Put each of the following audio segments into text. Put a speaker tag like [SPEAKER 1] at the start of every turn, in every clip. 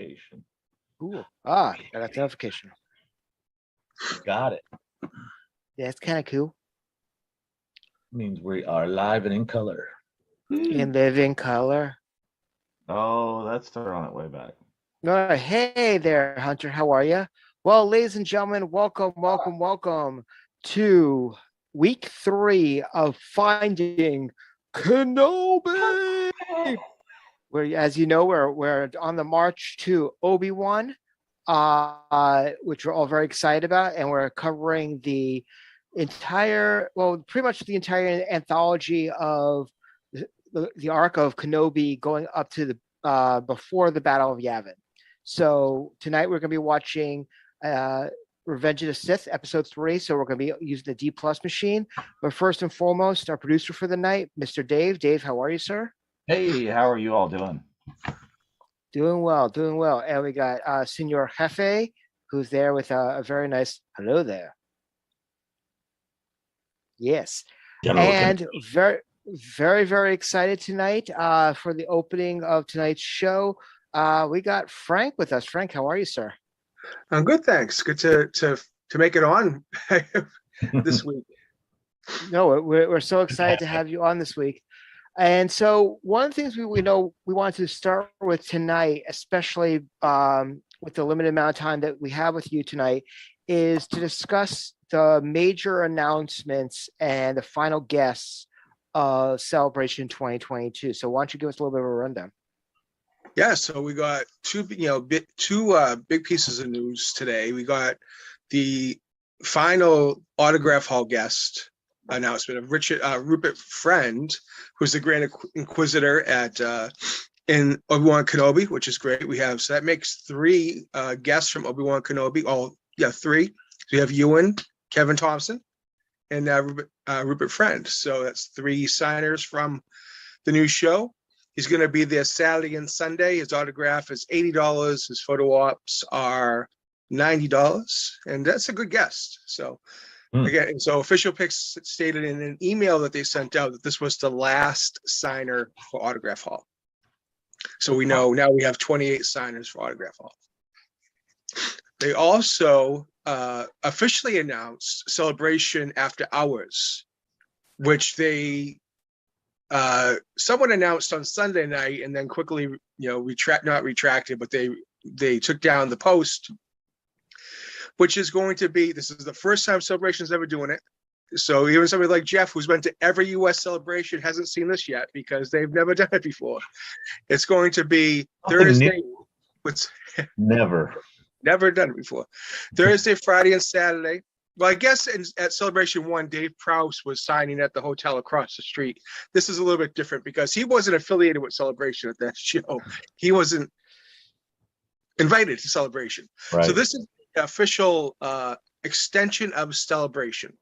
[SPEAKER 1] notification.
[SPEAKER 2] Cool. I got the notification.
[SPEAKER 1] Got it.
[SPEAKER 2] Yeah, it's kind of cool.
[SPEAKER 1] Means we are live and in color.
[SPEAKER 2] In living color.
[SPEAKER 3] Oh, that's throwing it way back.
[SPEAKER 2] No, hey there, Hunter. How are you? Well, ladies and gentlemen, welcome to week 3 of Finding Kenobi. Where, as you know, we're on the march to Obi-Wan, which we're all very excited about, and we're covering the pretty much the entire anthology of the arc of Kenobi going up to the before the Battle of Yavin. So tonight we're going to be watching Revenge of the Sith, episode 3. So we're going to be using the D+ machine. But first and foremost, our producer for the night, Mr. Dave. Dave, how are you, sir?
[SPEAKER 3] Hey, how are you all doing?
[SPEAKER 2] Doing well. And we got Senor Jefe, who's there with a very nice hello there. Yes. And very excited tonight for the opening of tonight's show. We got Frank with us. Frank, how are you, sir?
[SPEAKER 4] I'm good, thanks. Good to make it on this week.
[SPEAKER 2] No, we're so excited to have you on this week. And so one of the things we wanted to start with tonight, especially with the limited amount of time that we have with you tonight, is to discuss the major announcements and the final guests of Celebration 2022. So why don't you give us a little bit of a rundown?
[SPEAKER 4] Yeah, so we got two big pieces of news today. We got the final autograph hall guest announcement of Rupert Friend, who's the Grand Inquisitor in Obi-Wan Kenobi, which is great. So that makes 3 guests from Obi-Wan Kenobi. 3. So we have Ewan, Kevin Thompson, and Rupert Friend. So that's 3 signers from the new show. He's going to be there Saturday and Sunday. His autograph is $80. His photo ops are $90, and that's a good guest. So again, so official picks stated in an email that they sent out that this was the last signer for Autograph Hall. So we know now we have 28 signers for Autograph Hall. They also officially announced Celebration After Hours, which they someone announced on Sunday night and then quickly, not retracted, but they took down the post, which is going to be, this is the first time Celebration's ever doing it. So even somebody like Jeff, who's been to every U.S. Celebration, hasn't seen this yet because they've never done it before. It's going to be Thursday.
[SPEAKER 1] Never
[SPEAKER 4] done it before. Thursday, Friday, and Saturday. Well, I guess at Celebration 1, Dave Prowse was signing at the hotel across the street. This is a little bit different because he wasn't affiliated with Celebration at that show. He wasn't invited to Celebration.
[SPEAKER 1] Right.
[SPEAKER 4] So this is the official extension of Celebration,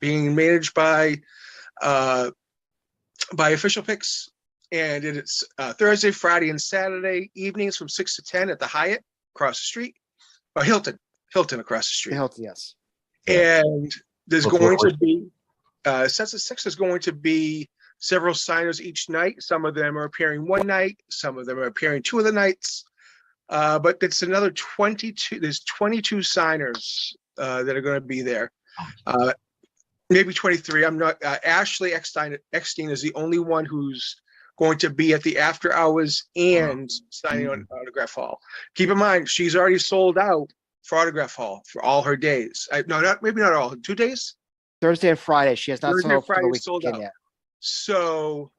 [SPEAKER 4] being managed by official picks. And it's Thursday, Friday, and Saturday evenings from 6 to 10 at the Hyatt across the street. Or Hilton across the street.
[SPEAKER 2] Hilton, yes.
[SPEAKER 4] And there's going to be, sets of 6 is going to be several signers each night. Some of them are appearing one night. Some of them are appearing 2 of the nights. But it's another 22. There's 22 signers that are going to be there. Maybe 23. I'm not. Ashley Eckstein is the only one who's going to be at the after hours and signing on Autograph Hall. Keep in mind, she's already sold out for Autograph Hall for all her days. Maybe not all. 2 days?
[SPEAKER 2] Thursday and Friday. She has not
[SPEAKER 4] Thursday and Friday
[SPEAKER 2] sold out yet.
[SPEAKER 4] So,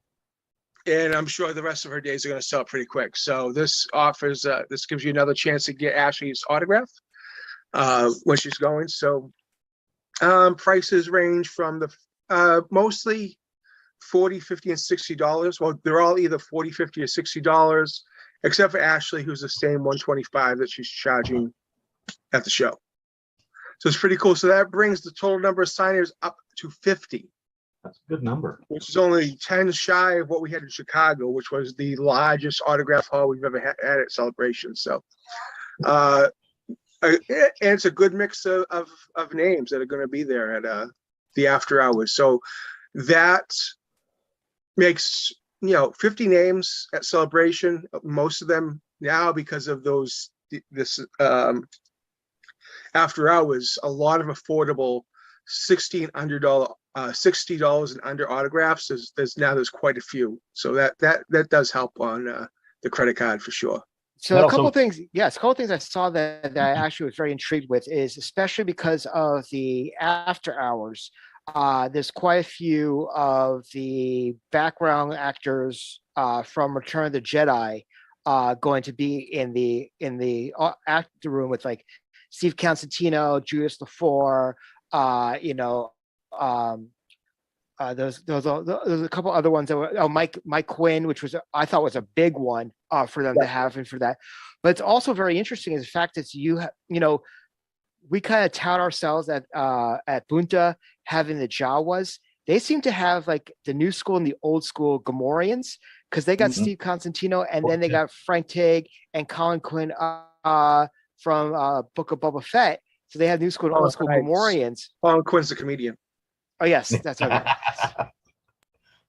[SPEAKER 4] and I'm sure the rest of her days are going to sell pretty quick. So this offers, this gives you another chance to get Ashley's autograph when she's going. So prices range from the mostly $40, $50, and $60. Well, they're all either $40, $50, or $60, except for Ashley, who's the same $125 that she's charging at the show. So it's pretty cool. So that brings the total number of signers up to 50.
[SPEAKER 1] That's a good number.
[SPEAKER 4] Which is only 10 shy of what we had in Chicago, which was the largest autograph hall we've ever had at Celebration. So, and it's a good mix of names that are going to be there at the after hours. So that makes 50 names at Celebration. Most of them now because of this after hours, a lot of affordable $60 and under autographs. There's quite a few, so that does help on the credit card for sure.
[SPEAKER 2] So
[SPEAKER 1] That
[SPEAKER 2] a couple
[SPEAKER 1] also-
[SPEAKER 2] things, yes, a couple things I saw that I actually was very intrigued with is especially because of the after hours. There's quite a few of the background actors from Return of the Jedi going to be in the actor room with like Steve Constantino, Judas LaFour, there's a couple other ones that were Mike Quinn, which was I thought was a big one for them to have and for that. But it's also very interesting is the fact that we kind of tout ourselves at Bunta having the Jawas. They seem to have like the new school and the old school Gamorreans because they got Steve Constantino and then they got Frank Tig and Colin Quinn from Book of Boba Fett. So they have new school and old school
[SPEAKER 4] Nice.
[SPEAKER 2] Gamorreans.
[SPEAKER 4] Colin Quinn's the comedian.
[SPEAKER 2] Oh yes, that's okay.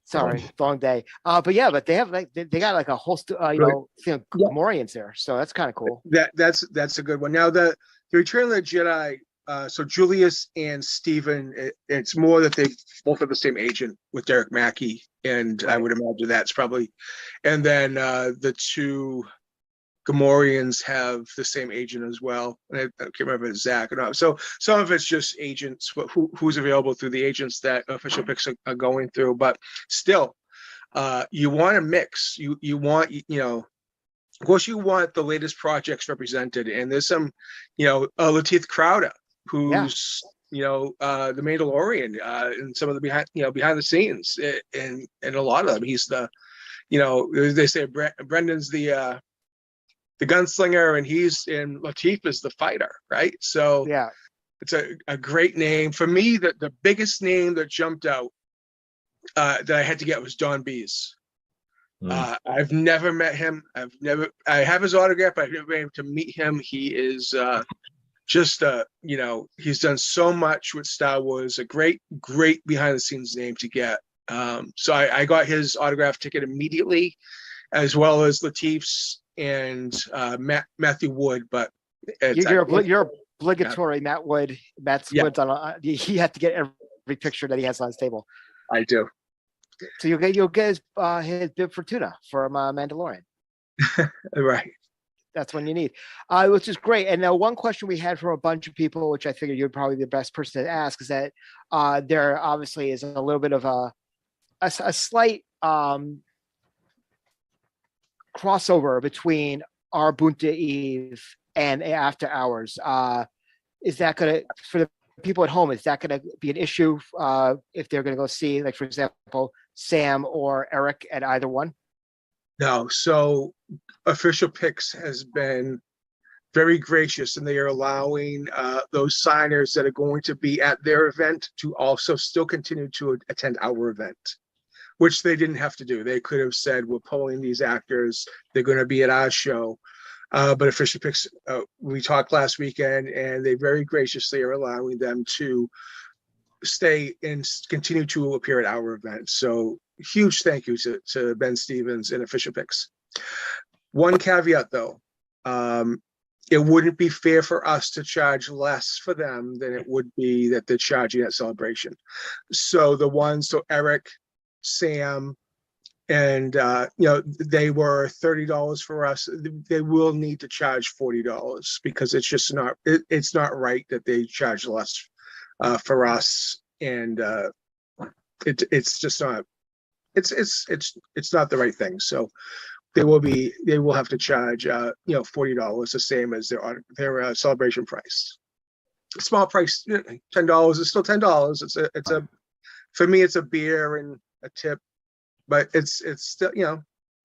[SPEAKER 2] Sorry, long day. But they have like they got like a whole Gamorreans there, so that's kind of cool.
[SPEAKER 4] That's a good one. Now the Return of the Jedi. So Julius and Stephen, it's more that they both have the same agent with Derek Mackey, and I would imagine that's probably. And then the two Gamorreans have the same agent as well. And I can't remember if it's Zach or not. So some of it's just agents, who's available through the agents that official picks are going through. But still, you want to mix. You want, of course, you want the latest projects represented. And there's some, Lateith Crowder, who's, the Mandalorian, and some of the behind the scenes, and a lot of them. He's the, they say Brendan's the gunslinger, and Lateef is the fighter, right? So
[SPEAKER 2] yeah,
[SPEAKER 4] it's a great name. For me, the biggest name that jumped out that I had to get was Don Bees. I've never met him. I have his autograph, but I've never been able to meet him. He is just he's done so much with Star Wars, a great behind the scenes name to get. So I got his autograph ticket immediately, as well as Lateef's and Matthew Wood, but
[SPEAKER 2] you're obligatory. Matt Wood. Wood's on. He had to get every picture that he has on his table.
[SPEAKER 4] I do.
[SPEAKER 2] So you'll get his bib for tuna from Mandalorian.
[SPEAKER 4] Right.
[SPEAKER 2] That's when you need, which is great. And now one question we had from a bunch of people, which I figured you're probably the best person to ask, is that there obviously is a little bit of a slight crossover between our Bunta Eve and After Hours. Is that going to, for the people at home, is that going to be an issue if they're going to go see, like, for example, Sam or Eric at either one?
[SPEAKER 4] No. So Official Picks has been very gracious, and they are allowing those signers that are going to be at their event to also still continue to attend our event, which they didn't have to do. They could have said, we're pulling these actors, they're going to be at our show. But Official Picks, we talked last weekend, and they very graciously are allowing them to stay and continue to appear at our event. So huge thank you to Ben Stevens and Official Picks. One caveat though, it wouldn't be fair for us to charge less for them than it would be that they're charging at Celebration. So Eric, Sam, and they were $30 for us. They will need to charge $40 because it's just not it's not right that they charge less for us, and it's just not it's not the right thing. So they will have to charge $40, the same as their celebration price. Small price, $10 is still $10. It's a for me it's a beer and a tip. But it's still,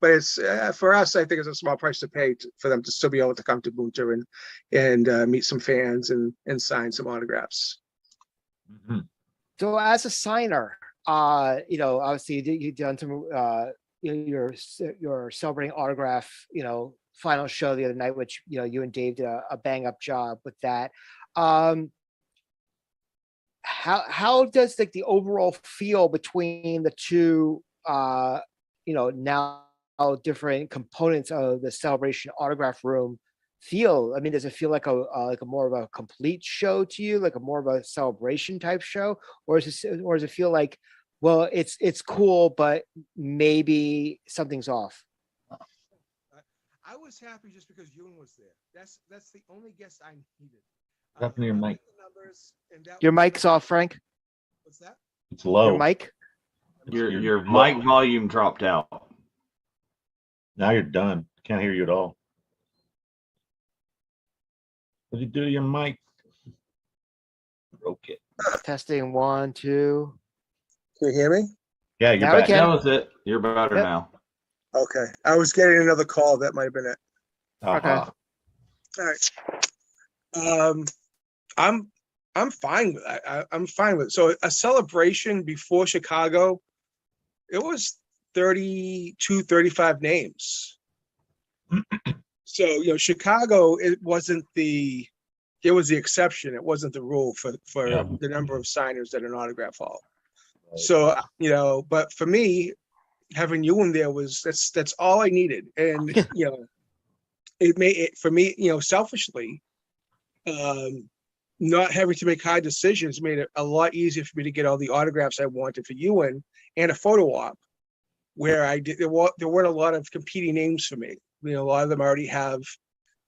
[SPEAKER 4] but it's for us, I think it's a small price to pay for them to still be able to come to Bunta and meet some fans and sign some autographs.
[SPEAKER 1] Mm-hmm.
[SPEAKER 2] So as a signer, obviously you've done some, you're celebrating autograph, final show the other night, which, you and Dave did a bang up job with that. How does the overall feel between the two, now different components of the celebration autograph room feel? I mean, does it feel like a more of a complete show to you, like a more of a celebration type show, or does it feel like, well, it's cool, but maybe something's off?
[SPEAKER 4] I was happy just because Ewan was there. That's the only guest I needed.
[SPEAKER 1] What happened to your
[SPEAKER 4] I
[SPEAKER 1] mic?
[SPEAKER 4] like the numbers, and that
[SPEAKER 2] Your
[SPEAKER 4] was-
[SPEAKER 2] mic's off, Frank.
[SPEAKER 4] What's that?
[SPEAKER 1] It's low.
[SPEAKER 2] Your mic.
[SPEAKER 3] Your mic volume dropped out.
[SPEAKER 1] Now you're done. Can't hear you at all. What did you do to your mic? Broke it.
[SPEAKER 2] Testing 1, 2.
[SPEAKER 4] Can you hear me?
[SPEAKER 1] Yeah, you're
[SPEAKER 2] Now we
[SPEAKER 1] back.
[SPEAKER 2] can.
[SPEAKER 3] That was it. You're better
[SPEAKER 2] Yep.
[SPEAKER 3] now.
[SPEAKER 4] Okay. I was getting another call. That might have been it.
[SPEAKER 1] Uh-huh.
[SPEAKER 4] All right. I'm fine with that. I'm fine with it. So a celebration before Chicago, it was 32, 35 names. So, Chicago, it was the exception. It wasn't the rule for
[SPEAKER 1] Yeah.
[SPEAKER 4] the number of signers at an autograph hall.
[SPEAKER 1] Right.
[SPEAKER 4] So, but for me, having you in there that's all I needed. And, it made it for me, selfishly, not having to make hard decisions made it a lot easier for me to get all the autographs I wanted for Ewan and a photo op where there weren't a lot of competing names for me. A lot of them already have,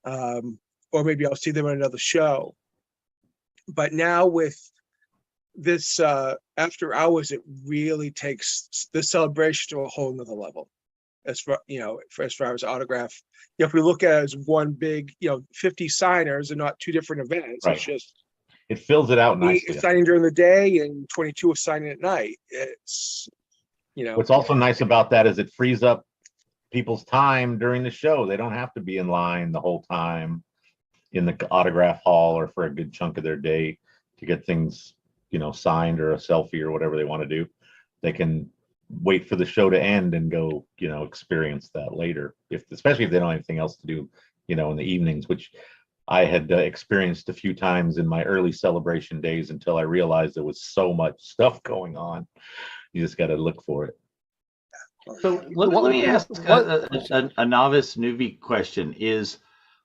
[SPEAKER 4] or maybe I'll see them on another show. But now with this after hours, it really takes the celebration to a whole nother level. As far as autograph, if we look at it as one big, 50 signers and not two different events,
[SPEAKER 1] Right.
[SPEAKER 4] it's just
[SPEAKER 1] It fills it out
[SPEAKER 4] 8
[SPEAKER 1] nicely.
[SPEAKER 4] is signing during the day and 22 is signing at night. It's
[SPEAKER 1] What's also nice about that is it frees up people's time during the show. They don't have to be in line the whole time in the autograph hall or for a good chunk of their day to get things, signed or a selfie or whatever they want to do. They can wait for the show to end and go, experience that later. Especially if they don't have anything else to do, in the evenings, which I had experienced a few times in my early celebration days until I realized there was so much stuff going on. You just got to look for it.
[SPEAKER 3] So let me ask a novice newbie question is,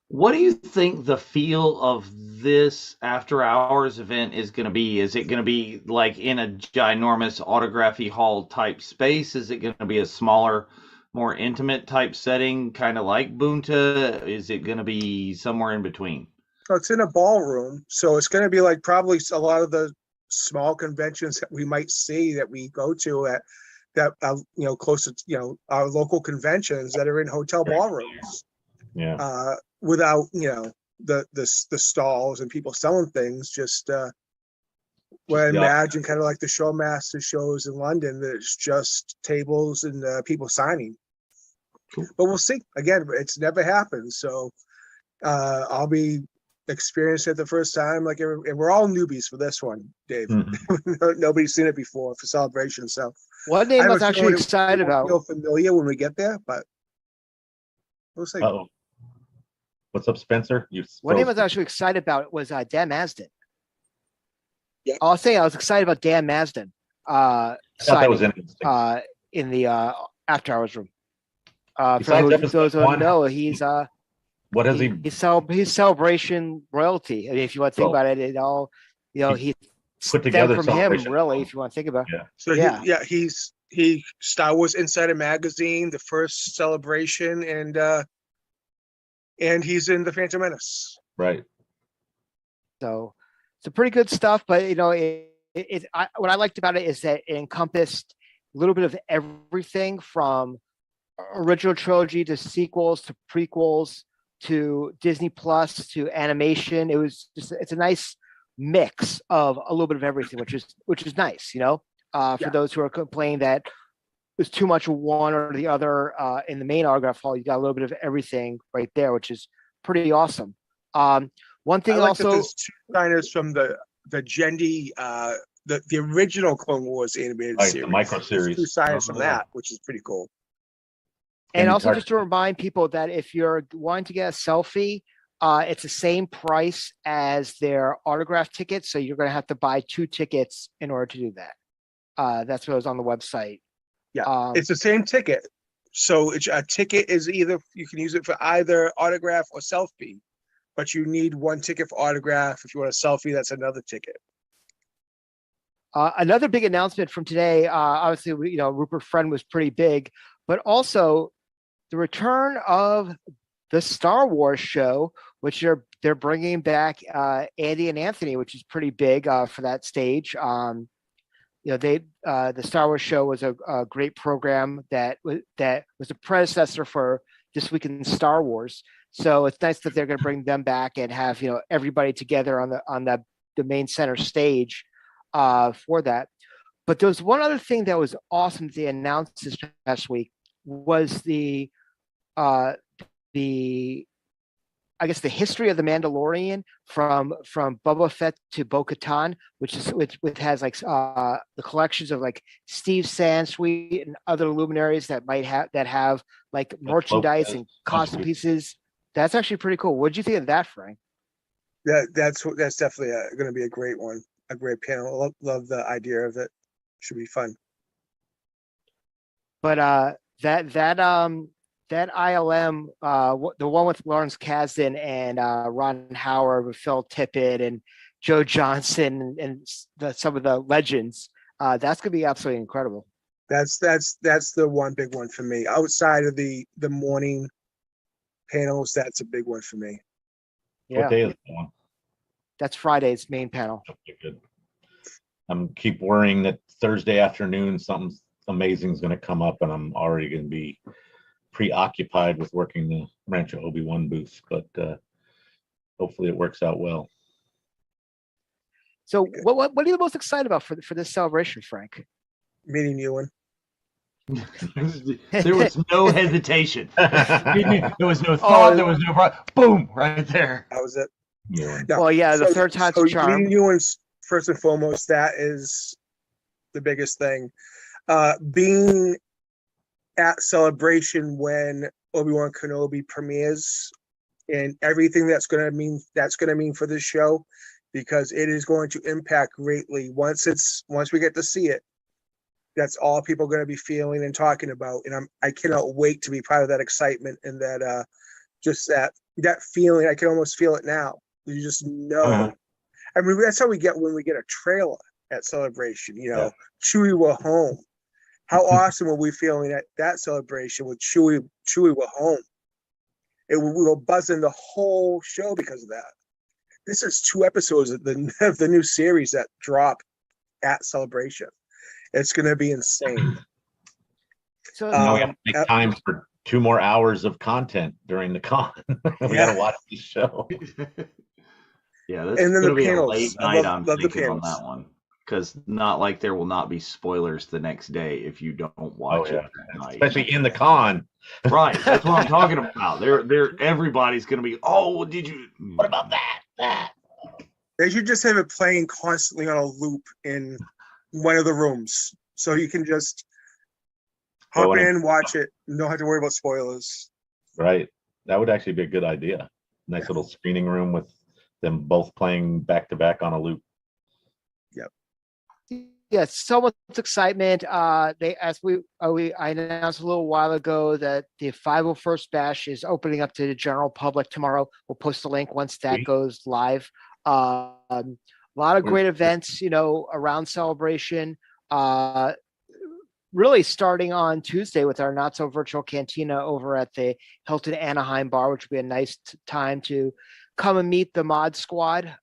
[SPEAKER 3] what do you think the feel of this after hours event is going to be? Is it going to be like in a ginormous autography hall type space? Is it going to be a smaller, more intimate type setting, kind of like Bunta? Is it going to be somewhere in between?
[SPEAKER 4] So it's in a ballroom, so it's going to be like probably a lot of the small conventions that we might see that we go to at that close to our local conventions that are in hotel ballrooms.
[SPEAKER 1] Yeah.
[SPEAKER 4] Without the stalls and people selling things, just what I imagine kind of like the Showmaster shows in London. There's just tables and people signing.
[SPEAKER 3] Cool.
[SPEAKER 4] But we'll see. Again, it's never happened, so I'll be experiencing it the first time. And we're all newbies for this one, Dave.
[SPEAKER 1] Mhm.
[SPEAKER 4] Nobody's seen it before for Celebration, so
[SPEAKER 2] One name I was actually excited about.
[SPEAKER 4] Feel familiar when we get there, but we'll see.
[SPEAKER 1] Uh-oh. What's up, Spencer?
[SPEAKER 2] One name I was actually excited about was Dan Masden.
[SPEAKER 4] Yeah.
[SPEAKER 2] I'll say I was excited about Dan Masden.
[SPEAKER 1] I thought that was
[SPEAKER 2] signing,
[SPEAKER 1] interesting.
[SPEAKER 2] in the after hours room. For
[SPEAKER 1] Besides
[SPEAKER 2] those
[SPEAKER 1] episode
[SPEAKER 2] who don't
[SPEAKER 1] one,
[SPEAKER 2] know, he's
[SPEAKER 1] what has he?
[SPEAKER 2] he's celebration royalty. I mean, if you want to think about it, it all he
[SPEAKER 1] put together
[SPEAKER 2] from him,
[SPEAKER 1] Celebration.
[SPEAKER 2] really. If you want to think about it.
[SPEAKER 1] Yeah.
[SPEAKER 4] So
[SPEAKER 2] Yeah.
[SPEAKER 4] he Star Wars Insider Magazine, the first Celebration, and he's in the Phantom Menace.
[SPEAKER 1] Right.
[SPEAKER 2] So it's a pretty good stuff, but what I liked about it is that it encompassed a little bit of everything from original trilogy to sequels to prequels to Disney Plus to animation. It's a nice mix of a little bit of everything, which is nice, for those who are complaining that there's too much of one or the other in the main autograph hall. You got a little bit of everything right there, which is pretty awesome. One thing also,
[SPEAKER 4] there's two signers from the Gendy, the original Clone Wars animated
[SPEAKER 1] Right,
[SPEAKER 4] series.
[SPEAKER 1] the micro
[SPEAKER 4] There's
[SPEAKER 1] series.
[SPEAKER 4] two signers from that, which is pretty cool.
[SPEAKER 2] and
[SPEAKER 1] And
[SPEAKER 2] also
[SPEAKER 1] Tar-
[SPEAKER 2] just to remind people that if you're wanting to get a selfie, it's the same price as their autograph tickets. So you're going to have to buy 2 tickets in order to do that. That's what was on the website.
[SPEAKER 4] Yeah, it's the same ticket So a ticket is either, you can use it for either autograph or selfie, but you need one ticket for autograph. If you want a selfie, that's another ticket.
[SPEAKER 2] Another big announcement from today, obviously, Rupert Friend was pretty big, but also the return of the Star Wars show, which they're bringing back Andy and Anthony, which is pretty big for that stage. The Star Wars show was a great program that was a predecessor for This Week in Star Wars. So it's nice that they're going to bring them back and have everybody together on the main center stage for that. But there was one other thing that was awesome that they announced this past week was the I guess the history of the Mandalorian from Boba Fett to Bo-Katan, which has like the collections of like Steve Sansweet and other luminaries that have like merchandise and costume pieces. That's actually pretty cool. What did you think of that, Frank?
[SPEAKER 4] That's definitely going to be a great one, a great panel. Love the idea of it. Should be fun.
[SPEAKER 2] But that ILM, the one with Lawrence Kasdan and Ron Howard with Phil Tippett and Joe Johnson and some of the legends, that's gonna be absolutely incredible.
[SPEAKER 4] That's the one big one for me. Outside of the morning panels, that's a big one for me.
[SPEAKER 2] Yeah.
[SPEAKER 1] What day is that one?
[SPEAKER 2] That's Friday's main panel.
[SPEAKER 1] Okay, good. I'm keep worrying that Thursday afternoon something amazing is going to come up, and I'm already going to be preoccupied with working the Rancho Obi-Wan booth, but hopefully it works out well.
[SPEAKER 2] So what are you most excited about for this celebration, Frank?
[SPEAKER 4] Meeting Ewan.
[SPEAKER 3] There was no hesitation. There was no thought. There was no boom right there.
[SPEAKER 4] That was it.
[SPEAKER 1] Yeah.
[SPEAKER 4] No,
[SPEAKER 2] well, yeah, the third time's a charm.
[SPEAKER 4] Meeting Ewan's first and foremost. That is the biggest thing. Being at Celebration when Obi-Wan Kenobi premieres and everything that's going to mean for this show, because it is going to impact greatly once we get to see it. That's all people are going to be feeling and talking about, and I cannot wait to be part of that excitement and that just that feeling. I can almost feel it now. You just know.
[SPEAKER 1] Uh-huh.
[SPEAKER 4] I mean, that's how we get when we get a trailer at Celebration. Chewie will home. How awesome were we feeling at that celebration with Chewie will home? We were buzzing the whole show because of that. This is 2 episodes of the new series that drop at Celebration. It's going to be insane.
[SPEAKER 2] So
[SPEAKER 1] Now we have to make time for 2 more hours of content during the con. We got to watch this show.
[SPEAKER 3] Yeah, this is going to be a late night. I'm thinking on that one, because not like there will not be spoilers the next day if you don't watch it that night.
[SPEAKER 1] Especially in the con.
[SPEAKER 3] Right, that's what I'm talking about. Everybody's going to be, oh, did you?
[SPEAKER 1] What about that?
[SPEAKER 4] They should just have it playing constantly on a loop in one of the rooms, so you can just hop in, watch it, and don't have to worry about spoilers. Right.
[SPEAKER 1] That would actually be a good idea. Nice little screening room with them both playing back to back on a loop.
[SPEAKER 4] Yep.
[SPEAKER 2] Yeah, so much excitement. I announced a little while ago that the 501st Bash is opening up to the general public tomorrow. We'll post a link once that goes live. A lot of great events, around Celebration. Really starting on Tuesday with our Not So Virtual Cantina over at the Hilton Anaheim Bar, which will be a nice time to come and meet the Mod Squad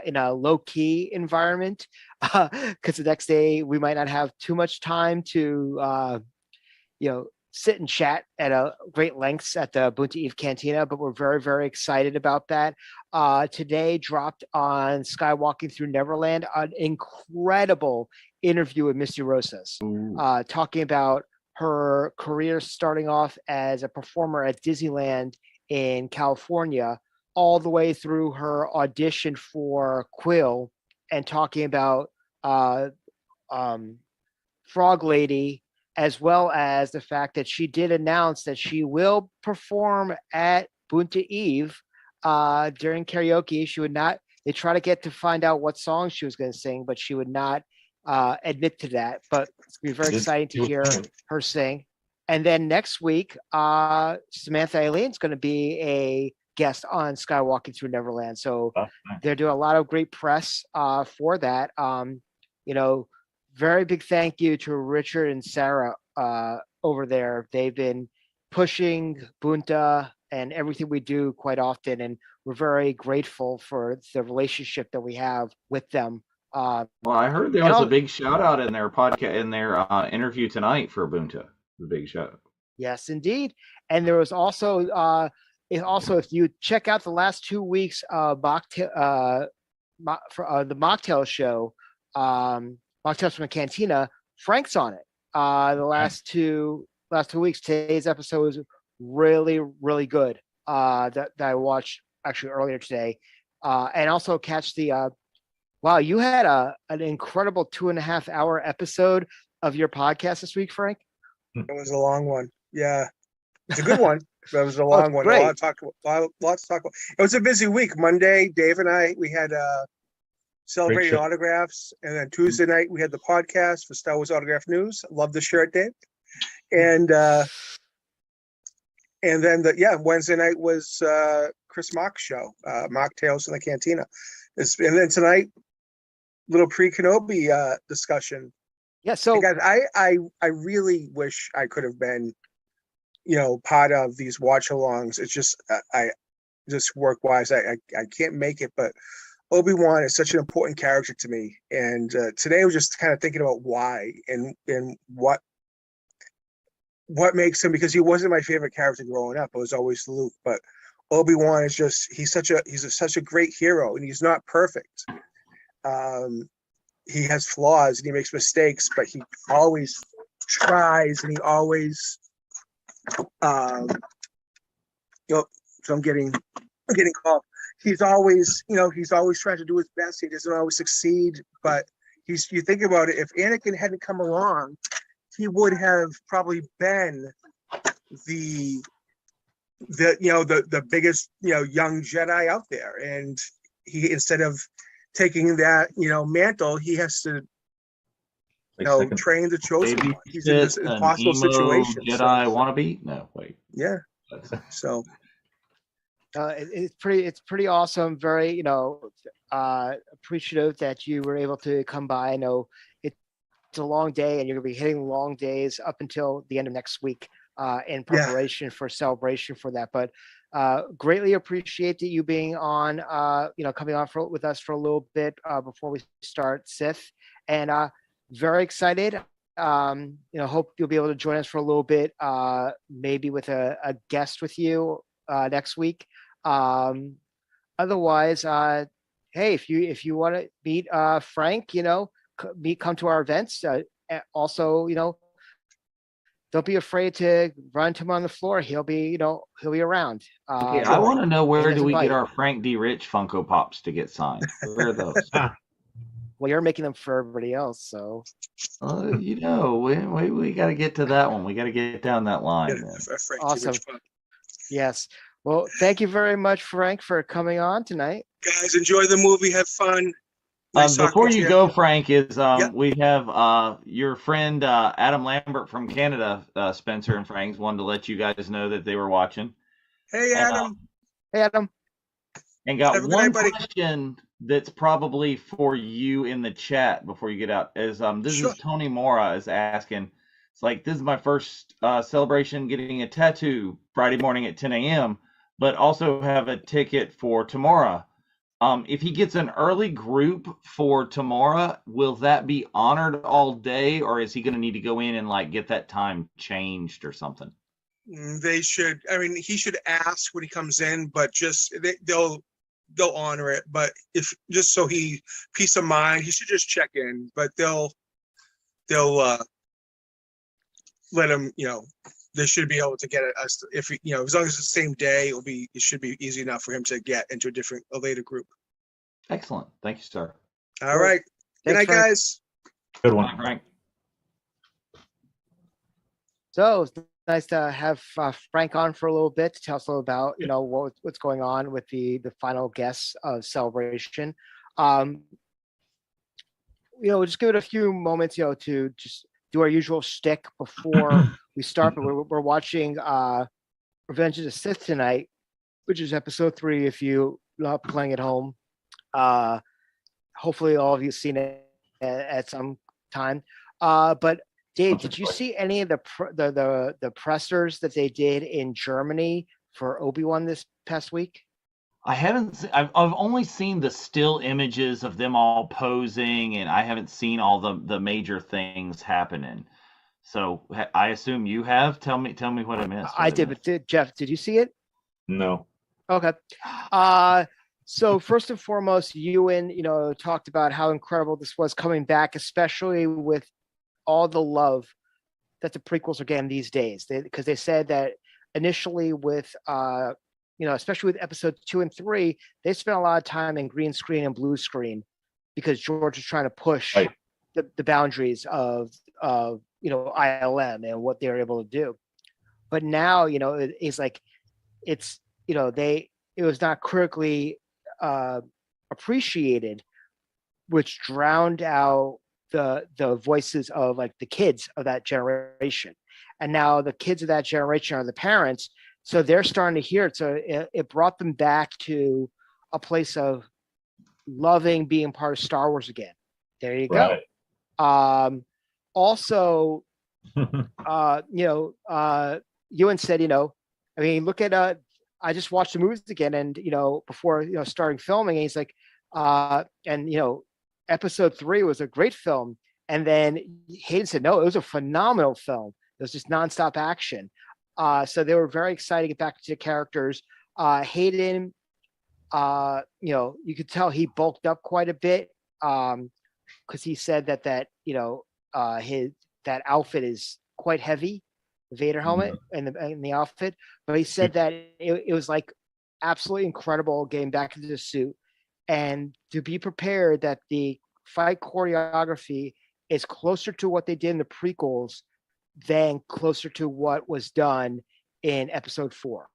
[SPEAKER 2] in a low-key environment, because the next day we might not have too much time to, sit and chat at a great lengths at the Bunta Eve Cantina, but we're very, very excited about that. Today dropped on Skywalking Through Neverland an incredible interview with Misty Rosas, talking about her career starting off as a performer at Disneyland in California, all the way through her audition for Quill, and talking about Frog Lady, as well as the fact that she did announce that she will perform at Bunta Eve during karaoke. She would not, they try to find out what song she was going to sing, but she would not admit to that. But it's going to be very exciting to hear her sing. And then next week, Samantha Aileen's going to be a guest on Skywalking Through Neverland. So
[SPEAKER 1] Oh, nice.
[SPEAKER 2] they're doing a lot of great press for that. Very big thank you to Richard and Sarah over there. They've been pushing Bunta and everything we do quite often, and we're very grateful for the relationship that we have with them.
[SPEAKER 3] Well, I heard there was a big shout out in their podcast, in their interview tonight for Ubuntu. The big shout out.
[SPEAKER 2] Yes, indeed. And there was also, if you check out the last 2 weeks the Mocktail show, Mocktails from the Cantina, Frank's on it. The last two weeks. Today's episode was really, really good. That I watched actually earlier today, and also catch the. Wow, you had an incredible 2.5 hour episode of your podcast this week, Frank.
[SPEAKER 4] It was a long one. Yeah, it's a good one. But it was a long one.
[SPEAKER 2] Great.
[SPEAKER 4] A lot to talk about. It was a busy week. Monday, Dave and I, we had celebrating autographs, and then Tuesday night we had the podcast for Star Wars Autograph News. Love the shirt, Dave. And then Wednesday night was Chris Mock's show, Mocktails in the Cantina. And then tonight, little pre-Kenobi discussion.
[SPEAKER 2] Yeah, so
[SPEAKER 4] guys, I really wish I could have been, part of these watch-alongs. It's just I just work-wise, I can't make it. But Obi-Wan is such an important character to me, and today I was just kind of thinking about why and what makes him, because he wasn't my favorite character growing up. It was always Luke, but Obi-Wan is just he's such a great hero, and he's not perfect. He has flaws and he makes mistakes, but he always tries, and he always so I'm getting called. He's always trying to do his best. He doesn't always succeed, but you think about it, if Anakin hadn't come along, he would have probably been the biggest young Jedi out there, and he, instead of taking that mantle, he has to train the chosen one. He's in this impossible situation.
[SPEAKER 3] Jedi wannabe? No, wait.
[SPEAKER 4] Yeah. So
[SPEAKER 2] it's pretty awesome. Very appreciative that you were able to come by. I know it's a long day, and you're gonna be hitting long days up until the end of next week in preparation for celebration for that. But greatly appreciate that you being on, coming on with us for a little bit before we start Sith, and very excited. Hope you'll be able to join us for a little bit, maybe with a guest with you next week. Otherwise, hey, if you want to meet Frank, come to our events. Also, don't be afraid to run to him on the floor. He'll be around.
[SPEAKER 3] Okay, I want to know, where do we get our Frank D. Rich Funko Pops to get signed? Where are those?
[SPEAKER 2] Well, you're making them for everybody else, so.
[SPEAKER 3] We got to get to that one. We got to get down that line.
[SPEAKER 2] Awesome. Yes. Well, thank you very much, Frank, for coming on tonight.
[SPEAKER 4] Guys, enjoy the movie. Have fun. Nice
[SPEAKER 3] before you go, Frank, we have your friend Adam Lambert from Canada, Spencer and Frank's, wanted to let you guys know that they were watching.
[SPEAKER 4] Hey, Adam.
[SPEAKER 2] Hey, Adam.
[SPEAKER 3] And got one question that's probably for you in the chat before you get out. Is Tony Mora is asking. It's like, this is my first celebration getting a tattoo Friday morning at 10 a.m., but also have a ticket for tomorrow. If he gets an early group for tomorrow, will that be honored all day, or is he going to need to go in and get that time changed or something?
[SPEAKER 4] They should. I mean, he should ask when he comes in, but they'll honor it. But if just so he peace of mind, he should just check in. But they'll let him. They should be able to get it. If as long as it's the same day, it should be easy enough for him to get into a later group.
[SPEAKER 3] Excellent. Thank you, sir.
[SPEAKER 4] All right. Good night, guys.
[SPEAKER 1] Good one,
[SPEAKER 3] Frank.
[SPEAKER 2] So it's nice to have Frank on for a little bit to tell us a little about what's going on with the final guests of Celebration. Just give it a few moments to just do our usual shtick before we start, but we're watching Revenge of the Sith tonight, which is episode 3. If you love playing at home, hopefully all of you have seen it at some time. But Dave, did you see any of the pressers that they did in Germany for Obi-Wan this past week?
[SPEAKER 3] I haven't. I've only seen the still images of them all posing, and I haven't seen all the major things happening. So I assume you have. Tell me what I missed.
[SPEAKER 2] I did, but Jeff, did you see it?
[SPEAKER 1] No.
[SPEAKER 2] Okay. So first and foremost, Ewan, talked about how incredible this was coming back, especially with all the love that the prequels are getting these days. Because they said that initially with, especially with episodes 2 and 3, they spent a lot of time in green screen and blue screen because George was trying to push the boundaries of ILM and what they were able to do. But now, it's like, it was not critically appreciated, which drowned out the voices of like the kids of that generation. And now the kids of that generation are the parents, so they're starting to hear it. So it brought them back to a place of loving being part of Star Wars again. There you go. Also, Ewan said, look at I just watched the movies again, and before starting filming, and he's like, episode 3 was a great film, and then Hayden said, no, it was a phenomenal film. It was just nonstop action. So they were very excited to get back to the characters. Hayden, you could tell he bulked up quite a bit because he said that that outfit is quite heavy. The Vader helmet and the outfit, but he said that it was like absolutely incredible getting back into the suit and to be prepared that the fight choreography is closer to what they did in the prequels than closer to what was done in episode 4.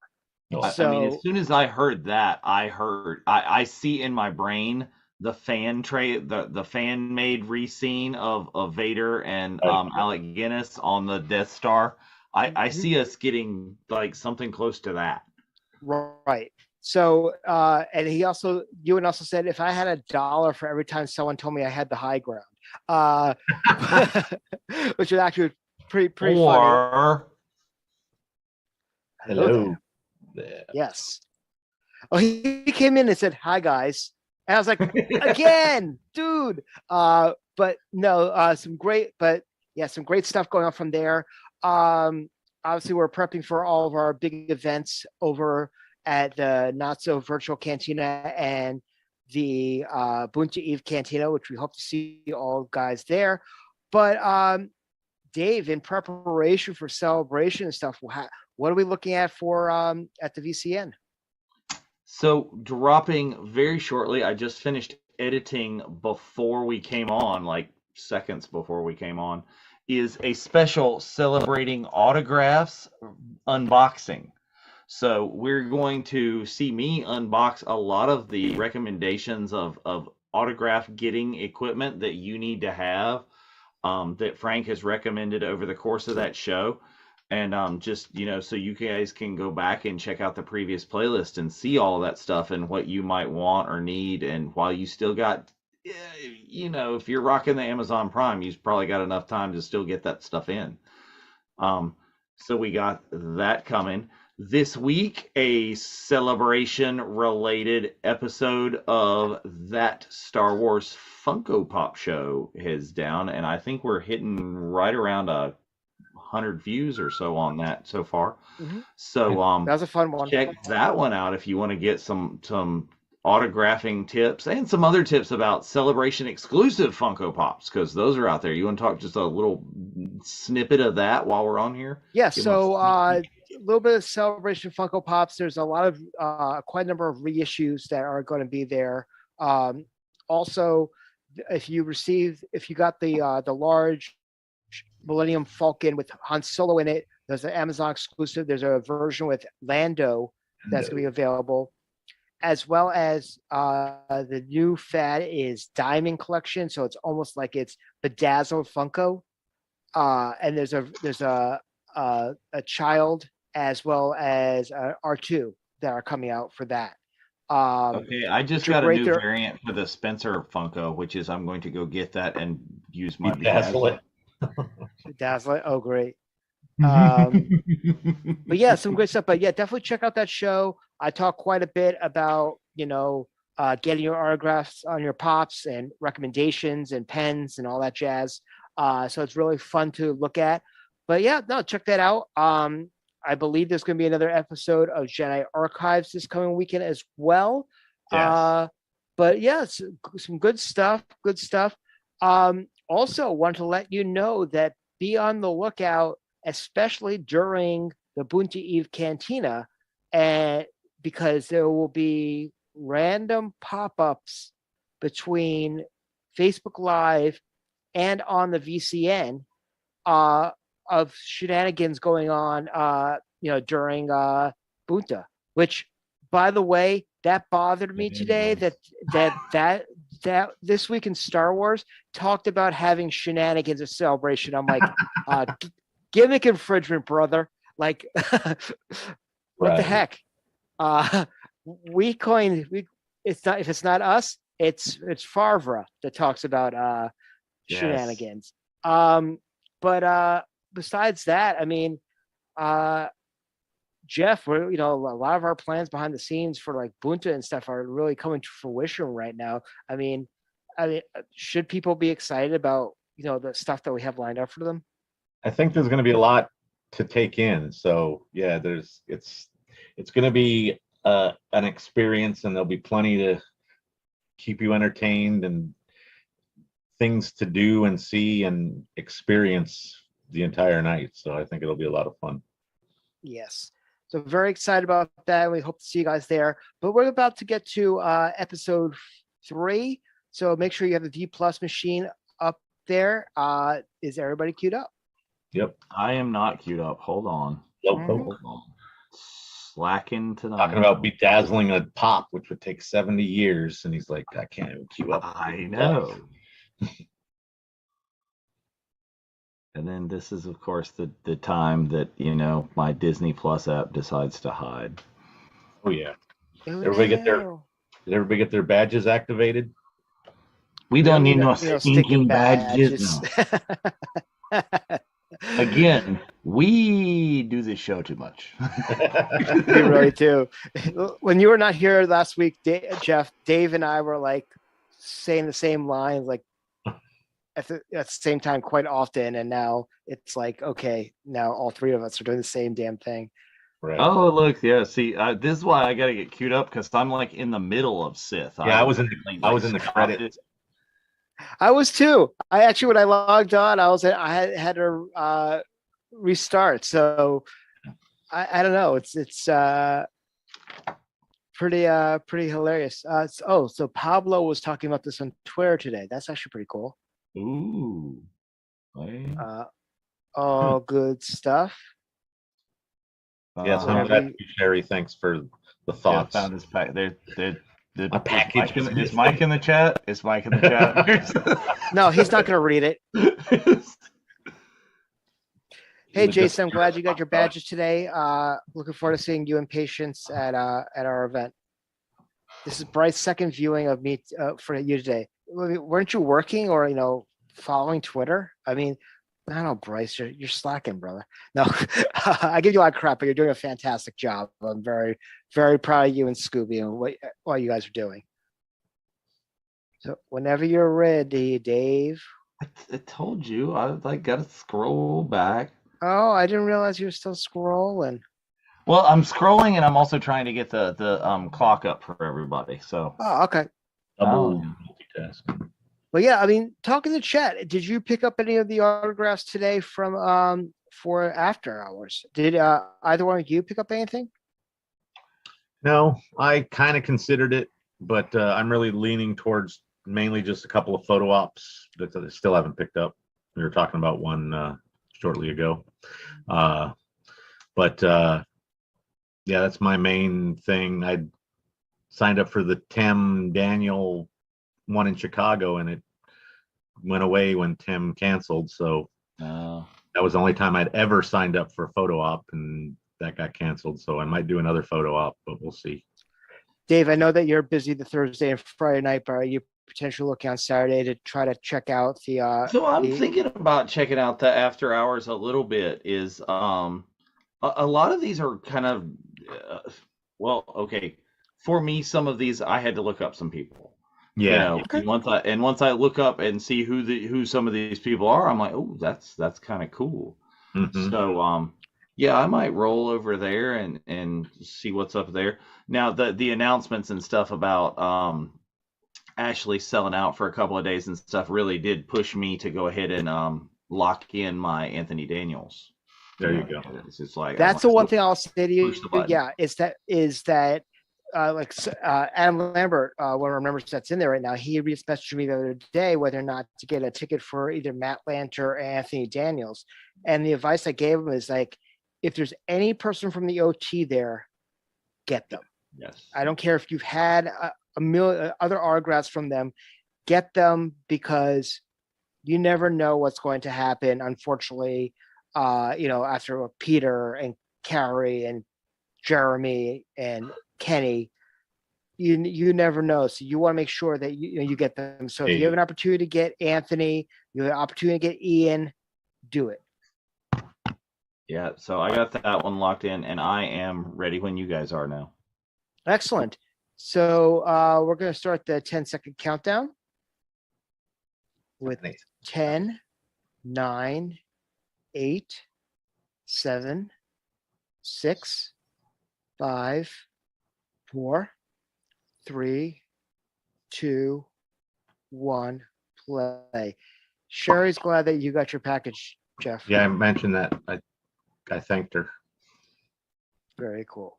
[SPEAKER 3] So, I mean, as soon as I heard that, I see in my brain the the fan made re-scene of Vader and Alec Guinness on the Death Star. I see us getting like something close to that.
[SPEAKER 2] Right. So, and Ewan also said, if I had $1 for every time someone told me I had the high ground, which is actually pretty funny.
[SPEAKER 1] Hello.
[SPEAKER 2] Yes. Oh, he came in and said, hi guys. And I was like, again, dude. But no, some great stuff going on from there. Obviously, we're prepping for all of our big events over at the Not So Virtual Cantina and the Bunta Eve Cantina, which we hope to see all guys there. But Dave, in preparation for celebration and stuff, what are we looking at for at the VCN?
[SPEAKER 3] So dropping very shortly, I just finished editing before we came on, like seconds before we came on, is a special celebrating autographs unboxing. So we're going to see me unbox a lot of the recommendations of autograph getting equipment that you need to have that Frank has recommended over the course of that show. And just, so you guys can go back and check out the previous playlist and see all of that stuff and what you might want or need. And while you still got, if you're rocking the Amazon Prime, you've probably got enough time to still get that stuff in. So we got that coming. This week, a celebration-related episode of That Star Wars Funko Pop Show is down, and I think we're hitting right around 100 views or so on that so far. Mm-hmm. So
[SPEAKER 2] that was a fun one.
[SPEAKER 3] Check that one out if you want to get some autographing tips and some other tips about celebration exclusive Funko Pops, because those are out there. You want to talk just a little snippet of that while we're on here?
[SPEAKER 2] Yeah, so a little bit of celebration Funko Pops. There's a lot of quite a number of reissues that are going to be there. Also, if you got the large Millennium Falcon with Han Solo in it, there's an Amazon exclusive. There's a version with Lando that's going to be available, as well as the new fad is Diamond Collection. So it's almost like it's bedazzled Funko. And there's a a child as well as R2 that are coming out for that.
[SPEAKER 3] Okay, I just
[SPEAKER 2] which are
[SPEAKER 3] got a
[SPEAKER 2] great.
[SPEAKER 3] new
[SPEAKER 2] They're-
[SPEAKER 3] variant for the Spencer Funko, which is I'm going to go get that and use my
[SPEAKER 1] Bedazzle it.
[SPEAKER 2] Dazzler. Oh, great. But yeah, some great stuff. But yeah, definitely check out that show. I talk quite a bit about, getting your autographs on your pops and recommendations and pens and all that jazz. So it's really fun to look at. But yeah, no, check that out. I believe there's going to be another episode of Jedi Archives this coming weekend as well.
[SPEAKER 1] Yes.
[SPEAKER 2] But yeah, some good stuff. Good stuff. Also, want to let you know that be on the lookout, especially during the Bunta Eve Cantina, and because there will be random pop-ups between Facebook Live and on the VCN of shenanigans going on during Bunta, which, by the way, that bothered me today that this week in Star Wars talked about having shenanigans at Celebration. I'm like, gimmick infringement, brother. Like, what the heck? It's not, if it's not us, it's Favre that talks about shenanigans. But besides that, I mean, Jeff, we're, a lot of our plans behind the scenes for like Bunta and stuff are really coming to fruition right now. I mean, should people be excited about, the stuff that we have lined up for them?
[SPEAKER 1] I think there's going to be a lot to take in. So yeah, it's going to be an experience, and there'll be plenty to keep you entertained and things to do and see and experience the entire night. So I think it'll be a lot of fun.
[SPEAKER 2] Yes. So very excited about that. We hope to see you guys there. But we're about to get to episode 3. So make sure you have the D Plus machine up there. Is everybody queued up?
[SPEAKER 1] Yep.
[SPEAKER 3] I am not queued up. Hold on. Hold on. Slacking tonight.
[SPEAKER 1] Talking about bedazzling a pop, which would take 70 years. And he's like, I can't even queue up.
[SPEAKER 3] I know. And then this is, of course, the time that, my Disney Plus app decides to hide.
[SPEAKER 1] Oh, yeah. Did everybody get their badges activated?
[SPEAKER 3] We don't need no stinking badges. No. Again, we do this show too much.
[SPEAKER 2] We really do. When you were not here last week, Jeff, Dave and I were like saying the same lines, like at the same time quite often. And now it's like, okay, now all 3 of us are doing the same damn thing.
[SPEAKER 1] Right.
[SPEAKER 3] Oh, look, yeah. See, this is why I got to get queued up, because I'm like in the middle of Sith.
[SPEAKER 1] Yeah, I was in the credits.
[SPEAKER 2] I was too. When I logged on, I had to restart. So I don't know. It's pretty hilarious. So Pablo was talking about this on Twitter today. That's actually pretty cool.
[SPEAKER 3] Ooh.
[SPEAKER 2] All good stuff.
[SPEAKER 1] Yes, I'm glad to be Sherry. Thanks for the thoughts.
[SPEAKER 3] Found his pack.
[SPEAKER 1] My package
[SPEAKER 3] is Mike in the chat? Is Mike in the chat?
[SPEAKER 2] No, he's not going to read it. Hey, Jason, I'm glad you got your badges today. Looking forward to seeing you and Patience at our event. This is Bryce's second viewing of me for you today. Weren't you working or following Twitter? I mean, I don't know, Bryce, you're slacking, brother. No, I give you a lot of crap, but you're doing a fantastic job. I'm very, very proud of you and Scooby and what you guys are doing. So whenever you're ready, Dave.
[SPEAKER 3] I told you I got to scroll back.
[SPEAKER 2] Oh, I didn't realize you were still scrolling.
[SPEAKER 3] Well, I'm scrolling, and I'm also trying to get the clock up for everybody. So.
[SPEAKER 2] Oh, okay.
[SPEAKER 1] Double multitasking.
[SPEAKER 2] But yeah, I mean, talking to chat, did you pick up any of the autographs today from for After Hours? Did either one of you pick up anything?
[SPEAKER 1] No, I kind of considered it, but I'm really leaning towards mainly just a couple of photo ops that I still haven't picked up. We were talking about one shortly ago. But yeah, that's my main thing. I signed up for the Tim Daniel one in Chicago, and it went away when Tim canceled. So That was the only time I'd ever signed up for a photo op, and that got canceled. So I might do another photo op, but we'll see.
[SPEAKER 2] Dave, I know that you're busy the Thursday and Friday night, but are you potentially looking on Saturday to try to check out the?
[SPEAKER 3] So I'm thinking about checking out the after hours a little bit. Is a lot of these are kind of well, okay. For me, some of these I had to look up some people.
[SPEAKER 1] Yeah.
[SPEAKER 3] You know, and once I look up and see who some of these people are, I'm like, oh, that's kind of cool.
[SPEAKER 1] Mhm.
[SPEAKER 3] So yeah, I might roll over there and see what's up there. Now the announcements and stuff about Ashley selling out for a couple of days and stuff really did push me to go ahead and lock in my Anthony Daniels.
[SPEAKER 1] There you go.
[SPEAKER 3] It's just like
[SPEAKER 2] That's the one thing I'll say to you.
[SPEAKER 3] push the button.
[SPEAKER 2] Yeah, is that Adam Lambert, one of our members that's in there right now, he messaged me the other day whether or not to get a ticket for either Matt Lanter or Anthony Daniels. And the advice I gave him is like, if there's any person from the OT there, get them.
[SPEAKER 3] Yes.
[SPEAKER 2] I don't care if you've had a million other autographs from them, get them, because you never know what's going to happen. Unfortunately, after Peter and Carrie and Jeremy and Kenny, you never know. So you want to make sure that you get them. So if you have an opportunity to get Anthony, you have an opportunity to get Ian, do it.
[SPEAKER 3] Yeah, so I got that one locked in, and I am ready when you guys are now.
[SPEAKER 2] Excellent. So we're going to start the 10-second countdown with 10, 9, 8, 7, 6, 5, 4, 3, 2, 1, play. Sherry's glad that you got your package, Jeff.
[SPEAKER 1] Yeah, I mentioned that. I thanked her.
[SPEAKER 2] Very cool.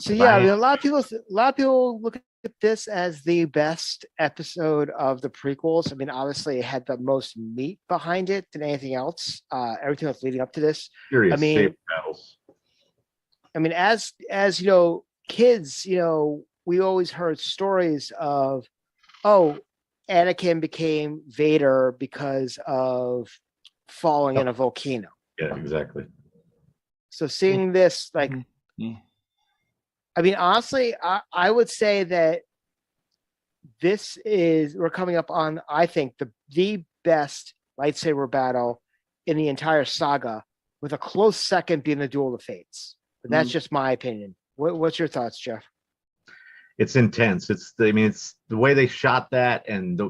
[SPEAKER 2] So yeah, I mean, a lot of people look at this as the best episode of the prequels. I mean, obviously, it had the most meat behind it than anything else. Everything that's leading up to this.
[SPEAKER 1] Serious
[SPEAKER 2] I mean,
[SPEAKER 1] saber battles.
[SPEAKER 2] I mean, as kids, we always heard stories of, Anakin became Vader because of falling in a volcano.
[SPEAKER 1] Yeah, exactly.
[SPEAKER 2] So seeing this, like, I mean, honestly, I would say that we're coming up on, I think, the best lightsaber battle in the entire saga, with a close second being the Duel of Fates. But that's just my opinion. What's your thoughts, Jeff?
[SPEAKER 1] It's intense. It's the way they shot that, and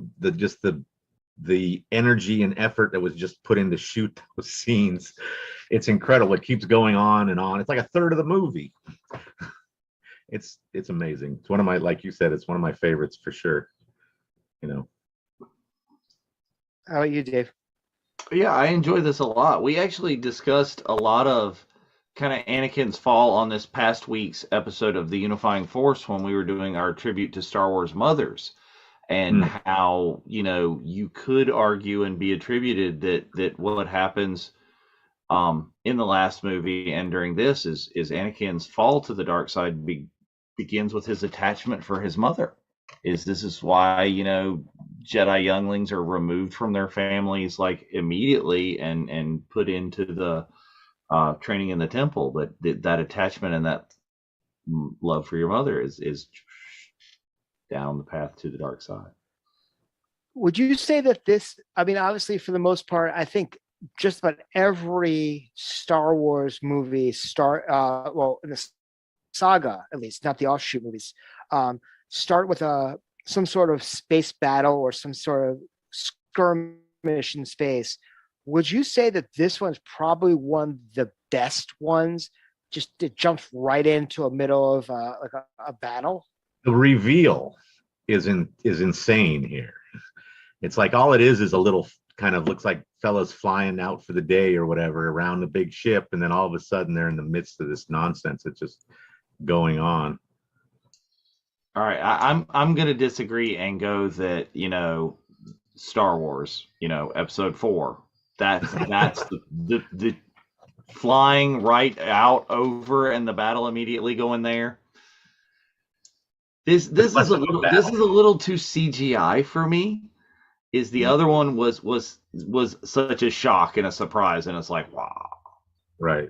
[SPEAKER 1] the energy and effort that was just put in to shoot those scenes. It's incredible. It keeps going on and on. It's like a third of the movie. It's amazing. It's one of my, like you said, it's one of my favorites for sure.
[SPEAKER 2] How about you, Dave?
[SPEAKER 3] Yeah, I enjoy this a lot. We actually discussed a lot of kind of Anakin's fall on this past week's episode of The Unifying Force when we were doing our tribute to Star Wars mothers, and how, you could argue and be attributed that what happens in the last movie and during this is Anakin's fall to the dark side begins with his attachment for his mother. This is why, Jedi younglings are removed from their families like immediately and put into the training in the temple. But that attachment and that love for your mother is down the path to the dark side.
[SPEAKER 2] Would you say that obviously for the most part, I think just about every Star Wars movie in the saga, at least, not the offshoot movies, start with some sort of space battle or some sort of skirmish in space. Would you say that this one's probably one of the best ones? Just it jumps right into a middle of a battle.
[SPEAKER 1] The reveal is insane here. It's like all it is a little kind of looks like fellas flying out for the day or whatever around the big ship, and then all of a sudden they're in the midst of this nonsense that's just going on.
[SPEAKER 3] All right, I'm gonna disagree and go that Star Wars, Episode 4. That's the flying right out over and the battle immediately going there. This is a little too CGI for me. is the other one was such a shock and a surprise, and it's like, wow.
[SPEAKER 1] Right.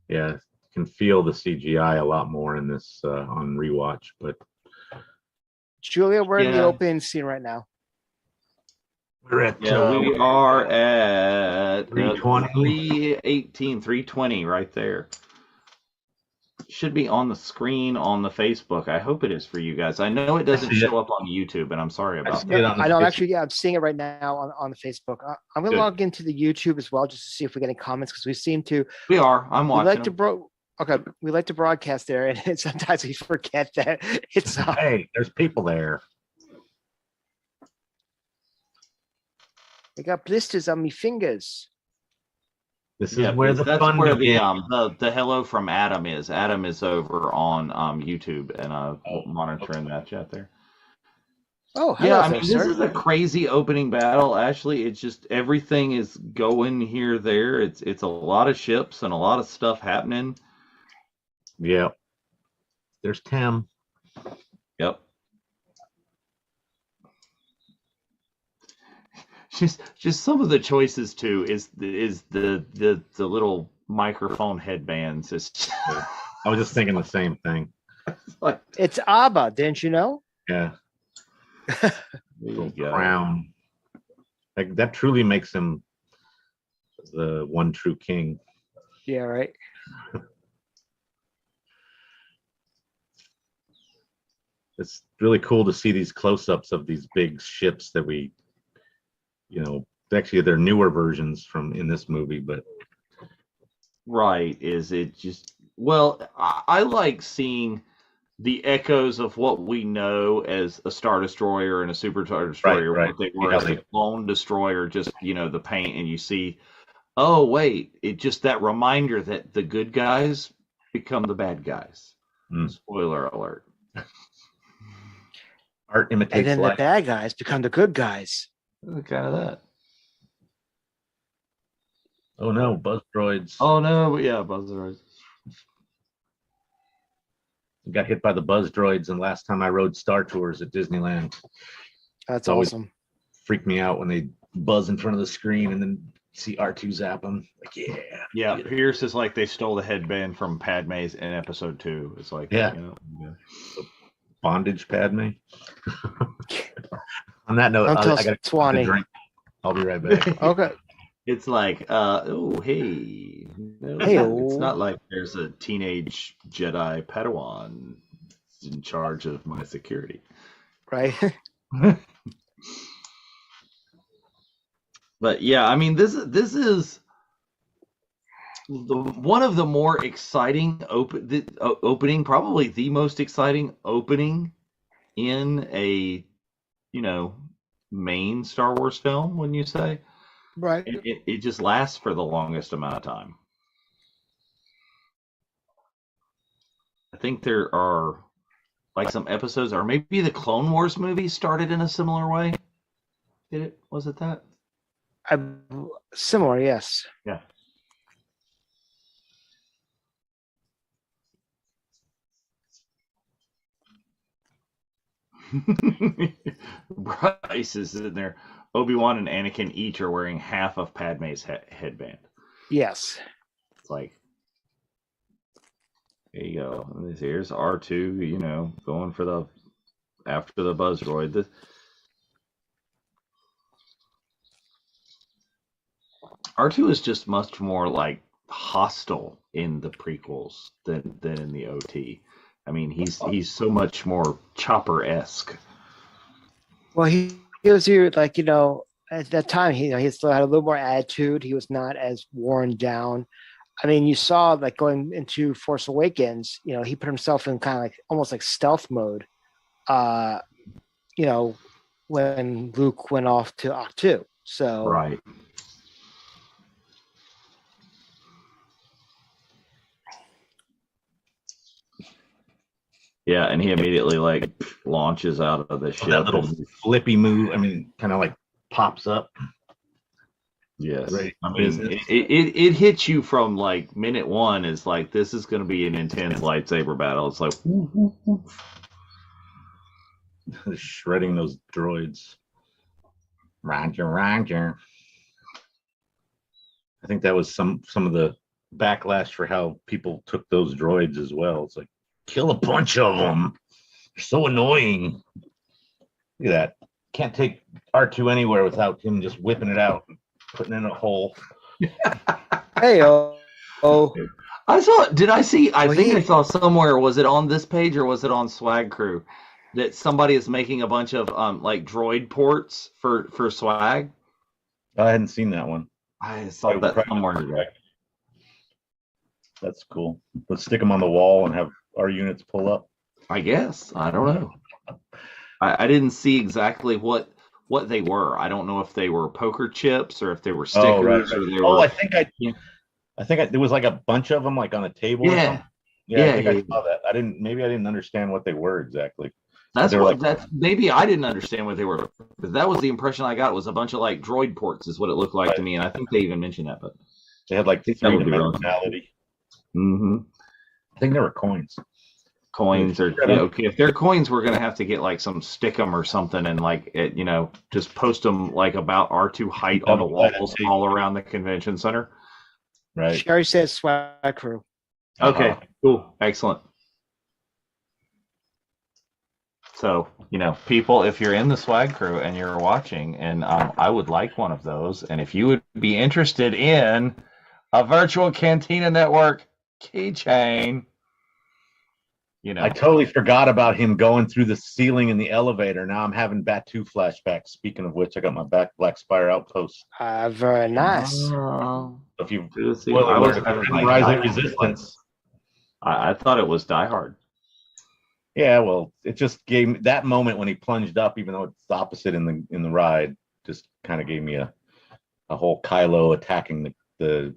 [SPEAKER 1] Yeah, you can feel the CGI a lot more in this on rewatch, but
[SPEAKER 2] Julia, we're in the opening scene right now.
[SPEAKER 1] we're at
[SPEAKER 3] we are at
[SPEAKER 1] 320.
[SPEAKER 3] 318, 320 right there. Should be on the screen on the Facebook. I hope it is for you guys. I know it doesn't show up on YouTube, and I'm sorry about that.
[SPEAKER 2] I know, actually, yeah, I'm seeing it right now on the Facebook. I'm going to log into the YouTube as well just to see if we get any comments, because we seem to.
[SPEAKER 3] We are. I'm watching.
[SPEAKER 2] We like to broadcast there, and sometimes we forget that it's.
[SPEAKER 1] Hey, there's people there.
[SPEAKER 2] I got blisters on my fingers.
[SPEAKER 1] This is where the fun begins.
[SPEAKER 3] The hello from Adam is. Adam is over on YouTube, and monitoring that chat there.
[SPEAKER 2] Oh, hello,
[SPEAKER 3] yeah. I mean, this is a crazy opening battle. Actually, it's just everything is going here, there. It's a lot of ships and a lot of stuff happening.
[SPEAKER 1] Yeah. There's Tim.
[SPEAKER 3] Yep. Just some of the choices too is the little microphone headbands.
[SPEAKER 1] I was just thinking the same thing.
[SPEAKER 2] It's ABBA, didn't you know?
[SPEAKER 1] Yeah. Little crown. Like that truly makes him the one true king.
[SPEAKER 2] Yeah, right.
[SPEAKER 1] It's really cool to see these close-ups of these big ships that we, actually they're newer versions from in this movie, but
[SPEAKER 3] right. Is it just, well, I like seeing the echoes of what we know as a Star Destroyer and a Super Star Destroyer,
[SPEAKER 1] right.
[SPEAKER 3] what they were as a lone destroyer, just, the paint, and you see, oh, wait, it just that reminder that the good guys become the bad guys. Spoiler alert.
[SPEAKER 1] Art imitates life.
[SPEAKER 2] And then the bad guys become the good guys.
[SPEAKER 3] Kind of that.
[SPEAKER 1] Oh no, buzz droids.
[SPEAKER 3] Oh no, yeah, buzz droids.
[SPEAKER 1] Got hit by the buzz droids, and last time I rode Star Tours at Disneyland.
[SPEAKER 2] That's awesome.
[SPEAKER 1] Freaked me out when they buzz in front of the screen and then see R2 zap them. Like,
[SPEAKER 3] yeah. Pierce is like they stole the headband from Padme's in episode 2. It's like,
[SPEAKER 1] bondage Padme. On that note, I got a drink. I'll be right back.
[SPEAKER 2] Okay.
[SPEAKER 3] It's like, oh, hey. It's not like there's a teenage Jedi Padawan in charge of my security.
[SPEAKER 2] Right.
[SPEAKER 3] But yeah, I mean, this is one of the more exciting opening, probably the most exciting opening in a, main Star Wars film, wouldn't you say?
[SPEAKER 2] Right.
[SPEAKER 3] It just lasts for the longest amount of time. I think there are like some episodes, or maybe the Clone Wars movie started in a similar way. Did it? Was it that?
[SPEAKER 2] Similar, yes.
[SPEAKER 3] Yeah. Bryce is in there. Obi-Wan and Anakin each are wearing half of Padme's headband.
[SPEAKER 2] Yes.
[SPEAKER 3] It's like, there you go. Here's R2, going for after the buzz droid. R2 is just much more like hostile in the prequels than in the OT. I mean, he's so much more Chopper-esque.
[SPEAKER 2] Well, he was here, like, at that time, he still had a little more attitude. He was not as worn down. I mean, you saw, like, going into Force Awakens, he put himself in kind of like almost like stealth mode, when Luke went off to Ahch-To. So
[SPEAKER 3] right. Yeah, and he immediately launches out of the ship.
[SPEAKER 1] That little flippy move. I mean, kind of like pops up.
[SPEAKER 3] Yes, right. I mean, it hits you from like minute one. Is like, this is going to be an intense lightsaber battle. It's like whoo, whoo, whoo.
[SPEAKER 1] Shredding those droids. Roger, Roger. I think that was some of the backlash for how people took those droids as well. It's like, kill a bunch of them. They're so annoying. Look at that. Can't take R2 anywhere without him just whipping it out and putting it in a hole.
[SPEAKER 2] Hey, oh.
[SPEAKER 3] I saw. Did I see? I think I saw somewhere. Was it on this page or was it on Swag Crew that somebody is making a bunch of like droid ports for Swag?
[SPEAKER 1] I hadn't seen that one.
[SPEAKER 3] I saw that somewhere.
[SPEAKER 1] That's cool. Let's stick them on the wall and have our units pull up.
[SPEAKER 3] I guess. I don't know. I didn't see exactly what they were. I don't know if they were poker chips or if they were stickers or they were.
[SPEAKER 1] I think there was like a bunch of them like on a table.
[SPEAKER 3] Yeah.
[SPEAKER 1] Or something. I think I saw that. I didn't understand what they were exactly.
[SPEAKER 3] Maybe I didn't understand what they were, but that was the impression I got. It was a bunch of like droid ports is what it looked like to me, and I think they even mentioned that. But
[SPEAKER 1] they had like three-dimensionality.
[SPEAKER 3] Mm-hmm.
[SPEAKER 1] I think they were coins.
[SPEAKER 3] Coins or okay, if they're coins, we're gonna have to get like some stick-em or something, and like just post them like about R2 height on the walls all around the convention center.
[SPEAKER 1] Right.
[SPEAKER 2] Sherry says Swag Crew.
[SPEAKER 3] Okay, cool, excellent. So, people, if you're in the Swag Crew and you're watching, and I would like one of those, and if you would be interested in a virtual Cantina Network keychain,
[SPEAKER 1] I totally forgot about him going through the ceiling in the elevator. Now I'm having Batu flashbacks. Speaking of which, I got my Black Spire Outpost.
[SPEAKER 2] Very nice.
[SPEAKER 1] If you
[SPEAKER 3] Rise
[SPEAKER 1] of Resistance.
[SPEAKER 3] I thought it was Die Hard.
[SPEAKER 1] Yeah, well, it just gave me that moment when he plunged up, even though it's the opposite in the ride, just kind of gave me a whole Kylo attacking the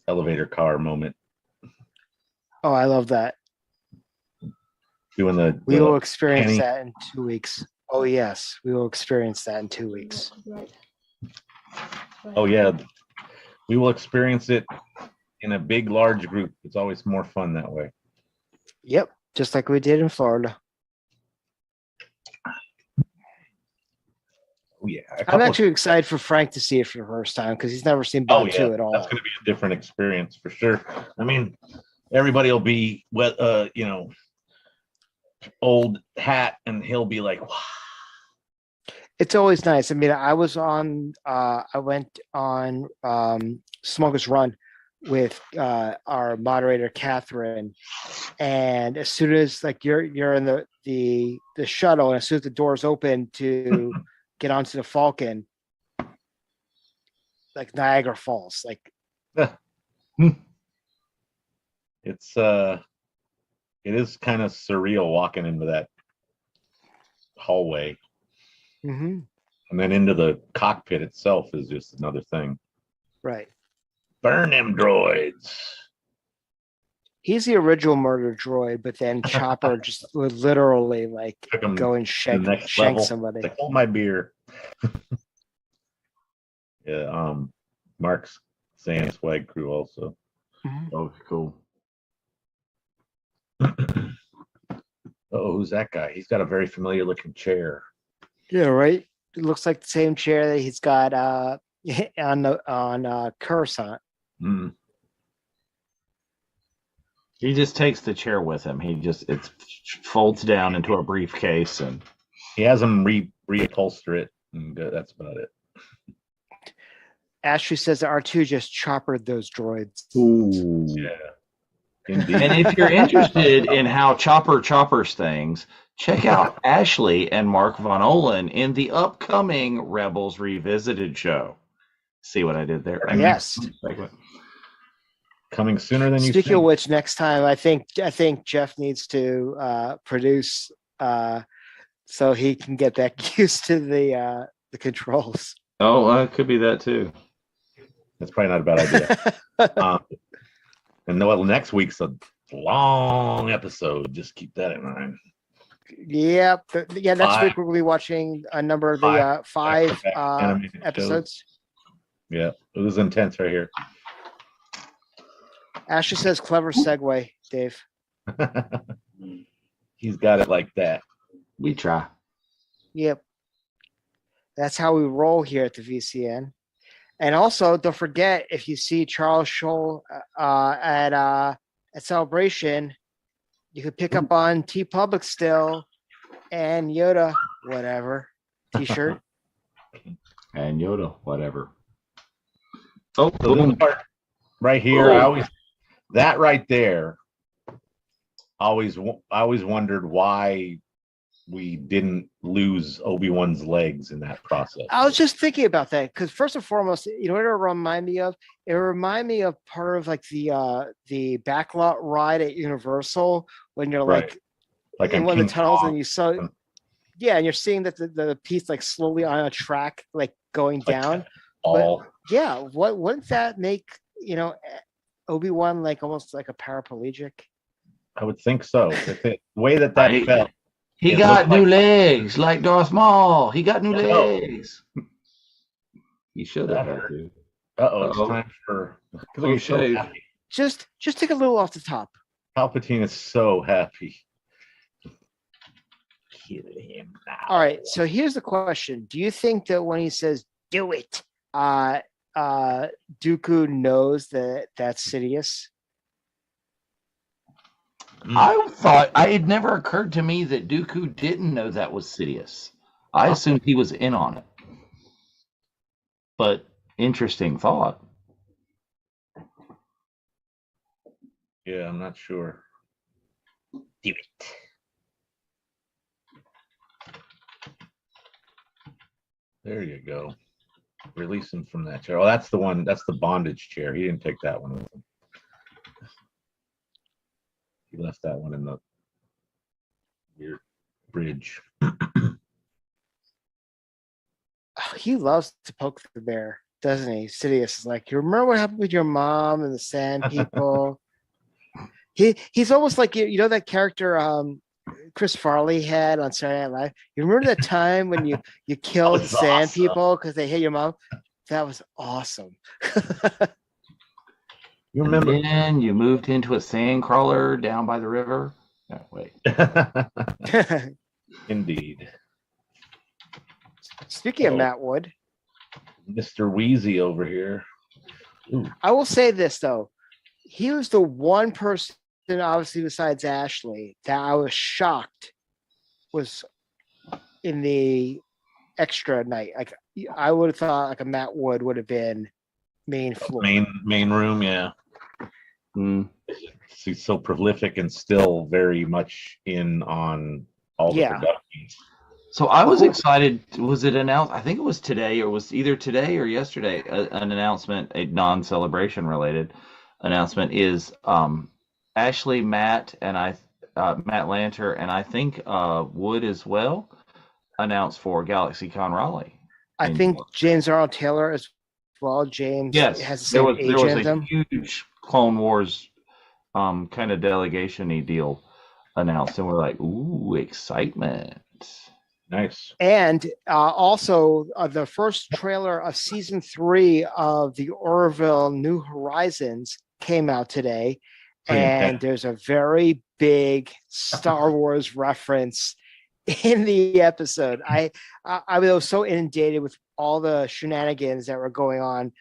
[SPEAKER 1] elevator car moment.
[SPEAKER 2] Oh, I love that.
[SPEAKER 1] Doing
[SPEAKER 2] we will experience that in 2 weeks. Oh yes, we will experience that in 2 weeks.
[SPEAKER 1] Oh yeah, we will experience it in a big, large group. It's always more fun that way.
[SPEAKER 2] Yep, just like we did in Florida.
[SPEAKER 1] Oh yeah,
[SPEAKER 2] I'm actually excited for Frank to see it for the first time because he's never seen Batu at all.
[SPEAKER 1] That's going to be a different experience for sure. I mean, everybody will be old hat, and he'll be like, wow.
[SPEAKER 2] It's always nice. I mean, I went on Smuggler's Run with our moderator Catherine, and as soon as you're in the shuttle, and as soon as the doors open to get onto the Falcon, like Niagara Falls,
[SPEAKER 1] it is kind of surreal walking into that hallway.
[SPEAKER 2] Mm-hmm.
[SPEAKER 1] And then into the cockpit itself is just another thing.
[SPEAKER 2] Right.
[SPEAKER 1] Burn them droids.
[SPEAKER 2] He's the original murder droid, but then Chopper just would literally go and shank somebody.
[SPEAKER 1] Like, hold my beer. Yeah, Mark's saying Swag Crew also.
[SPEAKER 2] Mm-hmm.
[SPEAKER 3] Oh, cool.
[SPEAKER 1] Oh, who's that guy? He's got a very familiar looking chair.
[SPEAKER 2] Yeah, right. It looks like the same chair that he's got on Coruscant.
[SPEAKER 1] Mm.
[SPEAKER 3] He just takes the chair with him. It folds down into a briefcase, and
[SPEAKER 1] he has him reupholster it, and that's about it.
[SPEAKER 2] Ashley says that R2 just choppered those droids.
[SPEAKER 3] Ooh.
[SPEAKER 1] Yeah. Indeed.
[SPEAKER 3] And if you're interested in how Chopper choppers things, check out Ashley and Mark Von Olen in the upcoming Rebels Revisited show. See what I did there?
[SPEAKER 2] Yes.
[SPEAKER 1] Coming sooner than you think.
[SPEAKER 2] Speaking of which, next time I think Jeff needs to produce so he can get back used to the controls.
[SPEAKER 3] Oh, it could be that too.
[SPEAKER 1] That's probably not a bad idea. And next week's a long episode. Just keep that in mind.
[SPEAKER 2] Yep. Next week we'll be watching a number of the five episodes.
[SPEAKER 1] Yeah, it was intense right here.
[SPEAKER 2] Ashley says, "Clever segue, Dave."
[SPEAKER 1] He's got it like that.
[SPEAKER 3] We try.
[SPEAKER 2] Yep. That's how we roll here at the VCN. And also, don't forget, if you see Charles Scholl at Celebration, you could pick up on T Public still and Yoda, whatever, T-shirt.
[SPEAKER 3] And Yoda, whatever. Oh,
[SPEAKER 1] So this
[SPEAKER 3] boom.
[SPEAKER 1] part right here, that right there, I always wondered why we didn't lose Obi-Wan's legs in that process.
[SPEAKER 2] I was just thinking about that because first and foremost, you know what it remind me of? It remind me of part of like the backlot ride at Universal when you're like in one of the tunnels and you saw, yeah, and you're seeing that the piece like slowly on a track like going down. But yeah, wouldn't that make Obi-Wan like almost like a paraplegic?
[SPEAKER 1] I would think so. The way that felt.
[SPEAKER 3] He got new legs, like Darth Maul. He got new legs. He should have had to.
[SPEAKER 1] It's time for. He's so happy.
[SPEAKER 2] Just take a little off the top.
[SPEAKER 1] Palpatine is so happy. Kill him now.
[SPEAKER 2] All right, so here's the question: do you think that when he says "do it," Dooku knows that that's Sidious?
[SPEAKER 3] I thought it had never occurred to me that Dooku didn't know that was Sidious. I assumed he was in on it. But interesting thought.
[SPEAKER 1] Yeah, I'm not sure. Do it. There you go. Release him from that chair. Oh, that's the one. That's the bondage chair. He didn't take that one with him. He left that one in the weird bridge.
[SPEAKER 2] He loves to poke the bear, doesn't he? Sidious is like, you remember what happened with your mom and the Sand People? He's almost like you know that character Chris Farley had on Saturday Night Live. You remember that time when you killed Sand People because they hit your mom? That was awesome.
[SPEAKER 1] You remember?
[SPEAKER 3] And then you moved into a sand crawler down by the river. No, wait.
[SPEAKER 1] Indeed.
[SPEAKER 2] Speaking of Matt Wood,
[SPEAKER 1] Mr. Wheezy over here. Ooh.
[SPEAKER 2] I will say this though. He was the one person, obviously besides Ashley, that I was shocked was in the extra night. Like I would have thought like a Matt Wood would have been main floor.
[SPEAKER 1] Main room, yeah. He's so prolific and still very much in on all the productions.
[SPEAKER 3] So I was excited. Was it announced? I think it was today, or was either today or yesterday. An announcement, a non-celebration related announcement, is Ashley, Matt, and Matt Lanter, and I think Wood as well, announced for GalaxyCon Raleigh.
[SPEAKER 2] I think James Arnold Taylor as well. James has the same age
[SPEAKER 3] there was
[SPEAKER 2] as them.
[SPEAKER 3] Huge Clone Wars kind of delegation-y deal announced, and we're like, ooh, excitement.
[SPEAKER 1] Nice.
[SPEAKER 2] And also the first trailer of season 3 of the Orville New Horizons came out today. And there's a very big Star Wars reference in the episode. I was so inundated with all the shenanigans that were going on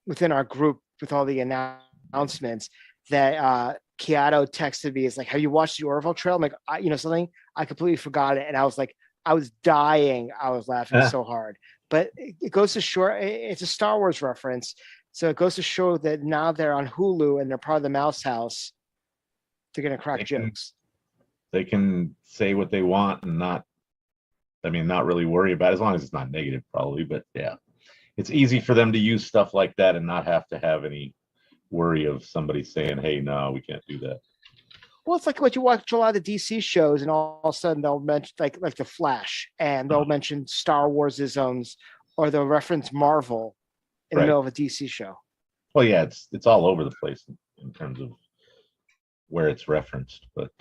[SPEAKER 2] within our group with all the announcements that Keato texted me. It's like, have you watched the Orville trail? I'm like, something, I completely forgot it. And I was like, I was dying. I was laughing so hard. But it goes to show, it's a Star Wars reference. So it goes to show that now they're on Hulu and they're part of the Mouse House. They're going to crack jokes.
[SPEAKER 1] They can say what they want and not really worry about it, as long as it's not negative, probably. But yeah, it's easy for them to use stuff like that and not have to have any worry of somebody saying, hey, no, we can't do that.
[SPEAKER 2] Well, it's like what you watch a lot of the DC shows, and all of a sudden they'll mention like the Flash, and they'll mention Star Wars isms, or they'll reference Marvel in the middle of a DC show.
[SPEAKER 1] Well, yeah, it's all over the place in terms of where it's referenced, but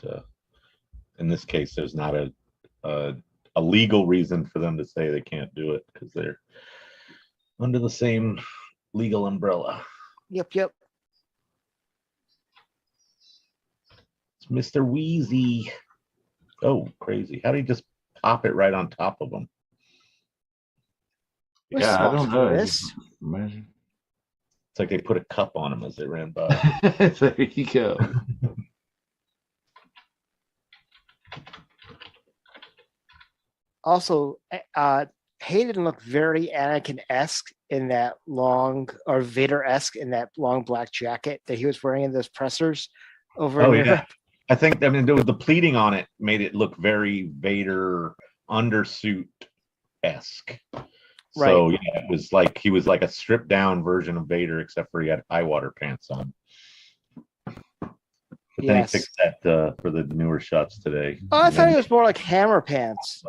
[SPEAKER 1] in this case, there's not a legal reason for them to say they can't do it because they're under the same legal umbrella.
[SPEAKER 2] Yep.
[SPEAKER 1] It's Mr. Wheezy. Oh, crazy. How did he just pop it right on top of him?
[SPEAKER 2] We're
[SPEAKER 3] Yeah, I
[SPEAKER 2] small
[SPEAKER 3] don't
[SPEAKER 2] for
[SPEAKER 3] know.
[SPEAKER 2] this.
[SPEAKER 3] Imagine.
[SPEAKER 1] It's like they put a cup on him as they ran by.
[SPEAKER 3] There you go.
[SPEAKER 2] Also, Hayden looked very Anakin-esque in that long, or Vader-esque in that long black jacket that he was wearing in those pressers over in Europe.
[SPEAKER 1] I think the pleating on it made it look very Vader undersuit-esque. So
[SPEAKER 2] Right.
[SPEAKER 1] yeah, it was like he was like a stripped down version of Vader, except for he had high water pants on. But then he fixed that for the newer shots today.
[SPEAKER 2] Oh, I thought it was more like hammer pants.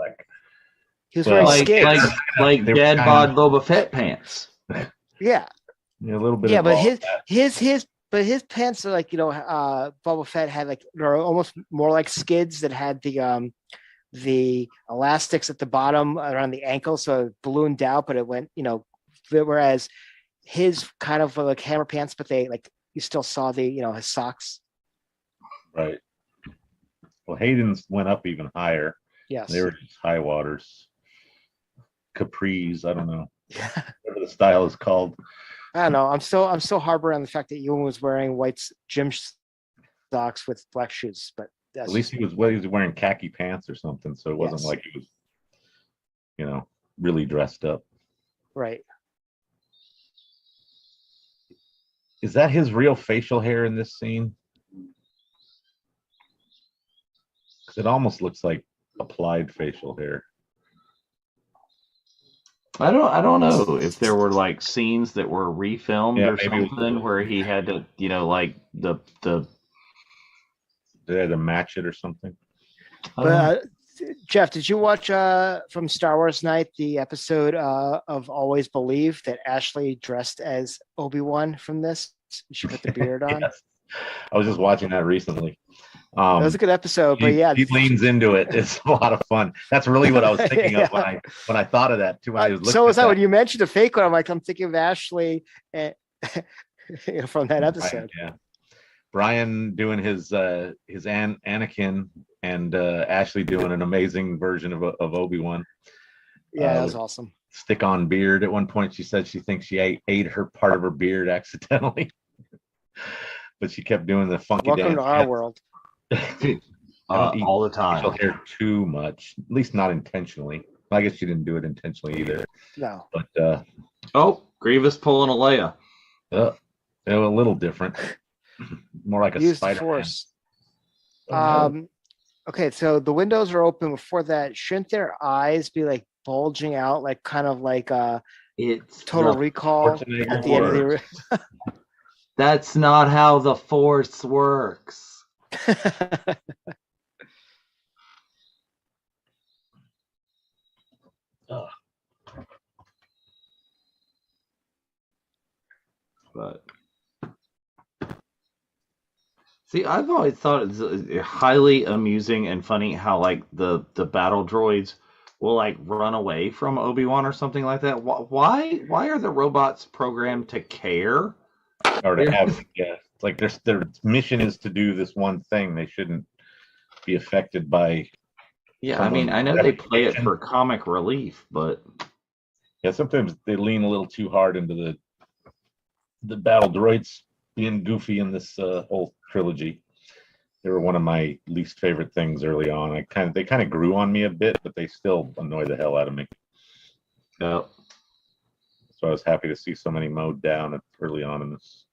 [SPEAKER 2] He was wearing skids.
[SPEAKER 3] Like dad bod Boba Fett pants.
[SPEAKER 2] Yeah.
[SPEAKER 1] Yeah, a little bit.
[SPEAKER 2] Yeah,
[SPEAKER 1] of
[SPEAKER 2] but his pants are like, Boba Fett had like, they're almost more like skids that had the elastics at the bottom around the ankle, so it ballooned out, but it went, whereas his kind of like hammer pants, but they like you still saw the his socks.
[SPEAKER 1] Right. Well, Hayden's went up even higher.
[SPEAKER 2] Yes.
[SPEAKER 1] They were just high waters. Capris, I don't know. Whatever the style is called.
[SPEAKER 2] I don't know. I'm still harboring on the fact that Ewan was wearing white gym socks with black shoes, but
[SPEAKER 1] at least he was wearing khaki pants or something, so it wasn't like he was, really dressed up.
[SPEAKER 2] Right.
[SPEAKER 1] Is that his real facial hair in this scene? Because it almost looks like applied facial hair.
[SPEAKER 3] I don't know if there were like scenes that were refilmed or something where he had to, like the
[SPEAKER 1] they had to match it or something.
[SPEAKER 2] But Jeff, did you watch from Star Wars Night the episode of Always Believe that Ashley dressed as Obi-Wan from this? She put the beard on.
[SPEAKER 1] Yes. I was just watching that recently.
[SPEAKER 2] That was a good episode, but yeah,
[SPEAKER 1] he leans into it. It's a lot of fun. That's really what I was thinking of when I thought of that too.
[SPEAKER 2] So was that when you mentioned the fake one? I'm thinking of Ashley from that episode.
[SPEAKER 1] Brian doing his Anakin and Ashley doing an amazing version of Obi-Wan.
[SPEAKER 2] Yeah, that was awesome.
[SPEAKER 1] Stick-on beard. At one point, she said she thinks she ate her part of her beard accidentally, but she kept doing the funky dance.
[SPEAKER 2] Welcome to our world.
[SPEAKER 3] All the time.
[SPEAKER 1] Facial hair too much, at least not intentionally. I guess she didn't do it intentionally either.
[SPEAKER 2] No.
[SPEAKER 1] But
[SPEAKER 3] Grievous pulling a Leia.
[SPEAKER 1] A little different. More like a
[SPEAKER 2] Use
[SPEAKER 1] Spider-Man.
[SPEAKER 2] the Force. Okay, so the windows are open. Before that, shouldn't their eyes be like bulging out, like kind of like
[SPEAKER 3] it's
[SPEAKER 2] Total Recall at the end of the
[SPEAKER 3] That's not how the Force works. But see, I've always thought it's highly amusing and funny how like the battle droids will like run away from Obi-Wan or something like that. Why are the robots programmed to care?
[SPEAKER 1] Or to have, it's like their mission is to do this one thing. They shouldn't be affected by.
[SPEAKER 3] Yeah, I mean, I know they play it for comic relief, but
[SPEAKER 1] sometimes they lean a little too hard into the battle droids being goofy in this whole trilogy. They were one of my least favorite things early on. They kind of grew on me a bit, but they still annoy the hell out of me.
[SPEAKER 3] Yeah.
[SPEAKER 1] So I was happy to see so many mowed down early on in this.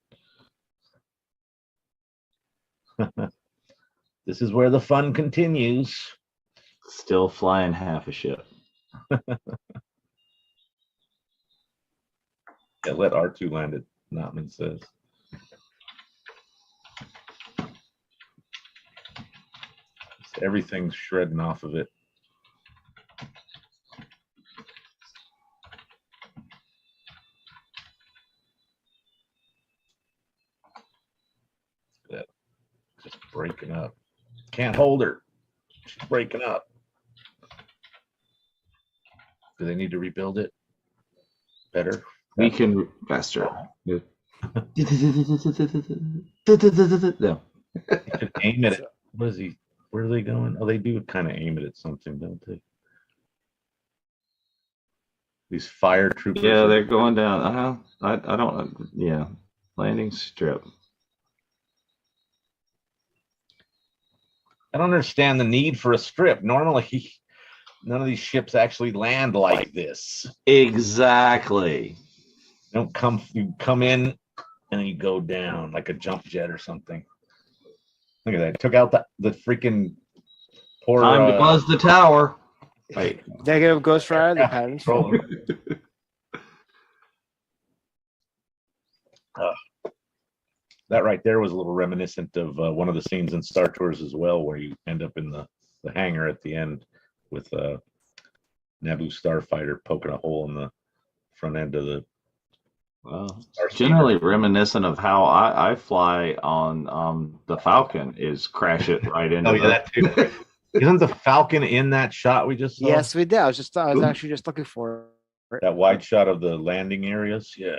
[SPEAKER 1] This is where the fun continues.
[SPEAKER 3] Still flying half a ship.
[SPEAKER 1] Yeah, let R2 land it, Notman says. Everything's shredding off of it. Just breaking up. Can't hold her. She's breaking up. Do they need to rebuild it? Better.
[SPEAKER 3] We can faster. No.
[SPEAKER 1] You can aim at it. What is he? Where are they going? Oh, they do kind of aim it at something, don't they? These fire troopers.
[SPEAKER 3] Yeah, they're going down. I don't. Yeah, landing strip.
[SPEAKER 1] I don't understand the need for a strip. Normally, none of these ships actually land like this.
[SPEAKER 3] Exactly.
[SPEAKER 1] You come in and then you go down like a jump jet or something. Look at that. Took out the freaking poor.
[SPEAKER 3] Time to buzz the tower. Wait.
[SPEAKER 2] Negative Ghost Rider, the patterns.
[SPEAKER 1] That right there was a little reminiscent of one of the scenes in Star Tours as well, where you end up in the hangar at the end with Naboo starfighter poking a hole in the front end of the.
[SPEAKER 3] Well, generally reminiscent of how I fly on the Falcon is crash it right into.
[SPEAKER 1] Oh yeah, that too. Isn't the Falcon in that shot we just saw?
[SPEAKER 2] Yes, we did. I was actually just looking for it.
[SPEAKER 1] That wide shot of the landing areas. Yeah.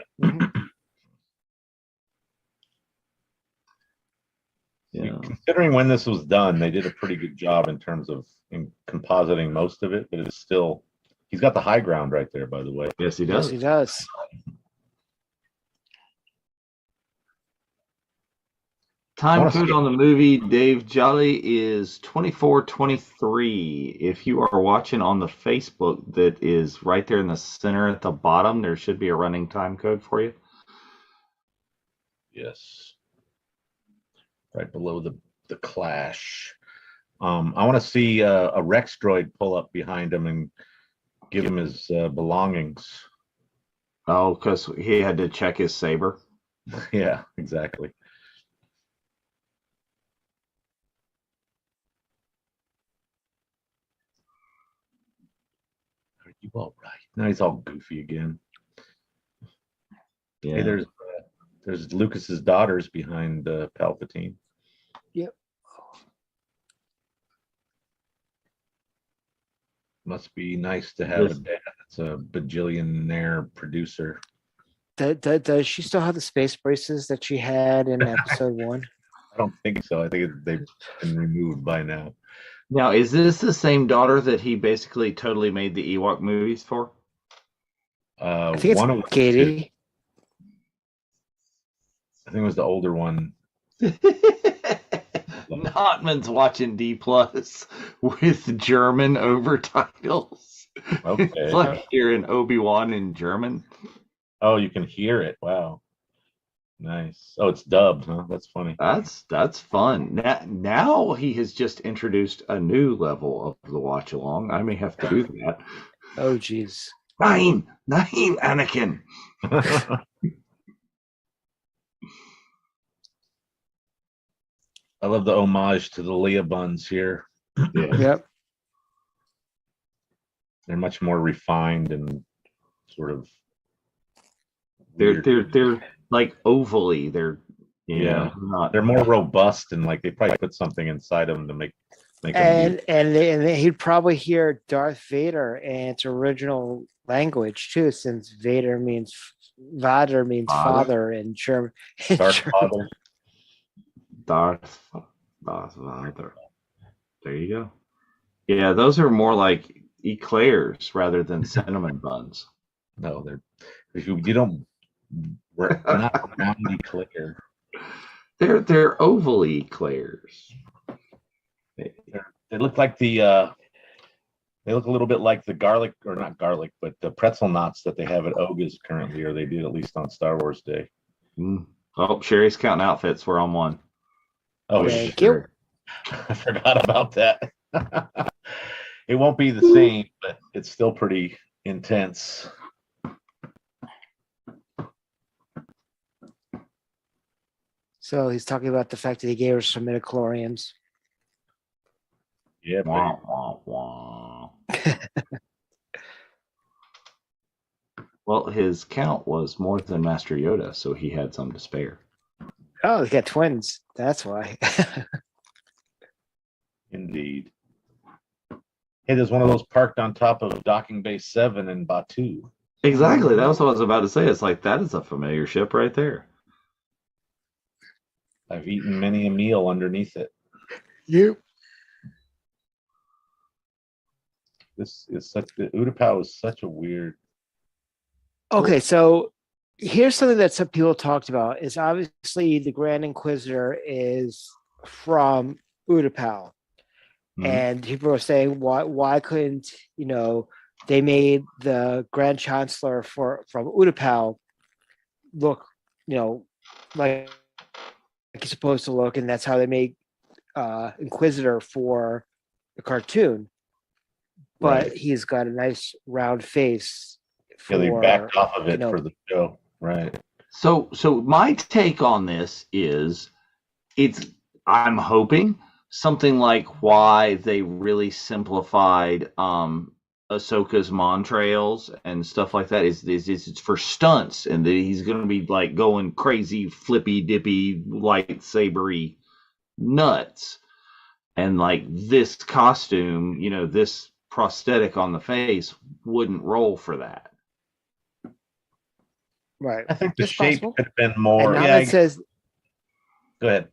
[SPEAKER 3] Yeah.
[SPEAKER 1] Considering when this was done, they did a pretty good job in terms of compositing most of it, but it's still, he's got the high ground right there, by the way.
[SPEAKER 3] Yes, he does.
[SPEAKER 2] Yes, he does.
[SPEAKER 3] Time code on the movie, Dave Jolly, is 2423. If you are watching on the Facebook, that is right there in the center at the bottom, there should be a running time code for you.
[SPEAKER 1] Yes. Right below the clash. I want to see a Rex droid pull up behind him and give him his belongings.
[SPEAKER 3] Oh, because he had to check his saber.
[SPEAKER 1] Yeah, exactly. Are you all right? Now he's all goofy again.
[SPEAKER 3] Yeah.
[SPEAKER 1] Hey, there's Lucas's daughters behind Palpatine.
[SPEAKER 2] Yep.
[SPEAKER 1] Must be nice to have a dad that's a bajillionaire producer.
[SPEAKER 2] Does she still have the space braces that she had in episode 1?
[SPEAKER 1] I don't think so. I think they've been removed by now.
[SPEAKER 3] Now, is this the same daughter that he basically totally made the Ewok movies for?
[SPEAKER 2] I think
[SPEAKER 1] one
[SPEAKER 2] it's
[SPEAKER 1] of
[SPEAKER 2] Katie.
[SPEAKER 1] I think it was the older one.
[SPEAKER 3] Notman's watching D+ with German overtitles.
[SPEAKER 1] Okay.
[SPEAKER 3] It's like hearing Obi-Wan in German.
[SPEAKER 1] Oh, you can hear it. Wow. Nice. Oh, it's dubbed, huh? That's funny.
[SPEAKER 3] That's fun. Now he has just introduced a new level of the watch along. I may have to do that.
[SPEAKER 2] Oh, geez.
[SPEAKER 3] Nine, Anakin.
[SPEAKER 1] I love the homage to the Leia buns here.
[SPEAKER 3] Yeah.
[SPEAKER 2] Yep.
[SPEAKER 1] They're much more refined and sort of.
[SPEAKER 3] They're like ovally. They're
[SPEAKER 1] they're more robust and like they probably put something inside them to make them.
[SPEAKER 2] And he'd probably hear Darth Vader in its original language too, since Vader means father in German.
[SPEAKER 1] Father.
[SPEAKER 3] Darth Vader. There you go. Yeah, those are more like eclairs rather than cinnamon buns.
[SPEAKER 1] No, we're not round eclair.
[SPEAKER 3] They're oval eclairs.
[SPEAKER 1] They look like they look a little bit like the garlic, or not garlic, but the pretzel knots that they have at Oga's currently, or they did at least on Star Wars Day.
[SPEAKER 3] Oh, Sherry's counting outfits. We're on one.
[SPEAKER 1] Oh,
[SPEAKER 2] Thank
[SPEAKER 1] sure. I forgot about that. It won't be the same, but it's still pretty intense.
[SPEAKER 2] So he's talking about the fact that he gave her some midichlorians.
[SPEAKER 1] Yeah,
[SPEAKER 3] Wah, wah, wah. Well, his count was more than Master Yoda, so he had some to spare.
[SPEAKER 2] Oh, he got twins. That's why.
[SPEAKER 1] Indeed. Hey, there's one of those parked on top of Docking Bay 7 in Batuu.
[SPEAKER 3] Exactly. That was what I was about to say. It's like, that is a familiar ship right there.
[SPEAKER 1] I've eaten many a meal underneath it.
[SPEAKER 2] Yep.
[SPEAKER 1] This is the Utapau is such a weird
[SPEAKER 2] Okay, so here's something that some people talked about is obviously the Grand Inquisitor is from Utapau. And people are saying why couldn't, they made the Grand Chancellor from Utapau look, like he's supposed to look, and that's how they made Inquisitor for the cartoon. But he's got a nice round face.
[SPEAKER 1] They backed off of it for the show, right?
[SPEAKER 3] So my take on this is, I'm hoping something like why they really simplified Ahsoka's Montrails and stuff like that is it's for stunts, and that he's going to be like going crazy, flippy dippy, lightsabery nuts, and like this costume, this prosthetic on the face wouldn't roll for that.
[SPEAKER 2] Right.
[SPEAKER 1] I think the
[SPEAKER 2] it's
[SPEAKER 1] shape
[SPEAKER 2] possible.
[SPEAKER 1] could have been more.
[SPEAKER 2] And it says.
[SPEAKER 1] Go ahead.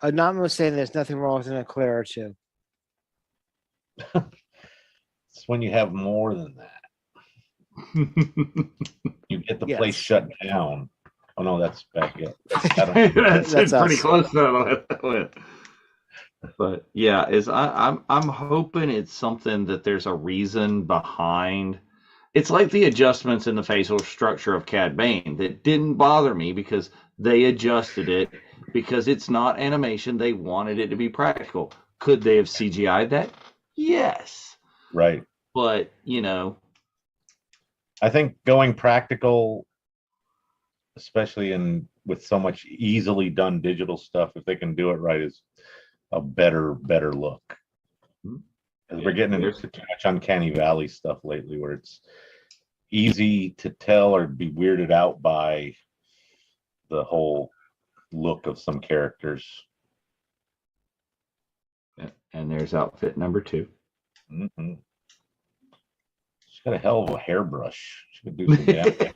[SPEAKER 2] Anam was saying there's nothing wrong with an eclair or two.
[SPEAKER 1] It's when you have more than that. You get the place shut down. Oh no, that's back yet.
[SPEAKER 3] That's pretty close to that. But yeah, I'm hoping it's something that there's a reason behind. It's like the adjustments in the facial structure of Cad Bane that didn't bother me because they adjusted it because it's not animation. They wanted it to be practical. Could they have CGI'd that? Yes.
[SPEAKER 1] Right.
[SPEAKER 3] But,
[SPEAKER 1] I think going practical, especially with so much easily done digital stuff, if they can do it right, is a better look. Because we're getting into too much uncanny valley stuff lately where it's easy to tell or be weirded out by the whole look of some characters.
[SPEAKER 3] And there's outfit number 2.
[SPEAKER 1] Mm-hmm. She's got a hell of a hairbrush. She could do some damage.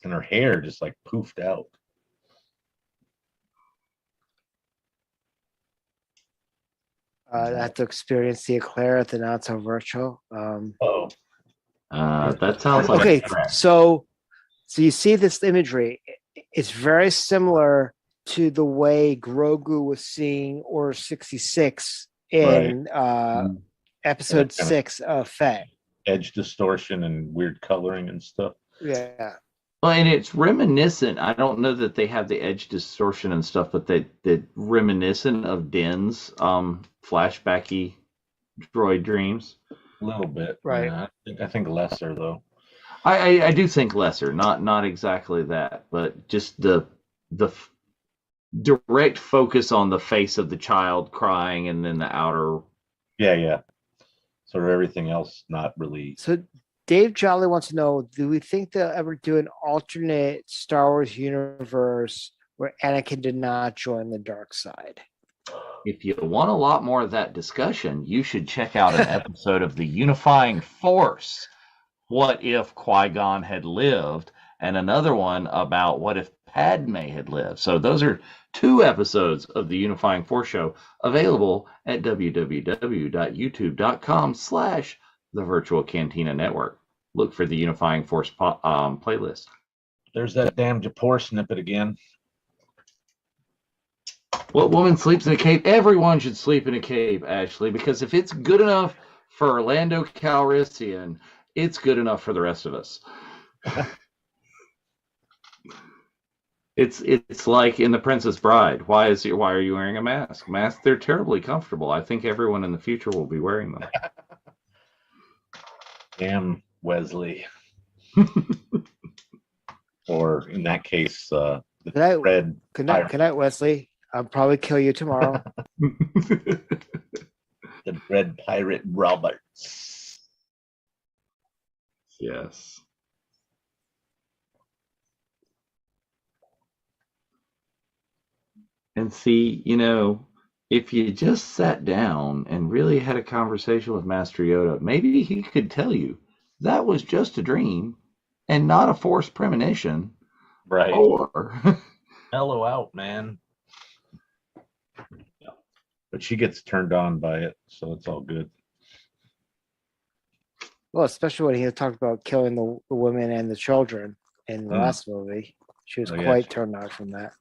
[SPEAKER 1] And her hair just like poofed out.
[SPEAKER 2] I have to experience the eclair at the Not So Virtual.
[SPEAKER 3] That sounds like
[SPEAKER 2] okay. So you see this imagery. It's very similar to the way Grogu was seeing Order 66 in episode 6 of Fett.
[SPEAKER 1] Edge distortion and weird coloring and stuff.
[SPEAKER 2] Yeah.
[SPEAKER 3] Well, and it's reminiscent. I don't know that they have the edge distortion and stuff, but that reminiscent of Din's flashbacky droid dreams.
[SPEAKER 1] A little bit,
[SPEAKER 2] right?
[SPEAKER 1] I think lesser though.
[SPEAKER 3] I do think lesser, not exactly that, but just the direct focus on the face of the child crying, and then the outer.
[SPEAKER 1] Yeah. Sort of everything else, not really.
[SPEAKER 2] So Dave Jolly wants to know, do we think they'll ever do an alternate Star Wars universe where Anakin did not join the dark side?
[SPEAKER 3] If you want a lot more of that discussion, you should check out an episode of The Unifying Force. What if Qui-Gon had lived? And another one about what if Padme had lived. So those are 2 episodes of The Unifying Force show available at www.youtube.com/The Virtual Cantina Network. Look for the Unifying Force playlist.
[SPEAKER 1] There's that damn Japor snippet again.
[SPEAKER 3] What woman sleeps in a cave? Everyone should sleep in a cave, Ashley, because if it's good enough for Orlando Calrissian, it's good enough for the rest of us. It's like in The Princess Bride. Why are you wearing a mask? Masks, they're terribly comfortable. I think everyone in the future will be wearing them.
[SPEAKER 1] Damn Wesley. Or in that case, the red.
[SPEAKER 2] Good night, Wesley. I'll probably kill you tomorrow.
[SPEAKER 1] The Red Pirate Roberts.
[SPEAKER 3] Yes. And see, if you just sat down and really had a conversation with Master Yoda, maybe he could tell you that was just a dream and not a forced premonition.
[SPEAKER 1] Right.
[SPEAKER 3] Or
[SPEAKER 1] mellow out, man. but she gets turned on by it, so it's all good.
[SPEAKER 2] Well, especially when he talked about killing the women and the children in the last movie. She was quite turned on from that.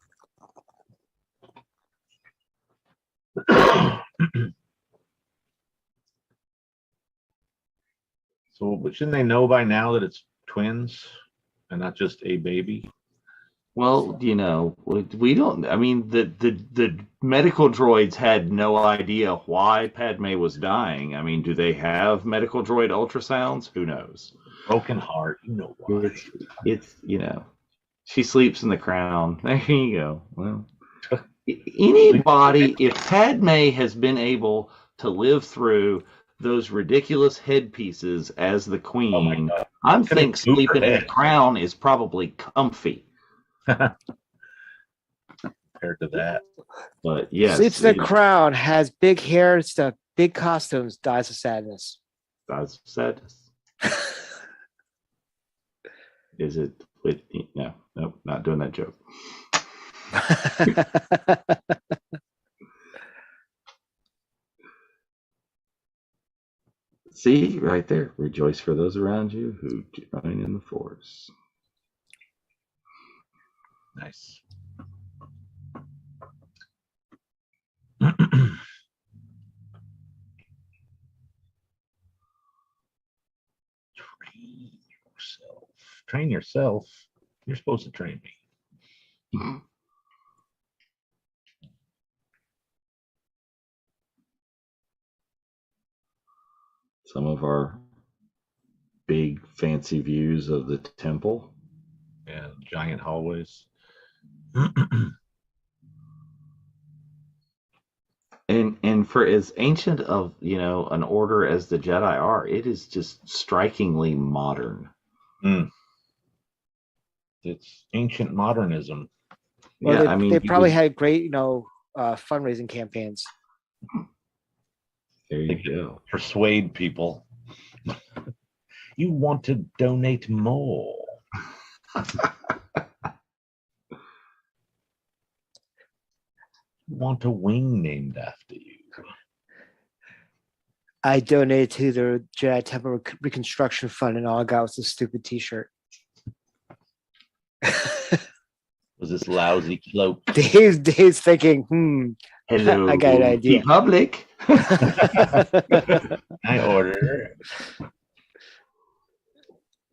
[SPEAKER 1] So, but shouldn't they know by now that it's twins and not just a baby?
[SPEAKER 3] Well, you know, we don't. I mean, the medical droids had no idea why Padme was dying. I mean, do they have medical droid ultrasounds? Who knows?
[SPEAKER 1] Broken heart, you know why.
[SPEAKER 3] It's you know, she sleeps in the crown. There you go. Well, anybody, if Padme has been able to live through those ridiculous headpieces as the queen, I'm thinking sleeping in the crown is probably comfy.
[SPEAKER 1] Compared to that,
[SPEAKER 3] but yes,
[SPEAKER 2] sleeps in the crown, has big hair and stuff, big costumes, dies of sadness.
[SPEAKER 3] Dies of sadness. Is it? No, nope, not doing that joke. See, right there. Rejoice for those around you who join in the force.
[SPEAKER 1] Nice. Train yourself. You're supposed to train me.
[SPEAKER 3] Some of our big fancy views of the temple.
[SPEAKER 1] Yeah, giant hallways.
[SPEAKER 3] And for as ancient of an order as the Jedi are, it is just strikingly modern.
[SPEAKER 1] It's ancient modernism.
[SPEAKER 2] Well, yeah, they probably had great fundraising campaigns.
[SPEAKER 3] There you go.
[SPEAKER 1] Persuade people. You want to donate more. Want a wing named after you.
[SPEAKER 2] I donated to the Jedi Temple Reconstruction Fund, and all I got was a stupid T-shirt.
[SPEAKER 1] Was this lousy cloak?
[SPEAKER 2] Dave's thinking,
[SPEAKER 3] hello,
[SPEAKER 2] I got an idea.
[SPEAKER 3] Public.
[SPEAKER 1] I order.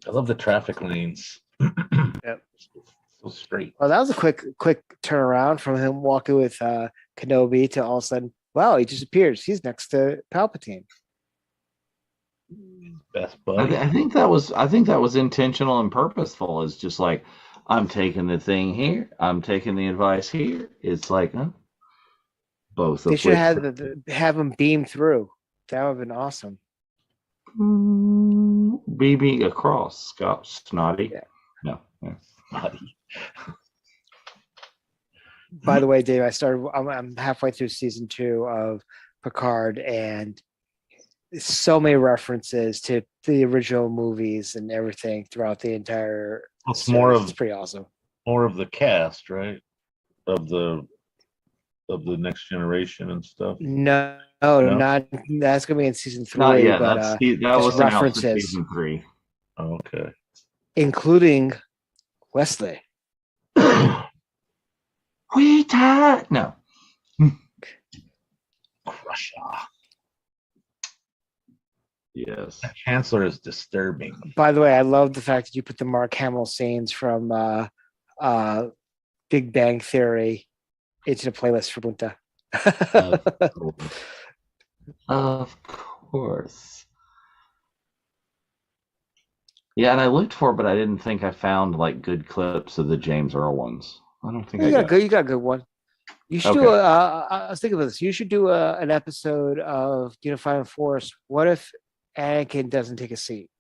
[SPEAKER 1] I love the traffic lanes.
[SPEAKER 2] Yep.
[SPEAKER 1] So straight.
[SPEAKER 2] Well, that was a quick turnaround from him walking with Kenobi to all of a sudden, wow, he just appears. He's next to Palpatine.
[SPEAKER 1] Best buddy.
[SPEAKER 3] I think that was intentional and purposeful. It's just like, I'm taking the thing here. I'm taking the advice here. It's like, both.
[SPEAKER 2] They should have him beam through. That would have been awesome.
[SPEAKER 3] Beaming across, Scott Snotty.
[SPEAKER 2] Yeah.
[SPEAKER 3] No,
[SPEAKER 1] Snotty.
[SPEAKER 2] By the way, Dave, I'm halfway through season 2 of Picard, and so many references to the original movies and everything throughout the entire series. It's pretty awesome.
[SPEAKER 1] More of the cast, right? Of the Next Generation and stuff.
[SPEAKER 2] No, not that's gonna be in season 3.
[SPEAKER 3] Not yet.
[SPEAKER 2] But
[SPEAKER 3] that was
[SPEAKER 2] references.
[SPEAKER 3] Season 3.
[SPEAKER 1] Oh, okay.
[SPEAKER 2] Including Wesley.
[SPEAKER 3] No.
[SPEAKER 1] Crusher.
[SPEAKER 3] Yes.
[SPEAKER 1] The Chancellor is disturbing.
[SPEAKER 2] By the way, I love the fact that you put the Mark Hamill scenes from Big Bang Theory into the playlist for Bunta.
[SPEAKER 3] Of course. Yeah, and I looked for it, but I didn't think I found like good clips of the James Earl ones. I don't think
[SPEAKER 2] you got a good one. You should do I was thinking of this. You should do an episode of Unifying Force. What if Anakin doesn't take a seat?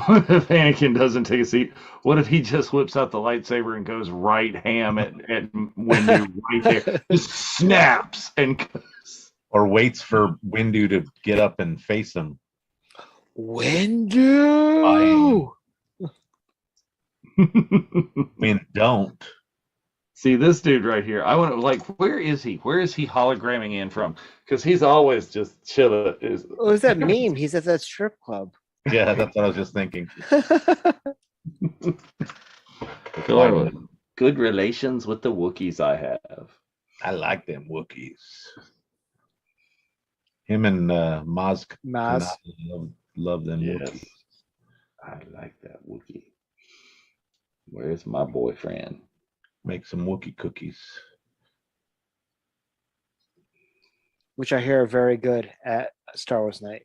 [SPEAKER 3] What if Anakin doesn't take a seat? What if he just whips out the lightsaber and goes right ham at Windu right there? Just snaps and goes.
[SPEAKER 1] Or waits for Windu to get up and face him.
[SPEAKER 2] Windu!
[SPEAKER 1] I mean, don't.
[SPEAKER 3] See this dude right here. I want to like, where is he? Where is he hologramming in from? Because he's always just chilling.
[SPEAKER 2] What was that meme? He's at that strip club.
[SPEAKER 1] Yeah, that's what I was just thinking.
[SPEAKER 3] Good relations with the Wookiees I have.
[SPEAKER 1] I like them Wookiees. Him and Maz. Love them Wookiees.
[SPEAKER 3] I like that Wookiee. Where's my boyfriend?
[SPEAKER 1] Make some Wookiee cookies.
[SPEAKER 2] Which I hear are very good at Star Wars Night.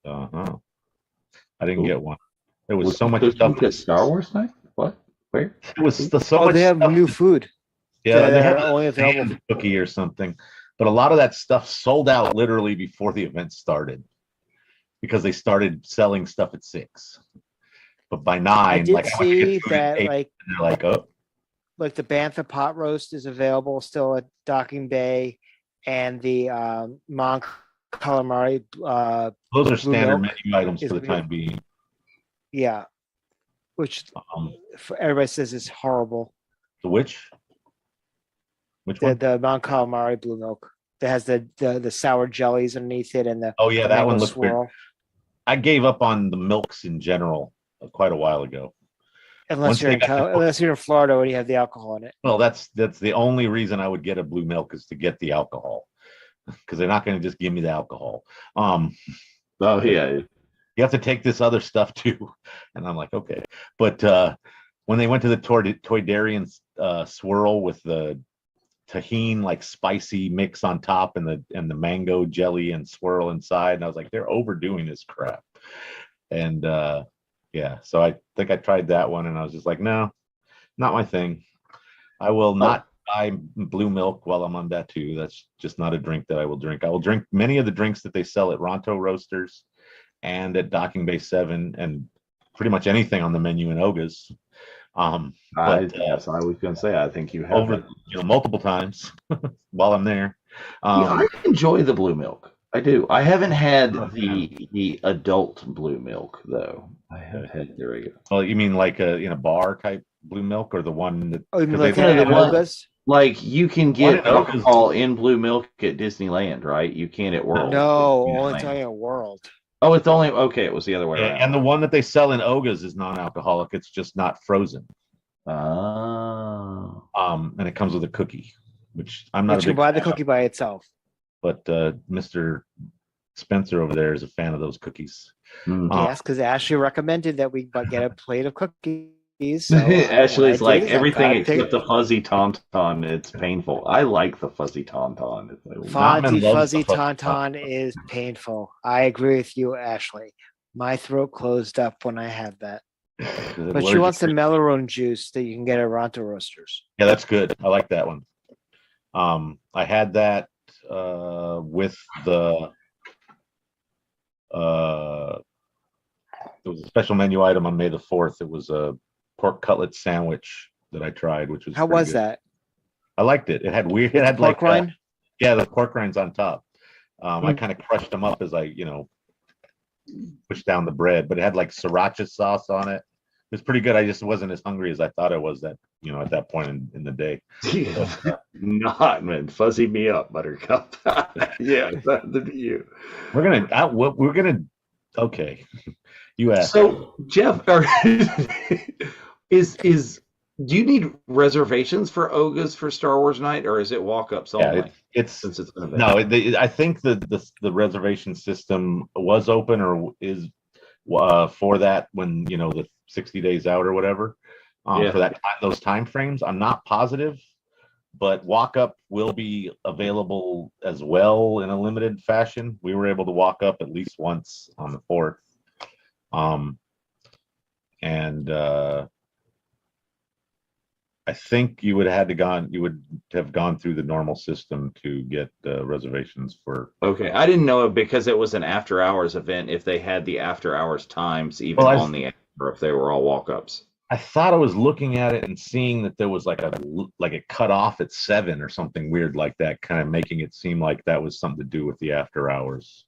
[SPEAKER 1] Uh-huh. I didn't get one. There was so much stuff
[SPEAKER 3] at Star Wars Night. What? Where?
[SPEAKER 1] It was so much.
[SPEAKER 2] They have
[SPEAKER 1] stuff.
[SPEAKER 2] new food.
[SPEAKER 1] Yeah, they have
[SPEAKER 2] only available
[SPEAKER 1] cookie or something. But a lot of that stuff sold out literally before the event started, because they started selling stuff at 6. But by 9,
[SPEAKER 2] I did
[SPEAKER 1] like
[SPEAKER 2] see that, like,
[SPEAKER 1] they're like, oh,
[SPEAKER 2] like the Bantha pot roast is available still at Docking Bay, and the Mon Calamari.
[SPEAKER 1] those are standard
[SPEAKER 2] milk
[SPEAKER 1] menu items for the time being.
[SPEAKER 2] Yeah, which everybody says is horrible.
[SPEAKER 1] The which? Which one?
[SPEAKER 2] The Mon Calamari blue milk that has the sour jellies underneath it and the
[SPEAKER 1] that one looks
[SPEAKER 2] swirl.
[SPEAKER 1] weird. I gave up on the milks in general quite a while ago.
[SPEAKER 2] Unless you're in Florida and you have the alcohol in it.
[SPEAKER 1] Well, that's the only reason I would get a blue milk, is to get the alcohol, because they're not going to just give me the alcohol.
[SPEAKER 3] Oh yeah,
[SPEAKER 1] you have to take this other stuff too, and I'm like, okay. But when they went to the Toydarian swirl with the tahine, like spicy mix on top, and the mango jelly and swirl inside, and I was like, they're overdoing this crap. And yeah, so I think I tried that one, and I was just like, no, not my thing. I will not buy blue milk while I'm on Batuu. That's just not a drink that I will drink. I will drink many of the drinks that they sell at Ronto Roasters and at Docking Bay 7, and pretty much anything on the menu in Oga's.
[SPEAKER 3] Yes, I was going to say, I think you have
[SPEAKER 1] over multiple times while I'm there.
[SPEAKER 3] I enjoy the blue milk. I do. I haven't had the adult blue milk though. I have had. There we go.
[SPEAKER 1] Well, you mean like in a bar type blue milk, or the one that?
[SPEAKER 2] Oh, you mean like Oga's?
[SPEAKER 3] Like you can get alcohol in blue milk at Disneyland, right? You can't at World.
[SPEAKER 2] No, only talking at World.
[SPEAKER 3] Oh, it's only okay. It was the other way around.
[SPEAKER 1] And the one that they sell in Oga's is non-alcoholic. It's just not frozen.
[SPEAKER 3] Oh.
[SPEAKER 1] And it comes with a cookie, which I'm not.
[SPEAKER 2] But you can buy the cookie by itself.
[SPEAKER 1] But Mr. Spencer over there is a fan of those cookies.
[SPEAKER 2] Yes, because Ashley recommended that we get a plate of cookies. So,
[SPEAKER 3] Ashley's like, everything except the fuzzy tauntaun. It's painful. I like the fuzzy tauntaun.
[SPEAKER 2] Fuzzy tauntaun is painful. I agree with you, Ashley. My throat closed up when I had that. But she wants the Melorone juice that you can get at Ronto Roasters.
[SPEAKER 1] Yeah, that's good. I like that one. I had that with the it was a special menu item on May the 4th. It was a pork cutlet sandwich that I tried, which was
[SPEAKER 2] how was
[SPEAKER 1] good.
[SPEAKER 2] That?
[SPEAKER 1] I liked it. It had
[SPEAKER 2] pork
[SPEAKER 1] like
[SPEAKER 2] rind?
[SPEAKER 1] Yeah, the pork rinds on top. I kind of crushed them up as I pushed down the bread, but it had like sriracha sauce on it. It was pretty good. I just wasn't as hungry as I thought I was at that point in the day.
[SPEAKER 3] Not, man. Fuzzy me up, Buttercup. Yeah, that's you.
[SPEAKER 1] We're gonna. Okay, you asked.
[SPEAKER 3] So, Jeff, do you need reservations for Oga's for Star Wars Night, or is it walk-ups only?
[SPEAKER 1] Yeah, I think the reservation system was open or is for that when the 60 days out or whatever for those time frames. I'm not positive, but walk-up will be available as well in a limited fashion. We were able to walk up at least once on the 4th, and I think you would have gone through the normal system to get reservations for.
[SPEAKER 3] Okay, I didn't know it because it was an after-hours event. If they had the after-hours times on the app, or if they were all walk-ups.
[SPEAKER 1] I thought I was looking at it and seeing that there was like it cut off at 7 or something weird like that, kind of making it seem like that was something to do with the after-hours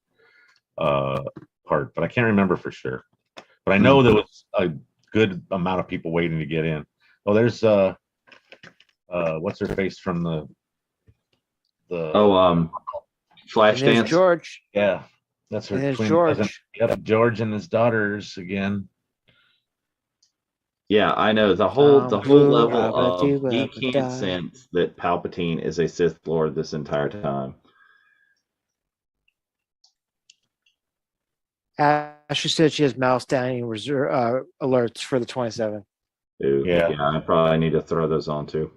[SPEAKER 1] part, but I can't remember for sure. But I know there was a good amount of people waiting to get in. Oh, there's what's her face from the
[SPEAKER 3] Oh,
[SPEAKER 2] And there's
[SPEAKER 3] Flashdance.
[SPEAKER 2] George.
[SPEAKER 1] yeah, that's her
[SPEAKER 2] And there's
[SPEAKER 1] twin cousin.
[SPEAKER 2] George.
[SPEAKER 1] Yep, George and his daughters again.
[SPEAKER 3] Yeah, I know the whole level of he can't sense that Palpatine is a Sith Lord this entire time.
[SPEAKER 2] Ashley said she has mouse dining reserve alerts for the 27th.
[SPEAKER 3] Ooh,
[SPEAKER 1] Yeah.
[SPEAKER 3] I probably need to throw those on too.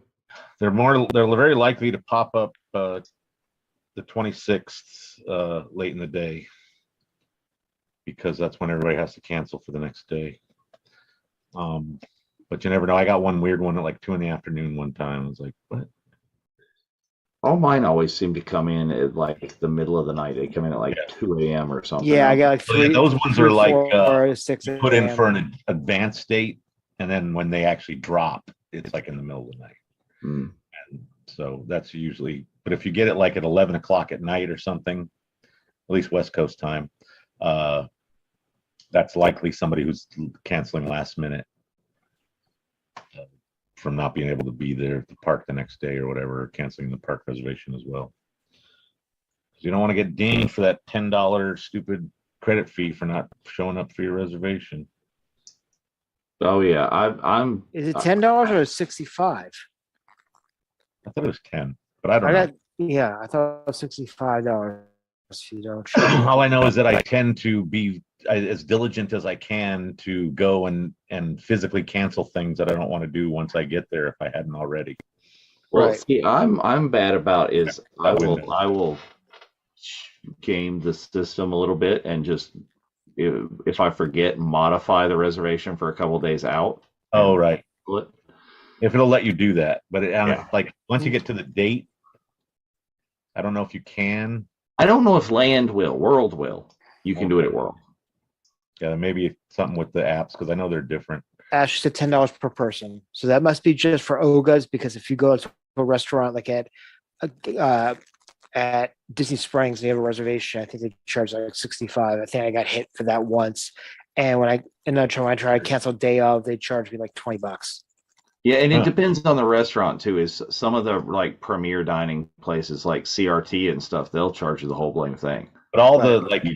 [SPEAKER 1] They're very likely to pop up the 26th late in the day, because that's when everybody has to cancel for the next day. But you never know. I got one weird one at like 2 p.m. one time. I was like, what?
[SPEAKER 3] All mine always seem to come in at like the middle of the night. They come in at like 2 a.m. or something.
[SPEAKER 2] Yeah, I got like three.
[SPEAKER 1] Those ones are like
[SPEAKER 2] 6
[SPEAKER 1] you put in for an advanced date, and then when they actually drop, it's like in the middle of the night.
[SPEAKER 3] Mm.
[SPEAKER 1] And so that's usually. But if you get it like at 11 o'clock at night or something, at least West Coast time, that's likely somebody who's canceling last minute from not being able to be there at the park the next day or whatever, or canceling the park reservation as well. You don't want to get dinged for that $10 stupid credit fee for not showing up for your reservation.
[SPEAKER 3] Oh yeah, I'm.
[SPEAKER 2] Is it $10 or 65?
[SPEAKER 1] I thought it was 10, but I don't know.
[SPEAKER 2] Yeah, I thought it was $65 if you don't.
[SPEAKER 1] All I know is that I tend to be as diligent as I can to go and physically cancel things that I don't want to do once I get there if I hadn't already.
[SPEAKER 3] Well,
[SPEAKER 2] Right.
[SPEAKER 3] see, I'm bad about is I will game the system a little bit and just if I forget, modify the reservation for a couple of days out.
[SPEAKER 1] Oh, right.
[SPEAKER 3] What?
[SPEAKER 1] If it'll let you do that, but
[SPEAKER 3] Yeah.
[SPEAKER 1] like once you get to the date, I don't know if you can.
[SPEAKER 3] I don't know if World will. You can do it at World.
[SPEAKER 1] Yeah, maybe something with the apps because I know they're different.
[SPEAKER 2] Ash said $10 per person, so that must be just for Ogas. Because if you go to a restaurant like at Disney Springs and you have a reservation, I think they charge like 65. I think I got hit for that once, and when I tried to cancel day of, they charged me like $20.
[SPEAKER 3] Yeah, and it depends on the restaurant too. Is some of the like premier dining places like CRT and stuff, they'll charge you the whole blame thing.
[SPEAKER 1] But all the
[SPEAKER 3] Like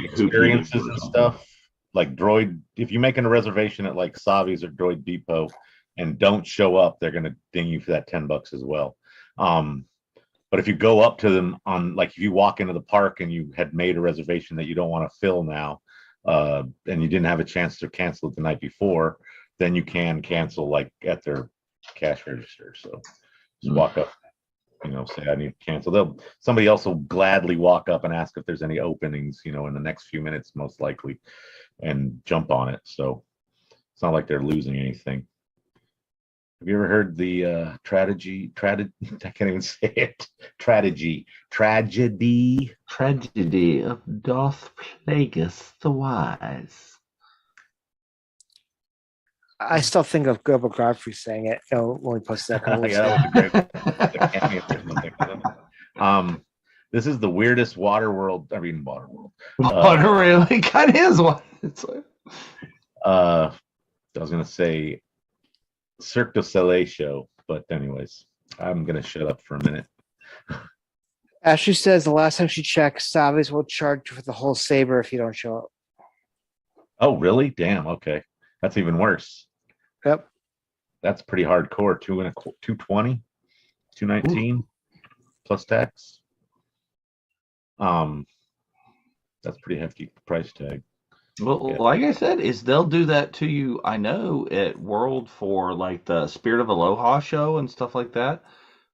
[SPEAKER 1] experiences and stuff, like Droid, if you're making a reservation at like Savi's or Droid Depot and don't show up, they're gonna ding you for that $10 as well. But if you go up to them on, like, if you walk into the park and you had made a reservation that you don't want to fill now, and you didn't have a chance to cancel it the night before, then you can cancel like at their cash register. So just walk up, say I need to cancel. Somebody else will gladly walk up and ask if there's any openings, in the next few minutes, most likely, and jump on it. So it's not like they're losing anything. Have you ever heard the tragedy? I can't even say it. Tragedy
[SPEAKER 3] of Darth Plagueis the Wise.
[SPEAKER 2] I still think of Gilbert Godfrey saying it when we posted that.
[SPEAKER 1] Yeah, that was a great. This is the weirdest Waterworld.
[SPEAKER 3] Really? Kind of is one.
[SPEAKER 1] I was gonna say Cirque du Soleil show, but anyways, I'm gonna shut up for a minute.
[SPEAKER 2] Ashley says the last time she checked, Savis will charge you for the whole saber if you don't show up.
[SPEAKER 1] Oh, really? Damn. Okay, that's even worse.
[SPEAKER 2] Yep.
[SPEAKER 1] That's pretty hardcore. 220, 219 plus tax. That's pretty hefty price tag.
[SPEAKER 3] Well, like I said, they'll do that to you. I know at World for like the Spirit of Aloha show and stuff like that.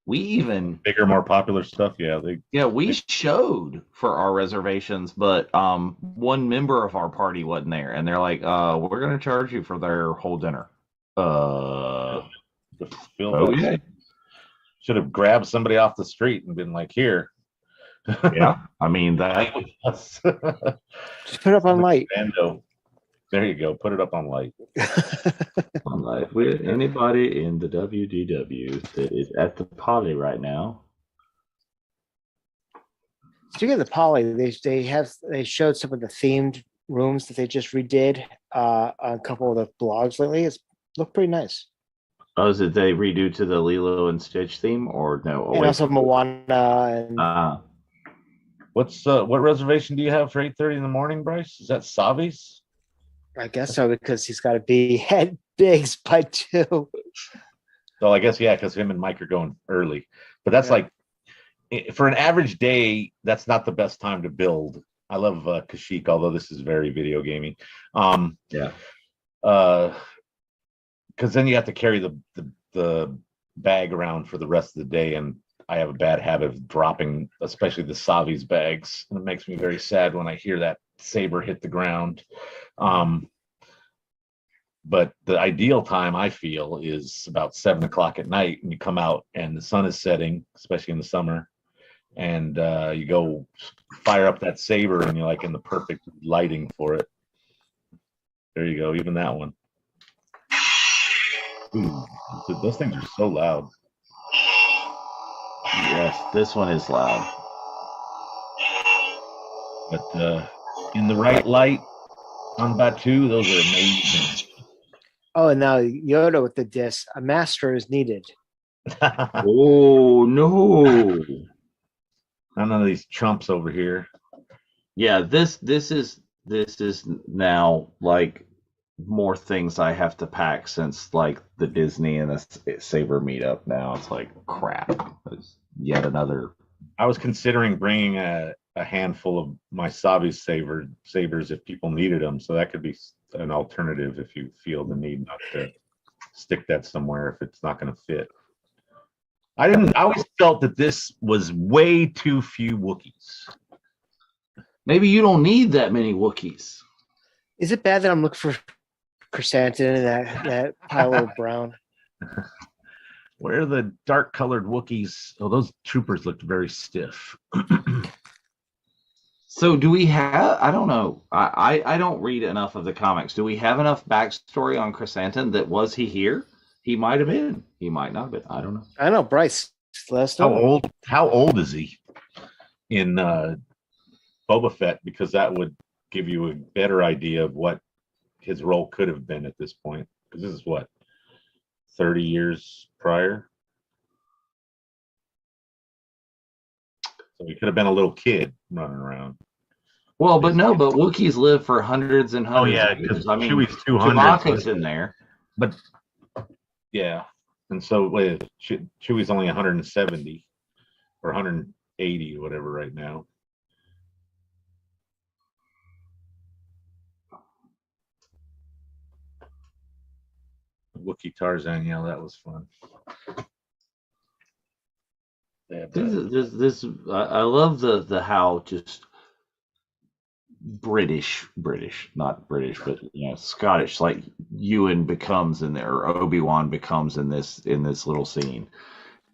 [SPEAKER 3] We even
[SPEAKER 1] bigger, more popular stuff. Yeah,
[SPEAKER 3] we showed for our reservations, but one member of our party wasn't there, and they're like, "We're going to charge you for their whole dinner."
[SPEAKER 1] Okay. Should have grabbed somebody off the street and been like, "Here."
[SPEAKER 3] Yeah, I mean that.
[SPEAKER 2] Just put it up on light.
[SPEAKER 1] There you go. Put it up on light.
[SPEAKER 3] On light. Anybody in the WDW that is at the Poly right now?
[SPEAKER 2] Speaking of the Poly, they showed some of the themed rooms that they just redid on a couple of the blogs lately. It's looked pretty nice.
[SPEAKER 3] Oh, is it they redo to the Lilo and Stitch theme, or no?
[SPEAKER 2] And also Moana and
[SPEAKER 1] What reservation do you have for 8:30 in the morning, Bryce? Is that Savi's?
[SPEAKER 2] I guess so, because he's got to be at Biggs by 2.
[SPEAKER 1] So I guess, yeah, because him and Mike are going early. But that's like, for an average day, that's not the best time to build. I love Kashyyyk, although this is very video gaming.
[SPEAKER 3] Yeah.
[SPEAKER 1] Because then you have to carry the bag around for the rest of the day, and I have a bad habit of dropping, especially the Savi's bags. And it makes me very sad when I hear that saber hit the ground. But the ideal time, I feel, is about 7 o'clock at night, and you come out and the sun is setting, especially in the summer, and you go fire up that saber, and you're like in the perfect lighting for it. There you go, even that one. Ooh, those things are so loud.
[SPEAKER 3] Yes, this one is loud.
[SPEAKER 1] But in the right light on Batu, those are amazing.
[SPEAKER 2] Oh, and now Yoda with the disc. A master is needed.
[SPEAKER 3] Oh no!
[SPEAKER 1] None of these chumps over here.
[SPEAKER 3] Yeah, this is now like more things I have to pack since like the Disney and the Saber meetup. Now it's like crap. It's yet another.
[SPEAKER 1] I was considering bringing a handful of my Savi's sabers if people needed them, so that could be an alternative if you feel the need not to stick that somewhere if it's not going to fit. I always felt that this was way too few Wookiees.
[SPEAKER 3] Maybe you don't need that many Wookiees.
[SPEAKER 2] Is it bad that I'm looking for chrysanthemum in that pile of brown?
[SPEAKER 1] Where are the dark colored Wookiees? Oh, those troopers looked very stiff.
[SPEAKER 3] So do we have, I don't know, I don't read enough of the comics. Do we have enough backstory on Chrysanthemum that was he here? He might have been. He might not have been. I don't know.
[SPEAKER 2] I know, Bryce.
[SPEAKER 1] How old is he in Boba Fett? Because that would give you a better idea of what his role could have been at this point. Because this is what, 30 years prior? So he could have been a little kid running around.
[SPEAKER 3] Well, but Wookiees live for hundreds and hundreds of years. I mean,
[SPEAKER 1] Chewie's 200.
[SPEAKER 3] Chewbacca's in there.
[SPEAKER 1] But, yeah. And so Chewie's only 170 or 180 or whatever right now. Wookiee Tarzan, yeah, that was fun.
[SPEAKER 3] I love the how just British, not British, but Scottish, like Ewan becomes in there, or Obi-Wan becomes in this little scene.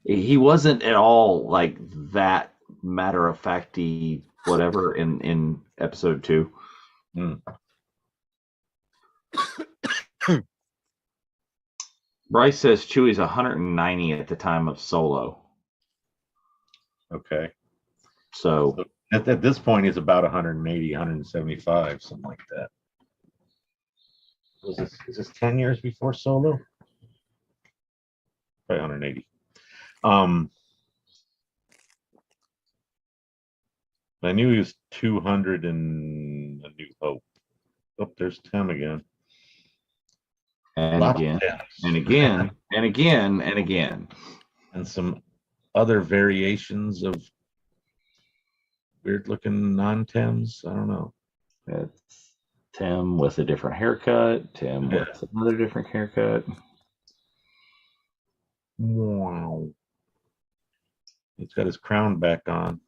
[SPEAKER 3] He wasn't at all like that matter of facty whatever in episode 2. Bryce says Chewie's 190 at the time of Solo.
[SPEAKER 1] Okay.
[SPEAKER 3] So
[SPEAKER 1] at this point, he's about 180, 175, something like that. Is this 10 years before Solo? Probably 180. I knew he was 200 in A New Hope. Oh, there's Tim again.
[SPEAKER 3] And again, and again, and again, and again.
[SPEAKER 1] And some other variations of weird looking non-Tims. I don't know.
[SPEAKER 3] It's Tim with a different haircut, Tim with another different haircut.
[SPEAKER 1] Wow. He's got his crown back on.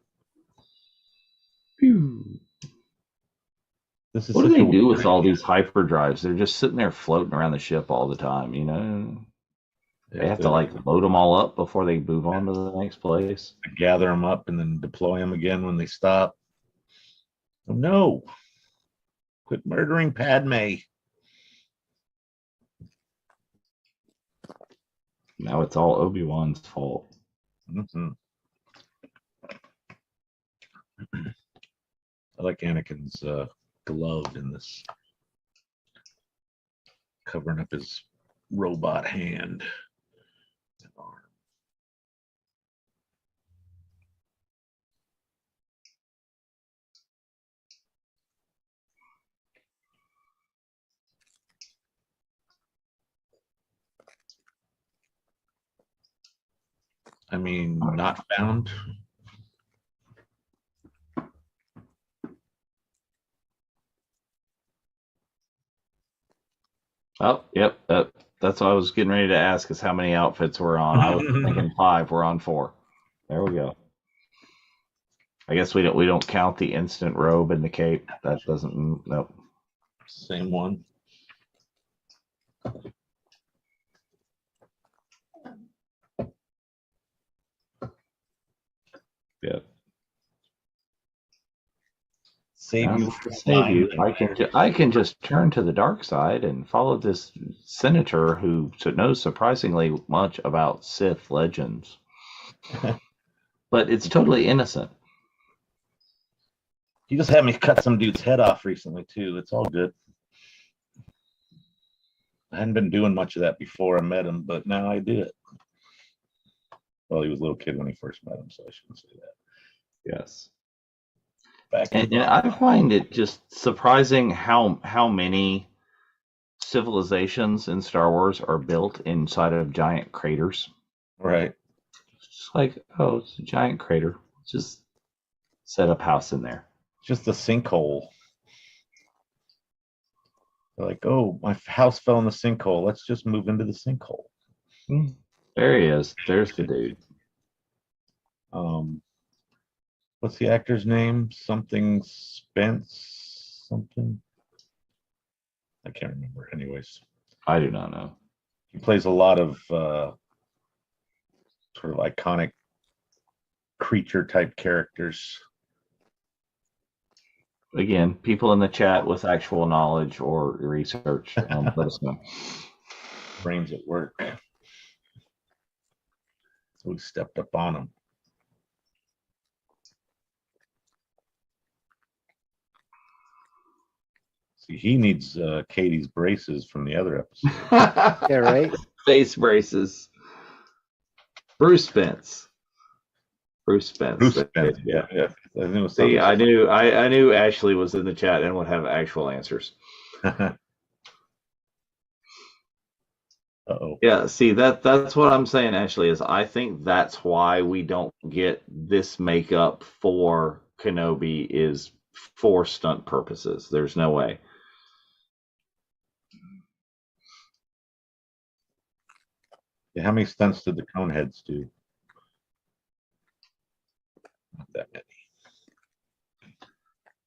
[SPEAKER 3] Phew. What do they do with all these hyperdrives? They're just sitting there floating around the ship all the time, They have to like load them all up before they move on to the next place.
[SPEAKER 1] Gather them up and then deploy them again when they stop. Oh no! Quit murdering Padme.
[SPEAKER 3] Now it's all Obi-Wan's fault.
[SPEAKER 1] Mm-hmm. I like Anakin's glove in this, covering up his robot hand. I mean, not found.
[SPEAKER 3] Oh, yep. That's what I was getting ready to ask, is how many outfits we're on. I was thinking 5. We're on 4. There we go. I guess we don't count the instant robe and the cape. That doesn't. Nope.
[SPEAKER 1] Same one.
[SPEAKER 3] Yep.
[SPEAKER 1] Save you.
[SPEAKER 3] Save you. I can just turn to the dark side and follow this senator who knows surprisingly much about Sith legends, but it's totally innocent.
[SPEAKER 1] He just had me cut some dude's head off recently too. It's all good. I hadn't been doing much of that before I met him, but now I do it. Well, he was a little kid when he first met him, so I shouldn't say that.
[SPEAKER 3] Yes.
[SPEAKER 1] And
[SPEAKER 3] I find it just surprising how many civilizations in Star Wars are built inside of giant craters.
[SPEAKER 1] Right.
[SPEAKER 3] It's just like, oh, it's a giant crater. Just set up house in there.
[SPEAKER 1] Just a sinkhole. They're like, oh, my house fell in the sinkhole. Let's just move into the sinkhole.
[SPEAKER 3] There he is. There's the dude.
[SPEAKER 1] What's the actor's name? Something Spence. Something. I can't remember. Anyways,
[SPEAKER 3] I do not know.
[SPEAKER 1] He plays a lot of sort of iconic creature type characters.
[SPEAKER 3] Again, people in the chat with actual knowledge or research, let us know.
[SPEAKER 1] Brains at work. So we stepped up on him. See, he needs Katie's braces from the other episode.
[SPEAKER 2] Yeah, right.
[SPEAKER 3] Face braces. Bruce Spence. Bruce Spence.
[SPEAKER 1] Yeah.
[SPEAKER 3] See, I knew Ashley was in the chat and would have actual answers.
[SPEAKER 1] Uh-oh.
[SPEAKER 3] Yeah, see, that's what I'm saying, Ashley, is I think that's why we don't get this makeup for Kenobi is for stunt purposes. There's no way.
[SPEAKER 1] Yeah, how many stunts did the Coneheads do? Not that many.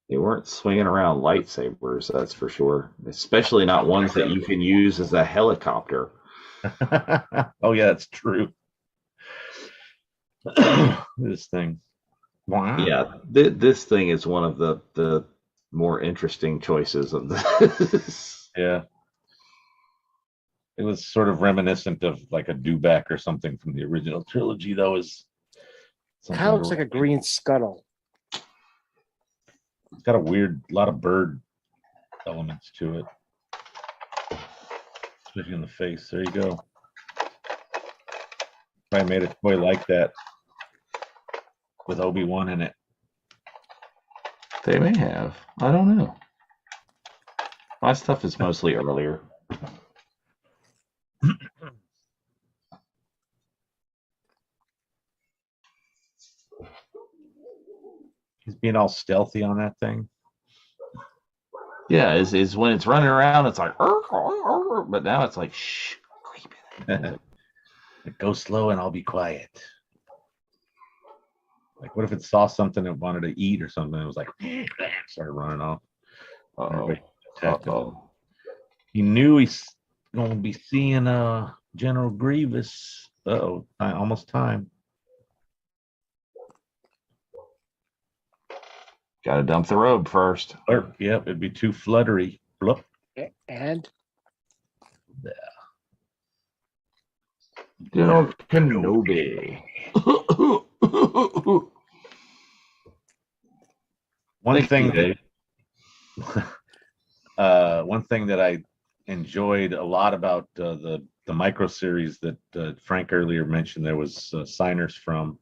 [SPEAKER 3] They weren't swinging around lightsabers, that's for sure. Especially not ones that you can use as a helicopter.
[SPEAKER 1] Oh, yeah, that's true. This thing. Wow.
[SPEAKER 3] Yeah, this thing is one of the more interesting choices of this.
[SPEAKER 1] Yeah. It was sort of reminiscent of like a dewback or something from the original trilogy, though.
[SPEAKER 2] Kind of looks like a green scuttle.
[SPEAKER 1] It's got a lot of bird elements to it. Especially in the face. There you go. I made a toy like that with Obi-Wan in it.
[SPEAKER 3] They may have. I don't know. My stuff is mostly earlier.
[SPEAKER 1] He's being all stealthy on that thing.
[SPEAKER 3] Yeah, is when it's running around, it's like, but now it's like, shh, creepy.
[SPEAKER 1] Go slow and I'll be quiet. Like, what if it saw something it wanted to eat or something? It was like, started running off.
[SPEAKER 3] Uh-oh.
[SPEAKER 1] He knew he's going to be seeing General Grievous. Uh-oh, almost time.
[SPEAKER 3] Got to dump the robe first.
[SPEAKER 1] Yep, it'd be too fluttery. Blup.
[SPEAKER 2] And
[SPEAKER 1] Yeah.
[SPEAKER 3] General Kenobi.
[SPEAKER 1] One thing that I enjoyed a lot about the micro series that Frank earlier mentioned, there was signers from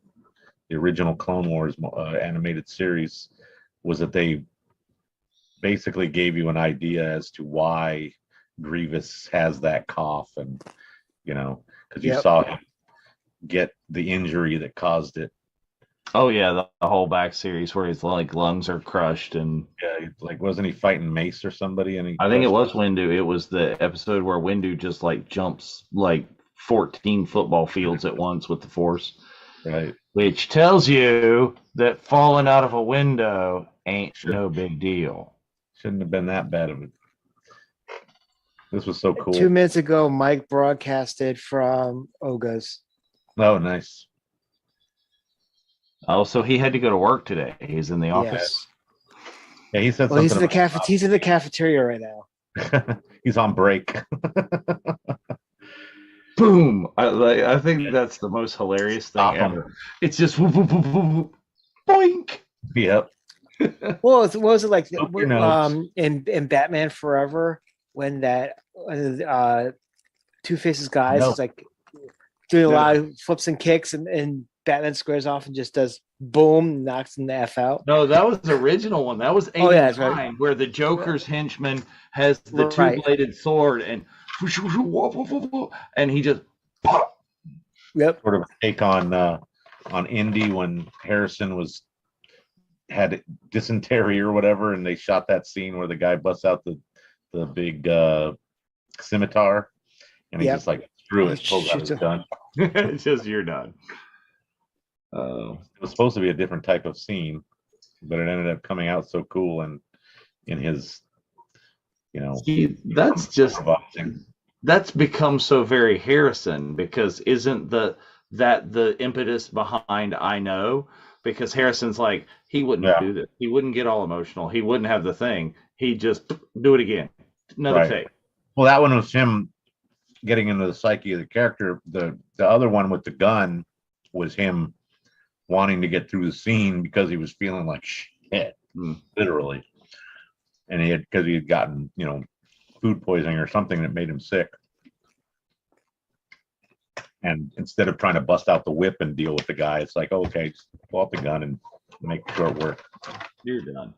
[SPEAKER 1] the original Clone Wars animated series, was that they basically gave you an idea as to why Grievous has that cough, and because you saw him get the injury that caused it.
[SPEAKER 3] Oh yeah, the whole back series where his like lungs are crushed, and
[SPEAKER 1] Yeah, like wasn't he fighting Mace or somebody? And
[SPEAKER 3] I think it was Windu. It was the episode where Windu just like jumps like 14 football fields at once with the Force.
[SPEAKER 1] Right.
[SPEAKER 3] Which tells you that falling out of a window ain't no big deal.
[SPEAKER 1] Shouldn't have been that bad of it. This was so cool.
[SPEAKER 2] 2 minutes ago, Mike broadcasted from Oga's.
[SPEAKER 1] Oh, nice.
[SPEAKER 3] Oh, so he had to go to work today. He's in the office.
[SPEAKER 2] Yes.
[SPEAKER 1] Yeah, he said
[SPEAKER 2] Well, he's
[SPEAKER 1] something.
[SPEAKER 2] he's in the cafeteria right now.
[SPEAKER 1] He's on break.
[SPEAKER 3] Boom! I think that's the most hilarious thing ever. It's just whoop, whoop, whoop, whoop, boink.
[SPEAKER 1] Yep.
[SPEAKER 2] Well, what was it like
[SPEAKER 1] in
[SPEAKER 2] Batman Forever when that Two-Face's guys is like doing a lot of flips and kicks, and Batman squares off and just does boom, knocks him the F out.
[SPEAKER 3] No, that was the original one. That was 89,
[SPEAKER 2] that's right.
[SPEAKER 3] Where the Joker's henchman has the two-bladed sword and he just
[SPEAKER 2] Yep.
[SPEAKER 1] Sort of a take on Indy when Harrison had dysentery or whatever, and they shot that scene where the guy busts out the big scimitar, and he's just like, screw it, pulls out his gun.
[SPEAKER 3] It's just, you're done.
[SPEAKER 1] It was supposed to be a different type of scene, but it ended up coming out so cool, and in his,
[SPEAKER 3] that's become so very Harrison, because isn't the impetus behind I Know? Because Harrison's like, he wouldn't do this. He wouldn't get all emotional. He wouldn't have the thing. He'd just do it again. Another take.
[SPEAKER 1] Well, that one was him getting into the psyche of the character. The other one with the gun was him wanting to get through the scene because he was feeling like shit, literally. And because he had gotten, food poisoning or something that made him sick. And instead of trying to bust out the whip and deal with the guy, it's like, okay, just pull out the gun and make short work.
[SPEAKER 3] You're done.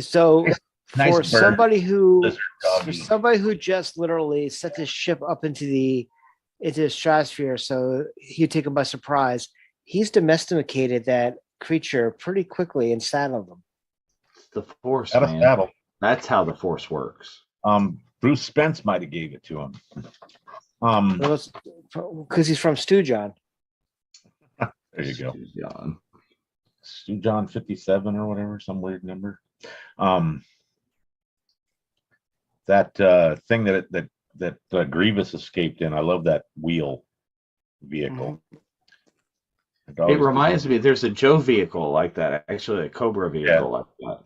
[SPEAKER 2] So
[SPEAKER 1] Nice
[SPEAKER 2] for
[SPEAKER 1] bird.
[SPEAKER 2] somebody who just literally set this ship up into the stratosphere, so he'd take him by surprise, he's domesticated that creature pretty quickly and saddled him.
[SPEAKER 3] It's the Force,
[SPEAKER 1] man.
[SPEAKER 3] Saddle. That's how the Force works.
[SPEAKER 1] Bruce Spence might have gave it to him.
[SPEAKER 2] Because he's from Stu John.
[SPEAKER 1] There you go. Stu John 57 or whatever, some weird number. That thing that Grievous escaped in, I love that wheel vehicle.
[SPEAKER 3] It reminds me, there's a Joe vehicle like that, actually a Cobra vehicle like that.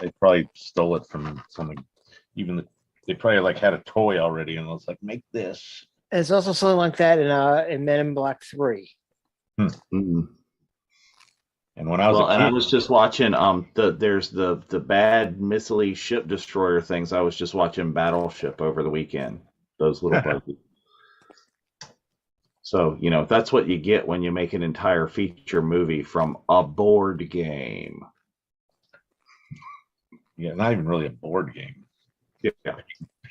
[SPEAKER 1] They probably stole it from something. They probably had a toy already, and it's like, make this.
[SPEAKER 2] There's also something like that in Men in Black 3.
[SPEAKER 1] Mm-hmm. And when I was
[SPEAKER 3] I was just watching there's the bad missile ship destroyer things. I was just watching Battleship over the weekend. Those little buggies. So, that's what you get when you make an entire feature movie from a board game.
[SPEAKER 1] Yeah, not even really a board game.
[SPEAKER 3] Yeah.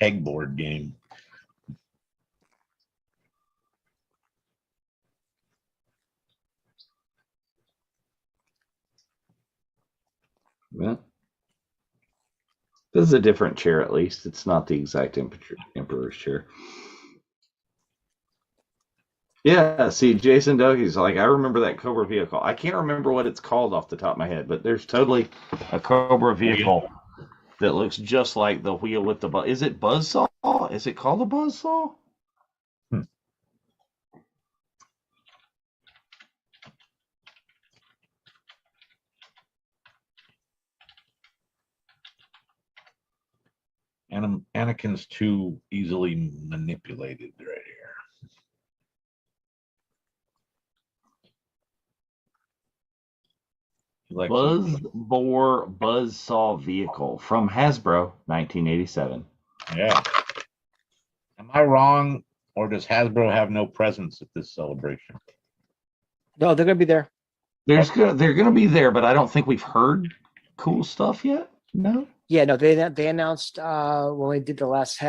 [SPEAKER 1] Pegboard game.
[SPEAKER 3] Yeah. This is a different chair, at least. It's not the exact Emperor's chair. Yeah, see, Jason Dougie's like, I remember that Cobra vehicle. I can't remember what it's called off the top of my head, but there's totally a Cobra vehicle that looks just like the wheel with the buzz. Is it Buzzsaw? Is it called a Buzzsaw?
[SPEAKER 1] Anakin's too easily manipulated right here.
[SPEAKER 3] Buzzsaw vehicle from Hasbro, 1987.
[SPEAKER 1] Yeah. Am I wrong, or does Hasbro have no presence at this celebration?
[SPEAKER 2] No, they're gonna be there.
[SPEAKER 3] They're gonna be there, but I don't think we've heard cool stuff yet. No.
[SPEAKER 2] Yeah, no, they announced when we did the last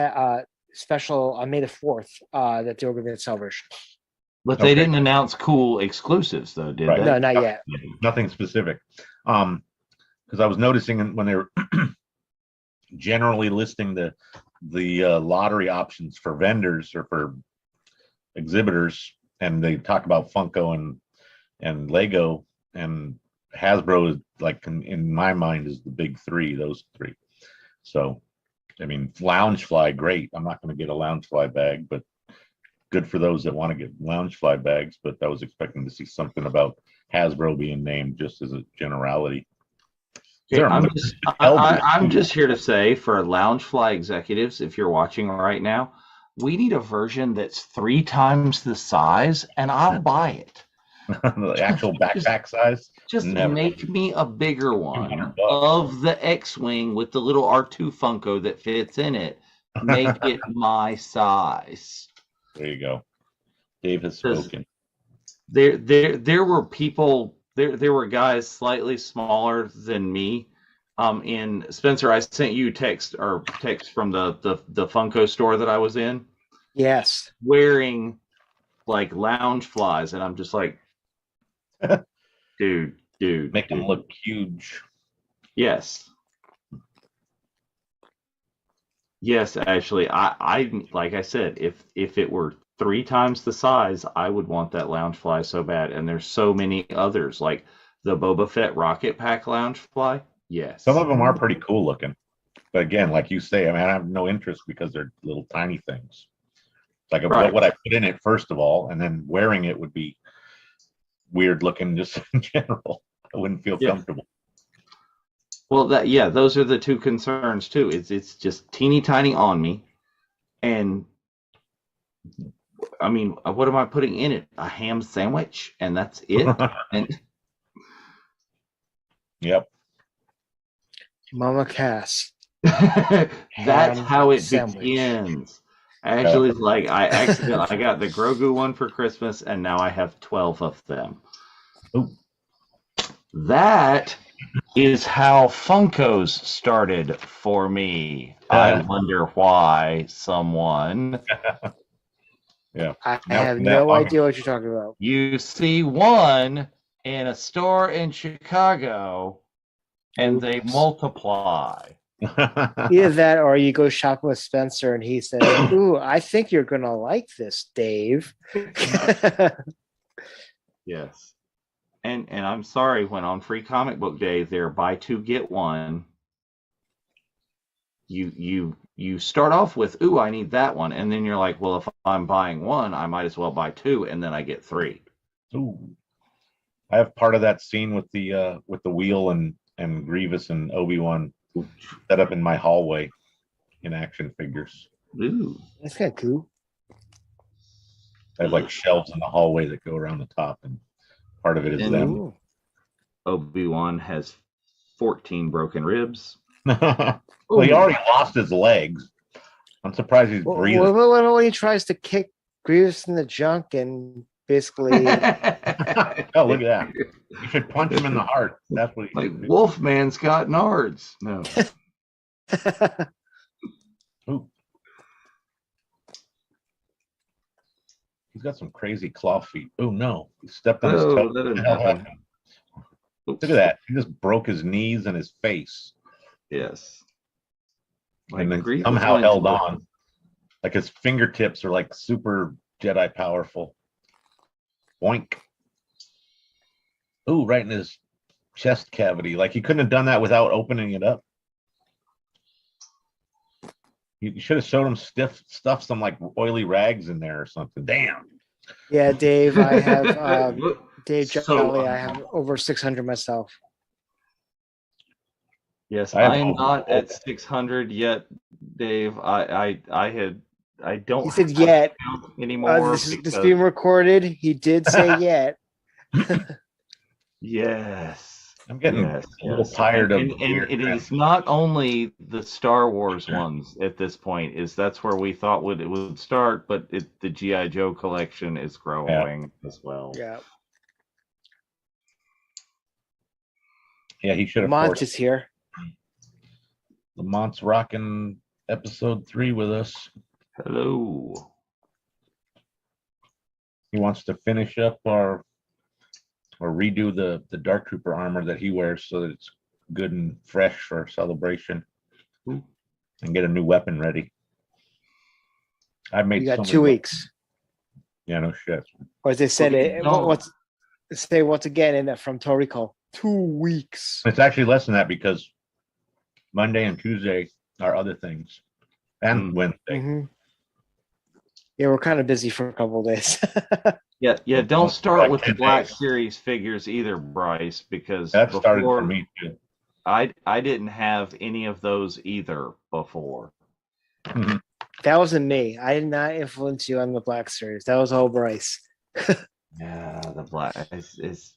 [SPEAKER 2] special on May the 4th that they were going to be at Celebration.
[SPEAKER 3] But they
[SPEAKER 1] Okay.
[SPEAKER 3] didn't announce cool exclusives, though, did
[SPEAKER 1] Right.
[SPEAKER 3] they?
[SPEAKER 2] No, not yet.
[SPEAKER 1] Nothing specific. Because I was noticing when they were generally listing the lottery options for vendors or for exhibitors, and they talk about Funko and Lego, and Hasbro is like in my mind is the big three, those three. So, I mean, Loungefly, great. I'm not going to get a Loungefly bag, but good for those that want to get Loungefly bags. But I was expecting to see something about Hasbro being named just as a generality.
[SPEAKER 3] Okay, I'm just here to say for Loungefly executives, if you're watching right now, we need a version that's 3 times the size, and I'll buy it.
[SPEAKER 1] The actual backpack size.
[SPEAKER 3] Just make me a bigger one
[SPEAKER 1] $200.
[SPEAKER 3] of the X-Wing with the little R2 Funko that fits in it. Make it my size.
[SPEAKER 1] There you go. Dave has spoken.
[SPEAKER 3] There were people. There were guys slightly smaller than me. In Spencer, I sent you text from the Funko store that I was in.
[SPEAKER 2] Yes.
[SPEAKER 3] Wearing like Loungeflies, and I'm just like, dude,
[SPEAKER 1] Make them look huge.
[SPEAKER 3] Yes. Yes, actually, I like I said, if it were 3 times the size, I would want that Loungefly so bad. And there's so many others, like the Boba Fett Rocket Pack Loungefly. Yes.
[SPEAKER 1] Some of them are pretty cool looking. But again, like you say, I mean, I have no interest because they're little tiny things. Like what would I put in it first of all, and then wearing it would be weird looking just in general. I wouldn't feel comfortable.
[SPEAKER 3] Well, those are the two concerns too. It's just teeny tiny on me, and I mean, what am I putting in it? A ham sandwich, and that's it. And
[SPEAKER 1] yep,
[SPEAKER 2] Mama Cass.
[SPEAKER 3] That's how it
[SPEAKER 2] sandwich.
[SPEAKER 3] begins. Ashley's like, I got the Grogu one for Christmas, and now I have 12 of them.
[SPEAKER 1] Ooh.
[SPEAKER 3] That is how Funkos started for me. I wonder why someone.
[SPEAKER 1] Yeah.
[SPEAKER 2] I have no idea what you're talking about.
[SPEAKER 3] You see one in a store in Chicago, and they multiply.
[SPEAKER 2] Either that or you go shopping with Spencer and he says, ooh, I think you're going to like this, Dave.
[SPEAKER 3] Yes. And I'm sorry, when on Free Comic Book Day, they're buy 2, get 1. You start off with, ooh, I need that one. And then you're like, well, if I'm buying 1, I might as well buy 2, and then I get 3.
[SPEAKER 1] Ooh. I have part of that scene with the wheel and Grievous and Obi-Wan set up in my hallway in action figures.
[SPEAKER 3] Ooh.
[SPEAKER 2] That's kind of cool.
[SPEAKER 1] I have like shelves in the hallway that go around the top, and part of it is them.
[SPEAKER 3] Obi-Wan has 14 broken ribs.
[SPEAKER 1] Well, he already lost his legs. I'm surprised he's breathing.
[SPEAKER 2] When he tries to kick Grievous in the junk and basically...
[SPEAKER 1] Oh, look at that. You should punch him in the heart. That's what
[SPEAKER 3] like Wolfman's got nards. No.
[SPEAKER 1] Ooh. He's got some crazy claw feet. Oh no. He stepped on his toe. Look at that. He just broke his knees and his face.
[SPEAKER 3] Yes.
[SPEAKER 1] And then somehow held on. Like his fingertips are like super Jedi powerful. Boink. Ooh, right in his chest cavity. Like he couldn't have done that without opening it up. You should have showed him stuff some like oily rags in there or something. Damn.
[SPEAKER 2] Yeah, Dave, I have Dave Jolly, I have over 600 myself.
[SPEAKER 3] Yes, I'm not at 600 yet, Dave. I don't.
[SPEAKER 2] He said yet
[SPEAKER 3] anymore.
[SPEAKER 2] This is being recorded. He did say yet.
[SPEAKER 3] Yes.
[SPEAKER 1] I'm getting a little tired of
[SPEAKER 3] it is not only the Star Wars ones at this point, that's where we thought it would start, but the G.I. Joe collection is growing as well.
[SPEAKER 2] Yeah.
[SPEAKER 1] Yeah, he should have.
[SPEAKER 2] Lamont is here.
[SPEAKER 1] Lamont's rocking episode 3 with us.
[SPEAKER 3] Hello.
[SPEAKER 1] he wants to finish up or redo the Dark Trooper armor that he wears so that it's good and fresh for celebration, and get a new weapon ready. I made
[SPEAKER 2] You got
[SPEAKER 1] so
[SPEAKER 2] 2
[SPEAKER 1] many
[SPEAKER 2] weeks.
[SPEAKER 1] Yeah, no shit.
[SPEAKER 2] Or as they said,
[SPEAKER 3] No.
[SPEAKER 2] what's say once again in that from Toriko, 2 weeks.
[SPEAKER 1] It's actually less than that because Monday and Tuesday are other things, and Wednesday.
[SPEAKER 2] Mm-hmm. Yeah, we're kind of busy for a couple of days.
[SPEAKER 3] Yeah. Don't start with the Black Series figures either, Bryce, because
[SPEAKER 1] That started for me too.
[SPEAKER 3] I didn't have any of those either before.
[SPEAKER 2] That wasn't me. I did not influence you on the Black Series. That was all Bryce.
[SPEAKER 3] Yeah, the Black is.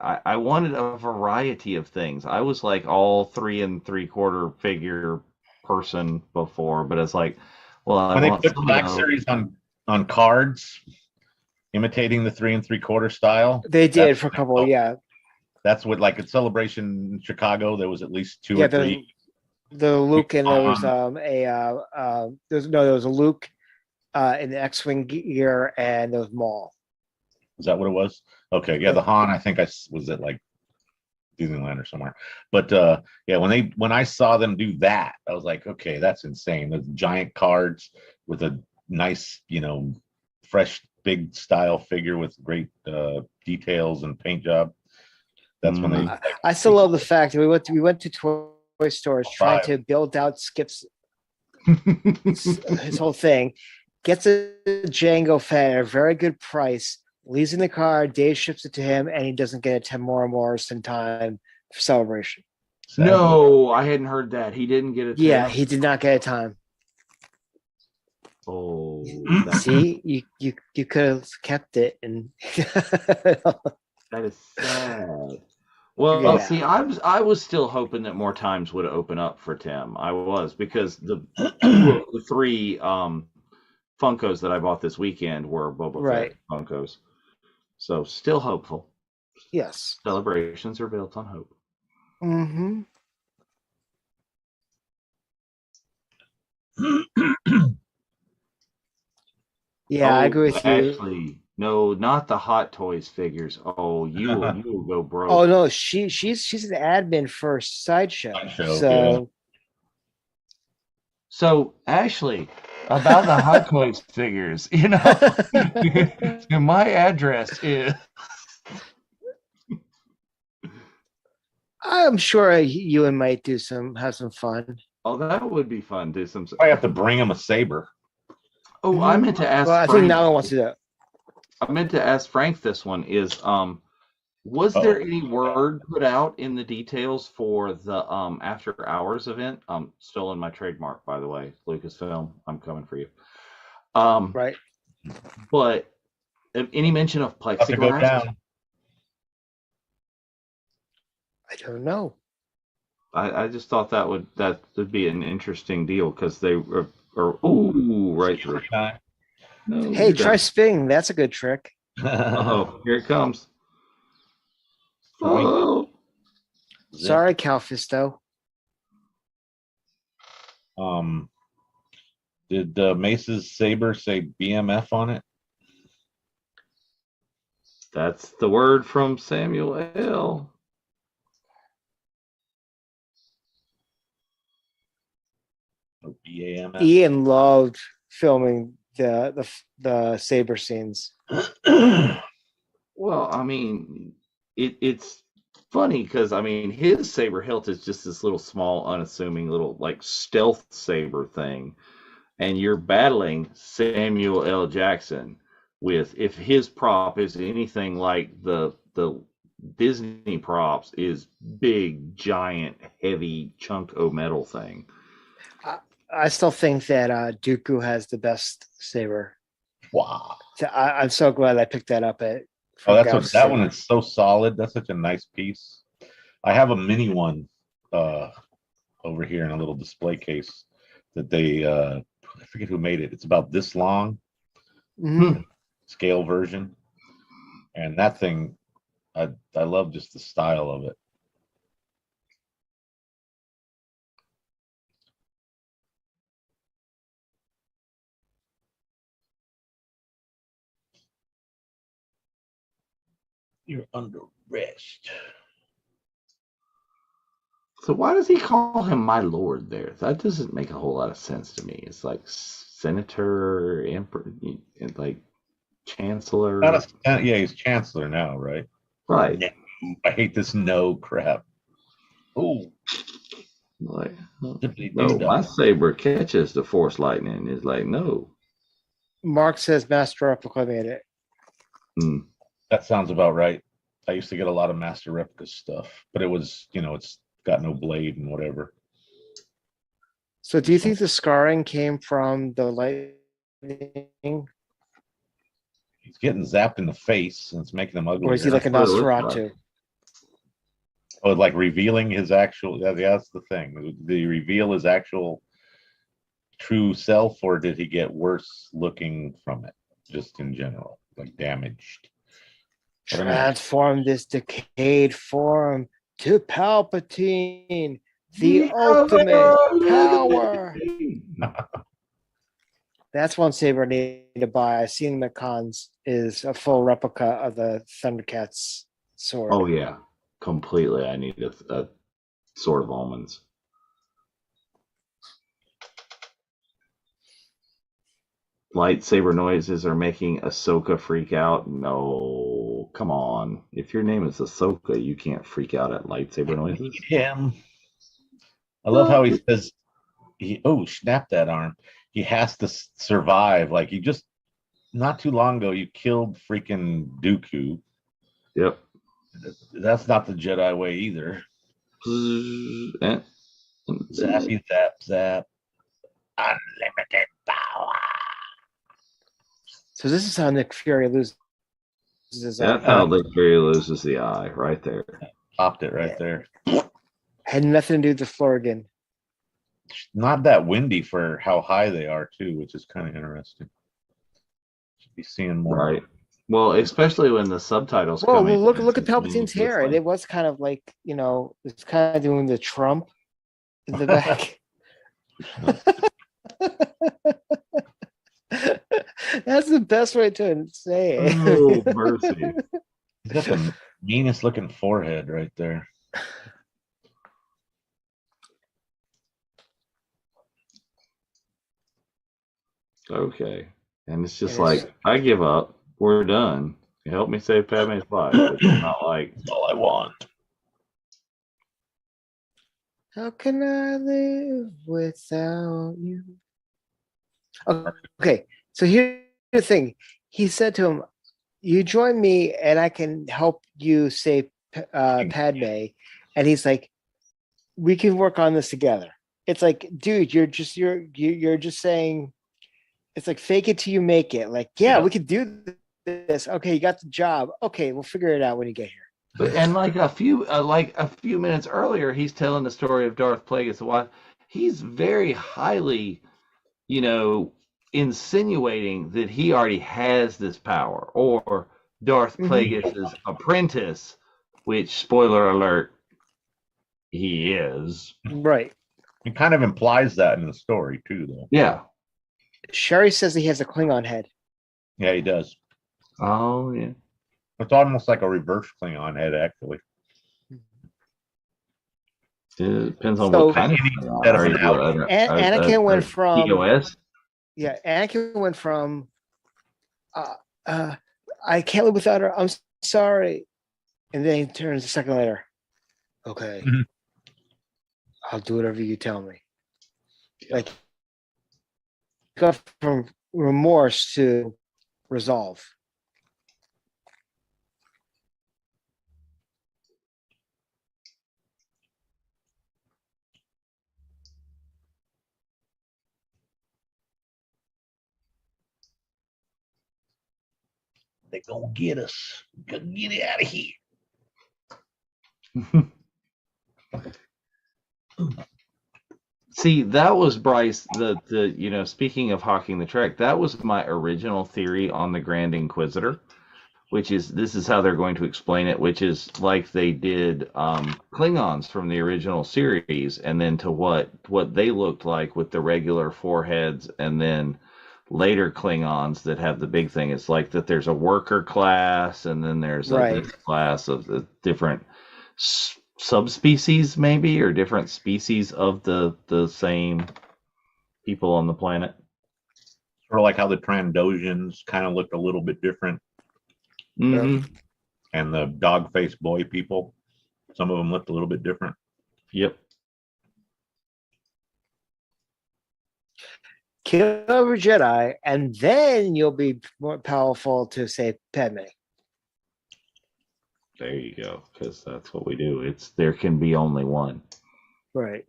[SPEAKER 3] I wanted a variety of things. I was like all 3 3/4 figure person before, but it's like, well,
[SPEAKER 1] when they put Black Series on cards, imitating the 3 3/4 style.
[SPEAKER 2] They did for a couple. Yeah,
[SPEAKER 1] that's what, like at Celebration in Chicago, there was at least 2 or 3.
[SPEAKER 2] The Luke, and there was there was a Luke in the X-wing gear, and there was Maul.
[SPEAKER 1] Is that what it was? Okay, yeah, the Han. I think I was at like Disneyland or somewhere. But yeah, when I saw them do that, I was like, okay, that's insane. The giant cards with a nice, fresh, big style figure with great details and paint job. That's when they.
[SPEAKER 2] I still love the fact that we went to toy stores trying to build out Skip's his whole thing. Gets a Django Fett at a very good price. Leaves in the car. Dave ships it to him, and he doesn't get a Temuera Morrison time for Celebration.
[SPEAKER 3] No, I hadn't heard that. He didn't get a time.
[SPEAKER 2] Yeah, he did not get a time.
[SPEAKER 3] Oh,
[SPEAKER 2] see, you could have kept it, and
[SPEAKER 3] that is sad. Well, see, I was still hoping that more times would open up for Tim. I was, because the 3 Funkos that I bought this weekend were Boba Fett Funkos. So still hopeful.
[SPEAKER 2] Yes.
[SPEAKER 3] Celebrations are built on hope.
[SPEAKER 2] Mm-hmm. Yeah, I agree with you.
[SPEAKER 3] Actually, no, not the Hot Toys figures. Oh, you will go broke.
[SPEAKER 2] Oh no, she's an admin for Sideshow.
[SPEAKER 3] So Ashley, about the Hot Toys figures, my address is.
[SPEAKER 2] I'm sure you and might have some fun.
[SPEAKER 3] Oh, that would be fun. Do some.
[SPEAKER 1] I have to bring him a saber.
[SPEAKER 3] Oh, I meant to ask.
[SPEAKER 2] Well, I think Nala wants to do that.
[SPEAKER 3] I meant to ask Frank this one. Was there any word put out in the details for the after hours event? Stolen my trademark, by the way, Lucasfilm. I'm coming for you.
[SPEAKER 2] Right.
[SPEAKER 3] But any mention of plexiglass?
[SPEAKER 2] I don't know.
[SPEAKER 3] I just thought that would be an interesting deal, because they are right through. No,
[SPEAKER 2] hey, try spinning. That's a good trick.
[SPEAKER 3] Oh, here it comes. Oh.
[SPEAKER 2] Sorry, Calfisto.
[SPEAKER 1] Did Mace's saber say BMF on it?
[SPEAKER 3] That's the word from Samuel L.
[SPEAKER 1] BAMF.
[SPEAKER 2] Ian loved filming the saber scenes.
[SPEAKER 3] Well, I mean, it's funny because his saber hilt is just this little small, unassuming little like stealth saber thing, and you're battling Samuel L. Jackson with, if his prop is anything like the Disney props, is big, giant, heavy chunk of metal thing.
[SPEAKER 2] I still think that Dooku has the best saber.
[SPEAKER 1] Wow!
[SPEAKER 2] So I'm so glad I picked that up at.
[SPEAKER 1] That one is so solid. That's such a nice piece. I have a mini one over here in a little display case that they I forget who made it. It's about this long, scale version, and that thing, I love just the style of it. You're under arrest.
[SPEAKER 3] So why does he call him my lord there? That doesn't make a whole lot of sense to me. It's like senator, emperor, like chancellor.
[SPEAKER 1] Yeah, he's chancellor now, right?
[SPEAKER 3] Right.
[SPEAKER 1] No, I hate this no crap. Oh,
[SPEAKER 3] Like, no, my saber catches the force lightning. It's like, no.
[SPEAKER 2] Mark says Master Replica made it.
[SPEAKER 1] That sounds about right. I used to get a lot of Master Replica stuff, but it was, it's got no blade and whatever.
[SPEAKER 2] So do you think the scarring came from the lightning?
[SPEAKER 1] He's getting zapped in the face and it's making him ugly.
[SPEAKER 2] Or is he like a Nosferatu?
[SPEAKER 1] Oh, like revealing his actual, that's the thing. Did he reveal his actual true self, or did he get worse looking from it, just in general, like damaged?
[SPEAKER 2] Transform this decayed form to Palpatine, the ultimate power. That's one saber I need to buy. I've seen the cons, is a full replica of the Thundercats sword.
[SPEAKER 3] Oh yeah, completely. I need a sword of almonds. Lightsaber noises are making Ahsoka freak out. No, come on. If your name is Ahsoka, you can't freak out at lightsaber noises.
[SPEAKER 1] Him. I love how he says, snap that arm. He has to survive. Like, you just, not too long ago, you killed freaking Dooku.
[SPEAKER 3] Yep.
[SPEAKER 1] That's not the Jedi way either. Zappy, zap, zap. Unlimited power.
[SPEAKER 2] So this is how Nick Fury loses his eye.
[SPEAKER 3] That's how Nick Fury loses the eye, right there.
[SPEAKER 1] Popped it right there.
[SPEAKER 2] Had nothing to do with the floor again.
[SPEAKER 1] Not that windy for how high they are, too, which is kind of interesting. Should be seeing more.
[SPEAKER 3] Right. Well, especially when the subtitles come in.
[SPEAKER 2] Look at Palpatine's hair. It was kind of like, it's kind of doing the Trump in the back. That's the best way to say it.
[SPEAKER 3] Oh, mercy.
[SPEAKER 1] He's got the meanest looking forehead right there.
[SPEAKER 3] Okay. And it's just like, I give up. We're done. Help me save Padme's life. It's not like,
[SPEAKER 1] that's all I want.
[SPEAKER 2] How can I live without you? Okay, so here's the thing. He said to him, you join me and I can help you save Padme. And he's like, we can work on this together. It's like, dude, you're just saying, it's like fake it till you make it. Like, yeah, we could do this. Okay, you got the job. Okay, we'll figure it out when you get here.
[SPEAKER 3] And like a few minutes earlier, he's telling the story of Darth Plagueis. Why he's very highly, insinuating that he already has this power, or Darth Plagueis' apprentice, which, spoiler alert, he is.
[SPEAKER 2] Right.
[SPEAKER 1] It kind of implies that in the story too, though.
[SPEAKER 3] Yeah.
[SPEAKER 2] Sherry says he has a Klingon head.
[SPEAKER 1] Yeah, he does.
[SPEAKER 3] Oh, yeah.
[SPEAKER 1] It's almost like a reverse Klingon head, actually.
[SPEAKER 3] It depends on what kind of
[SPEAKER 2] Anakin went from
[SPEAKER 3] EOS.
[SPEAKER 2] Yeah, Anakin went from I can't live without her. I'm sorry. And then he turns a second later. Okay. Mm-hmm. I'll do whatever you tell me. Like, got from remorse to resolve.
[SPEAKER 1] They're gonna get us. We're gonna get it out of here.
[SPEAKER 3] See, that was Bryce. The speaking of hawking the trek, that was my original theory on the Grand Inquisitor, which is this is how they're going to explain it, which is like they did Klingons from the original series, and then to what they looked like with the regular foreheads, and then later Klingons that have the big thing. It's like that there's a worker class, and then there's
[SPEAKER 2] Right.
[SPEAKER 3] this class of the different subspecies, maybe, or different species of the same people on the planet.
[SPEAKER 1] Sort of like how the Trandosians kind of looked a little bit different,
[SPEAKER 3] Mm-hmm.
[SPEAKER 1] and the dog-faced boy people, some of them looked a little bit different.
[SPEAKER 3] Yep.
[SPEAKER 2] Kill every Jedi, and then you'll be more powerful to say Padme.
[SPEAKER 3] There you go, because that's what we do. It's there can be only one.
[SPEAKER 2] Right.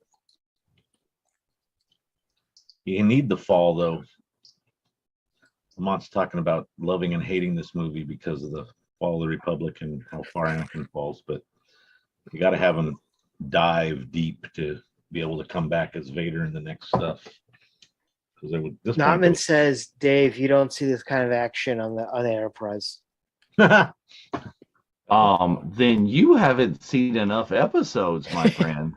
[SPEAKER 1] You need the fall, though. Lamont's talking about loving and hating this movie because of the fall of the Republic and how far Anakin falls, but you got to have him dive deep to be able to come back as Vader in the next stuff. Because
[SPEAKER 2] Notman says, Dave, you don't see this kind of action on the Enterprise.
[SPEAKER 3] Then you haven't seen enough episodes, my friend.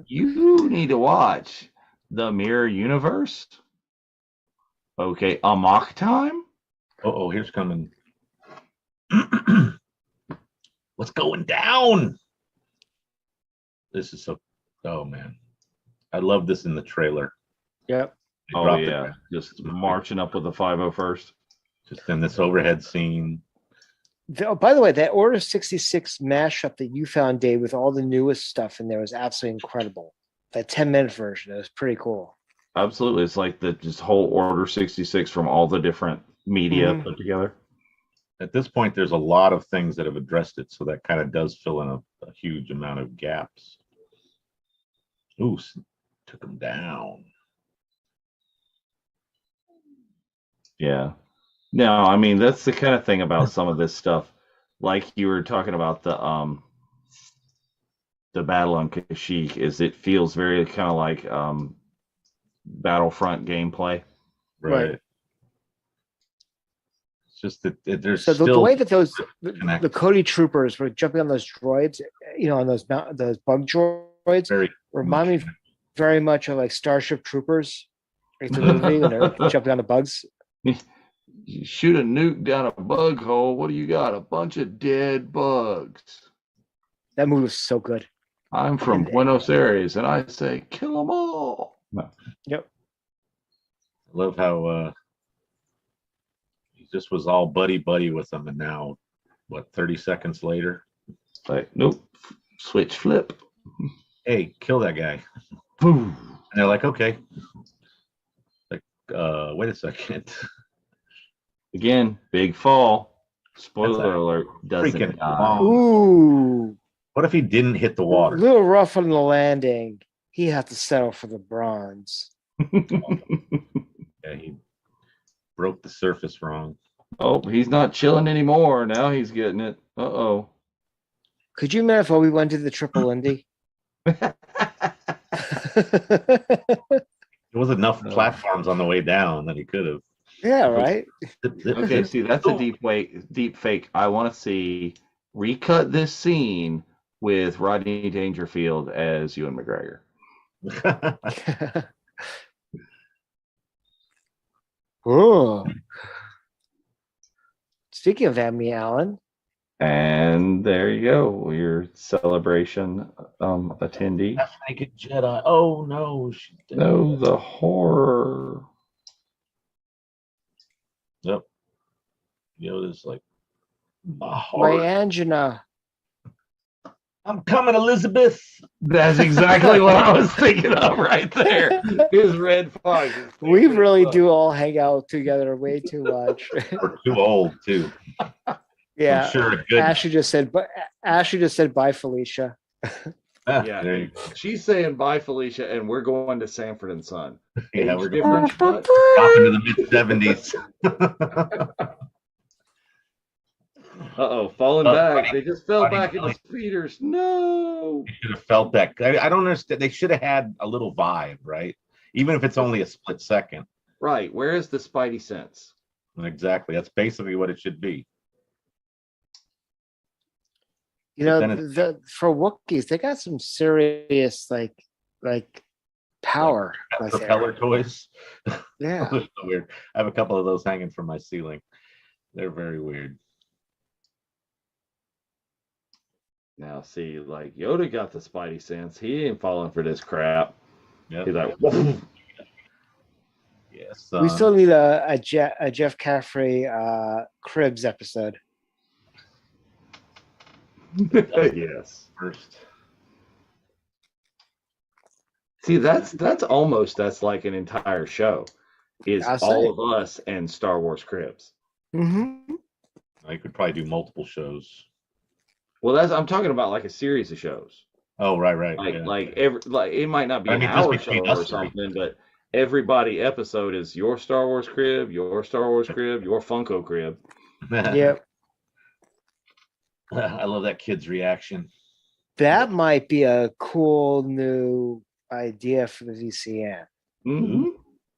[SPEAKER 3] You need to watch the Mirror Universe. Okay, Amok Time.
[SPEAKER 1] Oh, here's coming. What's going down? This is so. Oh man, I love this in the trailer.
[SPEAKER 2] Yep.
[SPEAKER 1] They
[SPEAKER 3] Oh
[SPEAKER 1] dropped it
[SPEAKER 3] yeah, just marching up with the 501st.
[SPEAKER 1] just in this overhead scene.
[SPEAKER 2] By the way, that Order 66 mashup that you found, Dave, with all the newest stuff in there was absolutely incredible. That 10-minute version, it was pretty cool.
[SPEAKER 3] Absolutely, it's like the just whole Order 66 from all the different media put together.
[SPEAKER 1] At this point, there's a lot of things that have addressed it, so that kind of does fill in a huge amount of gaps. Ooh, took him down.
[SPEAKER 3] Yeah. No, I mean that's the kind of thing about some of this stuff. Like you were talking about the battle on Kashyyyk, is it feels very kind of like Battlefront gameplay.
[SPEAKER 2] Right.
[SPEAKER 1] It's just that there's
[SPEAKER 2] So
[SPEAKER 1] still
[SPEAKER 2] the way that
[SPEAKER 1] connect.
[SPEAKER 2] the Cody troopers were jumping on those droids, on those bug droids,
[SPEAKER 1] very
[SPEAKER 2] remind me very much of like Starship Troopers, like the movie when they're jumping on the bugs.
[SPEAKER 3] You shoot a nuke down a bug hole. What do you got? A bunch of dead bugs.
[SPEAKER 2] That movie was so good.
[SPEAKER 3] I'm from Buenos Aires, and I say, kill them all. No.
[SPEAKER 2] Yep.
[SPEAKER 1] I love how he just was all buddy with them, and now, 30 seconds later,
[SPEAKER 3] Like, nope. Switch flip.
[SPEAKER 1] hey, kill that guy.
[SPEAKER 3] Boom.
[SPEAKER 1] And they're like, okay. Like, wait a second.
[SPEAKER 3] Again, big fall. Spoiler alert, doesn't
[SPEAKER 1] freaking
[SPEAKER 3] die.
[SPEAKER 1] long.
[SPEAKER 2] Ooh.
[SPEAKER 1] What if he didn't hit the water?
[SPEAKER 2] A little rough on the landing. He had to settle for the bronze.
[SPEAKER 1] Yeah, he broke the surface wrong.
[SPEAKER 3] Oh, he's not chilling anymore. Now he's getting it. Uh-oh.
[SPEAKER 2] Could you imagine if Obi-Wan went to the triple Indy?
[SPEAKER 1] There was enough platforms on the way down that he could have.
[SPEAKER 2] Yeah, right.
[SPEAKER 3] Okay, see, that's a deep fake. I want to see recut this scene with Rodney Dangerfield as Ewan McGregor.
[SPEAKER 2] Oh. Speaking of that, Allen.
[SPEAKER 3] And there you go, your celebration attendee.
[SPEAKER 1] Half naked Jedi. Oh no, she did.
[SPEAKER 3] No, the horror.
[SPEAKER 1] Yep. Yoda's like, my heart.
[SPEAKER 2] Ryangina.
[SPEAKER 1] I'm coming, Elizabeth.
[SPEAKER 3] That's exactly what I was thinking of right there. His red fog.
[SPEAKER 2] We really do all hang out together way too much.
[SPEAKER 1] We're too old too.
[SPEAKER 2] Yeah.
[SPEAKER 1] I'm sure. Good.
[SPEAKER 2] Ashley just said bye, Felicia.
[SPEAKER 3] Yeah,
[SPEAKER 1] there you go.
[SPEAKER 3] she's saying bye, Felicia, and we're going to Sanford and Son.
[SPEAKER 1] Yeah,
[SPEAKER 3] Age
[SPEAKER 1] we're
[SPEAKER 3] difference, but
[SPEAKER 1] dropping to the mid-70s.
[SPEAKER 3] uh-oh, falling back.
[SPEAKER 1] Buddy,
[SPEAKER 3] They just fell
[SPEAKER 1] buddy,
[SPEAKER 3] back into speeders. No.
[SPEAKER 1] You should have felt that. I don't understand. They should have had a little vibe, right? Even if it's only a split second.
[SPEAKER 3] Right. Where is the Spidey sense?
[SPEAKER 1] Exactly. That's basically what it should be.
[SPEAKER 2] For Wookiees, they got some serious like power.
[SPEAKER 1] Like,
[SPEAKER 2] was
[SPEAKER 1] propeller
[SPEAKER 2] there.
[SPEAKER 1] toys.
[SPEAKER 2] Yeah.
[SPEAKER 1] They're so weird. I have a couple of those hanging from my ceiling. They're very weird.
[SPEAKER 3] Now, see, like Yoda got the Spidey sense. He ain't falling for this crap.
[SPEAKER 1] Yeah.
[SPEAKER 3] He's like, woof.
[SPEAKER 1] Yes.
[SPEAKER 2] We still need a Jeff Caffrey Cribs episode.
[SPEAKER 3] Yes.
[SPEAKER 1] First.
[SPEAKER 3] See, that's like an entire show. Is
[SPEAKER 2] I'll
[SPEAKER 3] all
[SPEAKER 2] say.
[SPEAKER 3] of us and Star Wars Cribs.
[SPEAKER 2] Mm-hmm.
[SPEAKER 1] I could probably do multiple shows.
[SPEAKER 3] Well, I'm talking about like a series of shows.
[SPEAKER 1] Oh, right.
[SPEAKER 3] Like
[SPEAKER 1] yeah.
[SPEAKER 3] it might not be an
[SPEAKER 1] just
[SPEAKER 3] hour
[SPEAKER 1] between
[SPEAKER 3] show
[SPEAKER 1] us
[SPEAKER 3] or
[SPEAKER 1] three.
[SPEAKER 3] something, but everybody episode is your Star Wars crib, your Star Wars crib, your Funko crib.
[SPEAKER 2] Yep.
[SPEAKER 1] I love that kid's reaction.
[SPEAKER 2] That might be a cool new idea for the VCN.
[SPEAKER 3] Mm-hmm.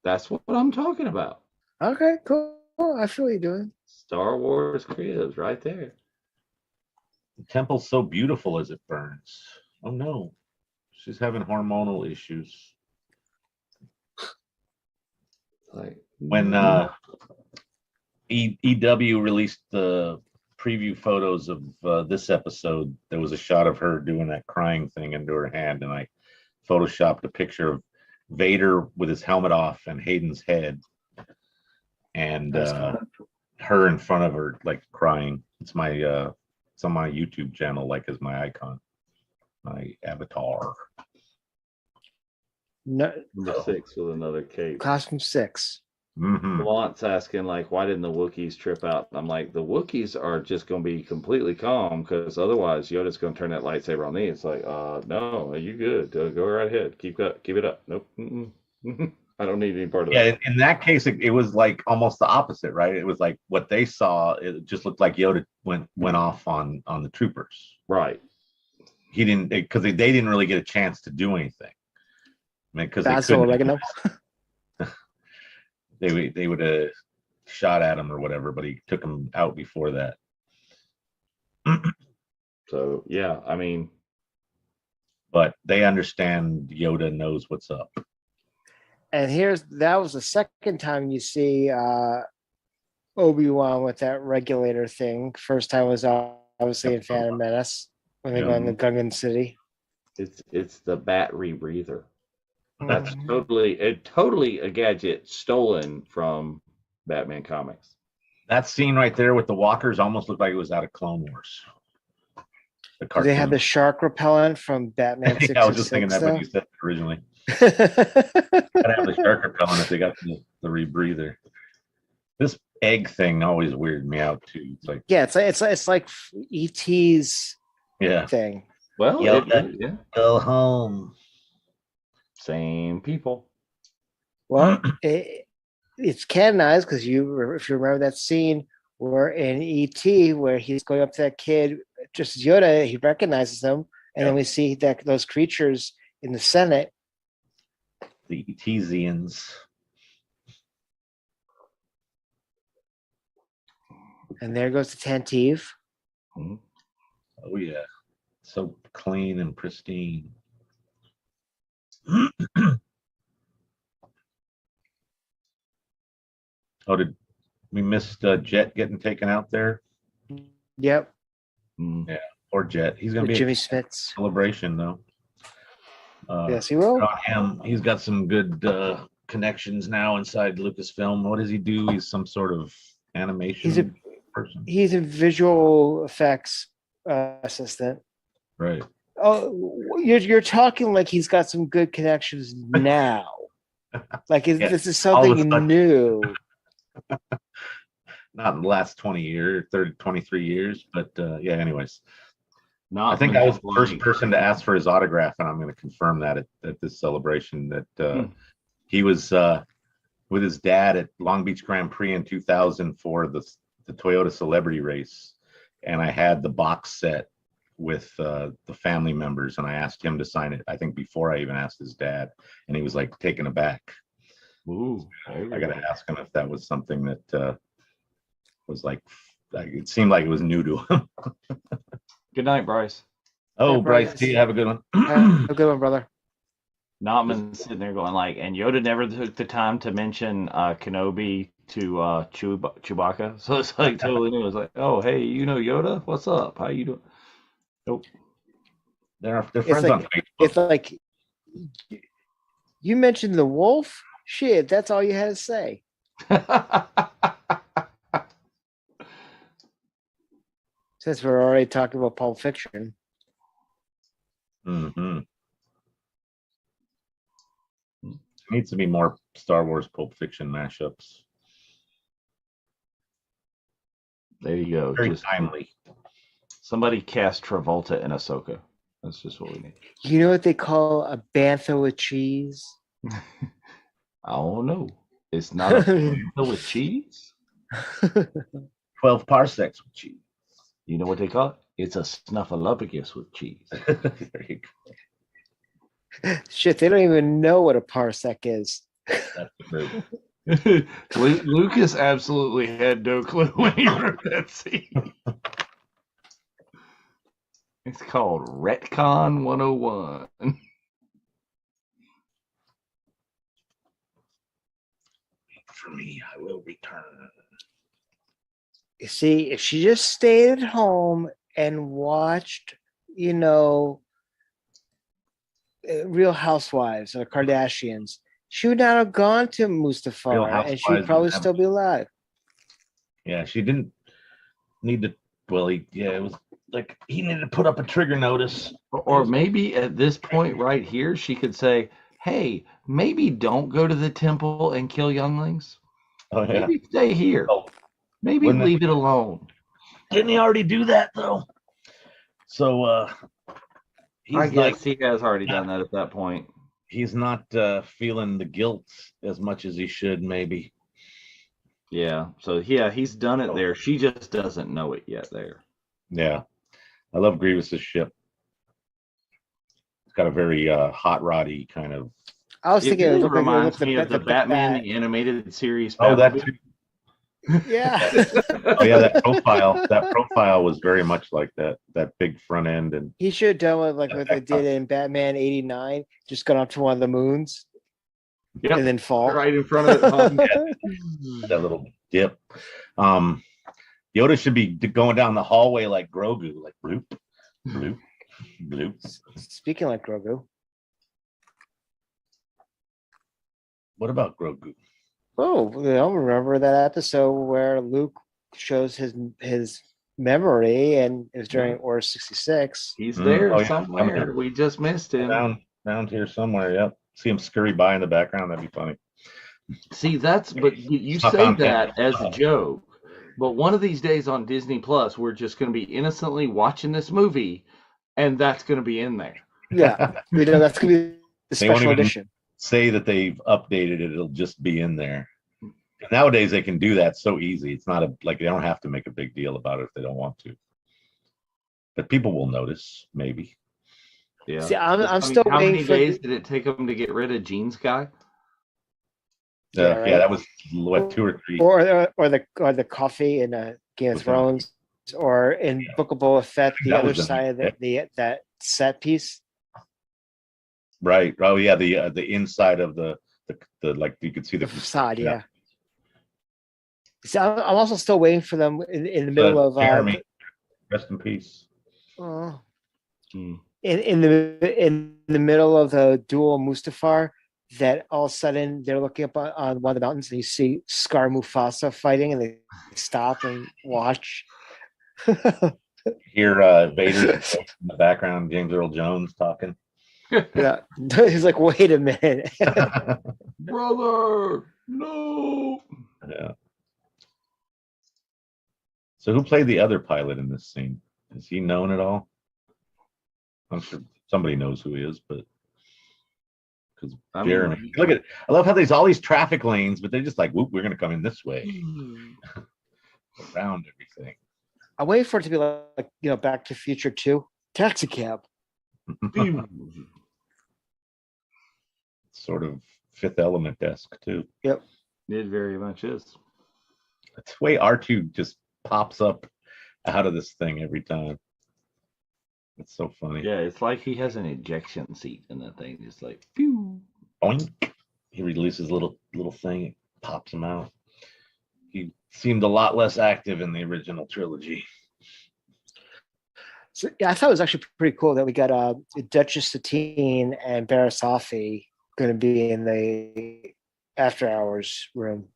[SPEAKER 3] That's what I'm talking about.
[SPEAKER 2] Okay, cool. I feel what you're doing.
[SPEAKER 3] Star Wars cribs right there.
[SPEAKER 1] The temple's so beautiful as it burns. Oh no, she's having hormonal issues.
[SPEAKER 3] Like
[SPEAKER 1] When EW released the preview photos of this episode, there was a shot of her doing that crying thing into her hand, and I photoshopped a picture of Vader with his helmet off and Hayden's head, and her in front of her, like crying. It's on my YouTube channel, like as my icon, my avatar.
[SPEAKER 2] No,
[SPEAKER 3] number 6 with another cape.
[SPEAKER 2] Costume 6.
[SPEAKER 1] Mm-hmm.
[SPEAKER 3] Lawrence asking like, why didn't the Wookiees trip out? And I'm like, the Wookiees are just going to be completely calm because otherwise Yoda's going to turn that lightsaber on me. It's like, no, are you good? Go right ahead. Keep it up. Nope. I don't need any part of that.
[SPEAKER 1] Yeah, in that case, it was like almost the opposite, right? It was like what they saw. It just looked like Yoda went off on the troopers.
[SPEAKER 3] Right.
[SPEAKER 1] He didn't, because they didn't really get a chance to do anything. I mean, because
[SPEAKER 2] Basil oregano.
[SPEAKER 1] they would have shot at him or whatever, but he took him out before that.
[SPEAKER 3] So yeah, I mean,
[SPEAKER 1] but they understand Yoda knows what's up.
[SPEAKER 2] And that was the second time you see Obi-Wan with that regulator thing. First time was obviously in Phantom Menace when they go in the Gungan City.
[SPEAKER 3] It's the bat rebreather. That's
[SPEAKER 2] Mhm.
[SPEAKER 3] totally a gadget stolen from Batman comics.
[SPEAKER 1] That scene right there with the walkers almost looked like it was out of Clone Wars.
[SPEAKER 2] They had the shark repellent from Batman 66.
[SPEAKER 1] Yeah, I was just thinking that when you said it originally. Gotta have the shark repellent if they got the rebreather. This egg thing always weirded me out too. It's like,
[SPEAKER 2] yeah, it's like ET's thing.
[SPEAKER 3] Well,
[SPEAKER 1] yeah. Go home.
[SPEAKER 3] Same people.
[SPEAKER 2] Well, it's canonized because if you remember that scene where in ET where he's going up to that kid, just as Yoda, he recognizes them, and then we see that those creatures in the Senate,
[SPEAKER 1] the Etesians,
[SPEAKER 2] and there goes the Tantive.
[SPEAKER 1] Oh yeah, so clean and pristine. Oh, did we miss Jet getting taken out there?
[SPEAKER 2] Yep.
[SPEAKER 1] Yeah, or Jet. He's gonna be
[SPEAKER 2] Jimmy Smits
[SPEAKER 1] celebration though.
[SPEAKER 2] Yes, he will.
[SPEAKER 1] He's got some good connections now inside Lucasfilm. What does he do? He's some sort of animation person.
[SPEAKER 2] He's a visual effects assistant.
[SPEAKER 1] Right.
[SPEAKER 2] Oh, you're talking like he's got some good connections now. Like this is something new.
[SPEAKER 1] Not in the last 20 years, 23 years, but yeah, anyways.
[SPEAKER 3] I
[SPEAKER 1] think I was the first person to ask for his autograph, and I'm going to confirm that at this celebration that he was with his dad at Long Beach Grand Prix in 2000 for the Toyota Celebrity Race, and I had the box set with the family members, and I asked him to sign it, I think before I even asked his dad, and he was like taken aback.
[SPEAKER 3] Ooh,
[SPEAKER 1] I got to ask him if that was something that was like it seemed like it was new to him.
[SPEAKER 3] Good night, Bryce.
[SPEAKER 1] Oh,
[SPEAKER 2] Yeah,
[SPEAKER 1] Bryce, T, have a good one.
[SPEAKER 2] Have a good one, brother.
[SPEAKER 3] Notman's sitting there going like, and Yoda never took the time to mention Kenobi to Chewbacca. So it's like totally new. It's like, oh, hey, you know Yoda? What's up? How you doing? Nope.
[SPEAKER 1] They're
[SPEAKER 2] It's
[SPEAKER 1] friends
[SPEAKER 2] like
[SPEAKER 1] on Facebook.
[SPEAKER 2] it's like you mentioned the wolf. Shit, that's all you had to say. Since we're already talking about Pulp Fiction.
[SPEAKER 1] Mm-hmm. Needs to be more Star Wars Pulp Fiction mashups.
[SPEAKER 3] There you go.
[SPEAKER 1] Very
[SPEAKER 3] Just
[SPEAKER 1] timely.
[SPEAKER 3] somebody cast Travolta in Ahsoka. That's just what we need.
[SPEAKER 2] You know what they call a bantha with cheese?
[SPEAKER 3] I don't know. It's not a bantha with cheese.
[SPEAKER 1] 12 parsecs with cheese.
[SPEAKER 3] You know what they call it? It's a snuffleupagus with cheese.
[SPEAKER 1] There you go.
[SPEAKER 2] Shit, they don't even know what a parsec is.
[SPEAKER 1] That's true.
[SPEAKER 3] Lucas absolutely had no clue when he wrote that scene. It's called Retcon 101.
[SPEAKER 1] For me, I will return.
[SPEAKER 2] You see, if she just stayed at home and watched, Real Housewives or Kardashians, she would not have gone to
[SPEAKER 1] Real
[SPEAKER 2] Mustafar, and she'd
[SPEAKER 1] Housewives
[SPEAKER 2] probably
[SPEAKER 1] would have-
[SPEAKER 2] still be alive.
[SPEAKER 1] Yeah, she didn't need to. Well, it was like he needed to put up a trigger notice.
[SPEAKER 3] Or maybe at this point right here, she could say, hey, maybe don't go to the temple and kill younglings.
[SPEAKER 1] Oh yeah.
[SPEAKER 3] Maybe stay here.
[SPEAKER 1] Oh,
[SPEAKER 3] Maybe
[SPEAKER 1] wouldn't it-
[SPEAKER 3] leave it alone.
[SPEAKER 1] Didn't he already do that though? So he's
[SPEAKER 3] I guess
[SPEAKER 1] like
[SPEAKER 3] he has already done that at that point.
[SPEAKER 1] he's not feeling the guilt as much as he should, maybe.
[SPEAKER 3] Yeah. So yeah, he's done it there. She just doesn't know it yet there.
[SPEAKER 1] Yeah. I love Grievous's ship. It's got a very hot roddy kind of.
[SPEAKER 2] I was
[SPEAKER 3] It
[SPEAKER 2] thinking
[SPEAKER 3] really
[SPEAKER 2] it looked like
[SPEAKER 3] reminds
[SPEAKER 2] the
[SPEAKER 3] me of the Batman the animated series.
[SPEAKER 1] Oh, that
[SPEAKER 3] Batman.
[SPEAKER 1] too.
[SPEAKER 2] Yeah.
[SPEAKER 1] Oh yeah, that profile was very much like that big front end. And
[SPEAKER 2] He should have done what they did in Batman '89, just gone up to one of the moons
[SPEAKER 3] Yep.
[SPEAKER 2] and then fall.
[SPEAKER 3] Right in front of it. hung.
[SPEAKER 1] that little dip. Yoda should be going down the hallway like Grogu, like bloop, bloop, bloop.
[SPEAKER 2] Speaking like Grogu.
[SPEAKER 1] What about Grogu?
[SPEAKER 2] Oh, remember that episode where Luke shows his memory, and it was during Order 66.
[SPEAKER 3] He's there
[SPEAKER 1] Oh, yeah.
[SPEAKER 3] somewhere. We just missed him.
[SPEAKER 1] Down here somewhere. Yep. See him scurry by in the background. That'd be funny.
[SPEAKER 3] See, but you
[SPEAKER 1] Stuck
[SPEAKER 3] say
[SPEAKER 1] on
[SPEAKER 3] that
[SPEAKER 1] camera.
[SPEAKER 3] as a joke, but one of these days on Disney Plus, we're just going to be innocently watching this movie, and that's going to be in there.
[SPEAKER 2] Yeah, we know that's gonna be the
[SPEAKER 1] They won't
[SPEAKER 2] special
[SPEAKER 1] even-
[SPEAKER 2] edition.
[SPEAKER 1] Say that they've updated it. It'll just be in there. Nowadays they can do that so easy. It's not like they don't have to make a big deal about it if they don't want to. But people will notice, maybe.
[SPEAKER 3] Yeah.
[SPEAKER 2] See, I'm
[SPEAKER 3] I mean,
[SPEAKER 2] still
[SPEAKER 3] how many
[SPEAKER 2] waiting for
[SPEAKER 3] days did it take them to get rid of Jeans Guy?
[SPEAKER 2] Yeah, right.
[SPEAKER 1] Yeah, that was what 2 or 3.
[SPEAKER 2] or the coffee in Game of
[SPEAKER 1] Was that-
[SPEAKER 2] Thrones, or in Book of Boba Fett, the
[SPEAKER 1] That
[SPEAKER 2] other
[SPEAKER 1] was the-
[SPEAKER 2] side of that set piece.
[SPEAKER 1] Right. Oh yeah, the inside of the like you could see
[SPEAKER 2] The
[SPEAKER 1] the
[SPEAKER 2] facade,
[SPEAKER 1] yeah.
[SPEAKER 2] yeah. So I'm also still waiting for them in the middle of
[SPEAKER 1] Jeremy. Rest in peace.
[SPEAKER 2] oh,
[SPEAKER 3] Hmm.
[SPEAKER 2] in the middle of the duel Mustafar, that all of a sudden they're looking up on one of the mountains and you see Scar Mufasa fighting, and they stop and watch.
[SPEAKER 1] Hear Vader in the background, James Earl Jones talking.
[SPEAKER 2] Yeah, he's like, wait a minute.
[SPEAKER 3] Brother, no.
[SPEAKER 1] Yeah. So who played the other pilot in this scene? Is he known at all? I'm sure somebody knows who he is, but because
[SPEAKER 3] I mean,
[SPEAKER 1] Jeremy, look at, I love how there's all these traffic lanes, but they're just like, whoop, we're gonna come in this way around everything.
[SPEAKER 2] I wait for it to be like Back to the Future 2 Taxi Cab.
[SPEAKER 1] Sort of Fifth Element-esque too.
[SPEAKER 3] It very much is.
[SPEAKER 1] It's the way R2 just pops up out of this thing every time. It's so funny.
[SPEAKER 3] Yeah, it's like he has an ejection seat in that thing. Just like, pew.
[SPEAKER 1] Boink. He releases little thing, it pops him out. He seemed a lot less active in the original trilogy.
[SPEAKER 2] So, yeah, I thought it was actually pretty cool that we got Duchess Satine and Barasafi going to be in the after hours room.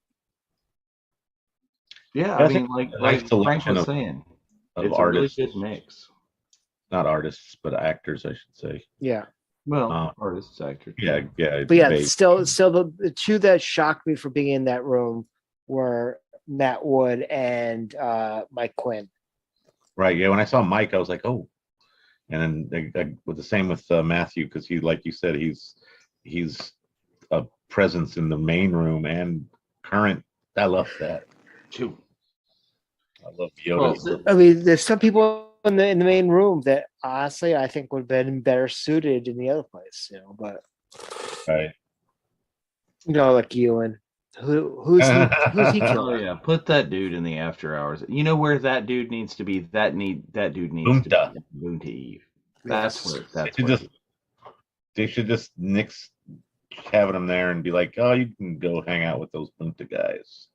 [SPEAKER 3] Yeah,
[SPEAKER 1] I
[SPEAKER 3] I
[SPEAKER 1] think
[SPEAKER 3] mean, like
[SPEAKER 1] a nice
[SPEAKER 3] Frank
[SPEAKER 1] selection
[SPEAKER 3] was
[SPEAKER 1] of
[SPEAKER 3] saying,
[SPEAKER 1] of
[SPEAKER 3] it's a really
[SPEAKER 1] artists,
[SPEAKER 3] good mix.
[SPEAKER 1] not artists, but actors, I should say.
[SPEAKER 2] Yeah.
[SPEAKER 3] Well, artists, actors.
[SPEAKER 1] Yeah.
[SPEAKER 2] But yeah,
[SPEAKER 1] Babe.
[SPEAKER 2] still the two that shocked me for being in that room were Matt Wood and Mike Quinn.
[SPEAKER 1] Right. Yeah. When I saw Mike, I was like, oh. And then with the same with Matthew, because he, like you said, he's a presence in the main room and current. I love that.
[SPEAKER 3] Too.
[SPEAKER 1] I love Yoda's.
[SPEAKER 3] Well,
[SPEAKER 2] I mean, there's some people in the main room that honestly I think would have been better suited in the other place, but
[SPEAKER 1] Right.
[SPEAKER 2] like Ewan. Who's he
[SPEAKER 3] oh
[SPEAKER 2] killing?
[SPEAKER 3] yeah, put that dude in the after hours. You know where that dude needs to be? That dude needs
[SPEAKER 1] Boonta.
[SPEAKER 3] to be Boonta Eve.
[SPEAKER 2] Yes.
[SPEAKER 1] They should just nix having him there and be like, oh, you can go hang out with those Bunta guys.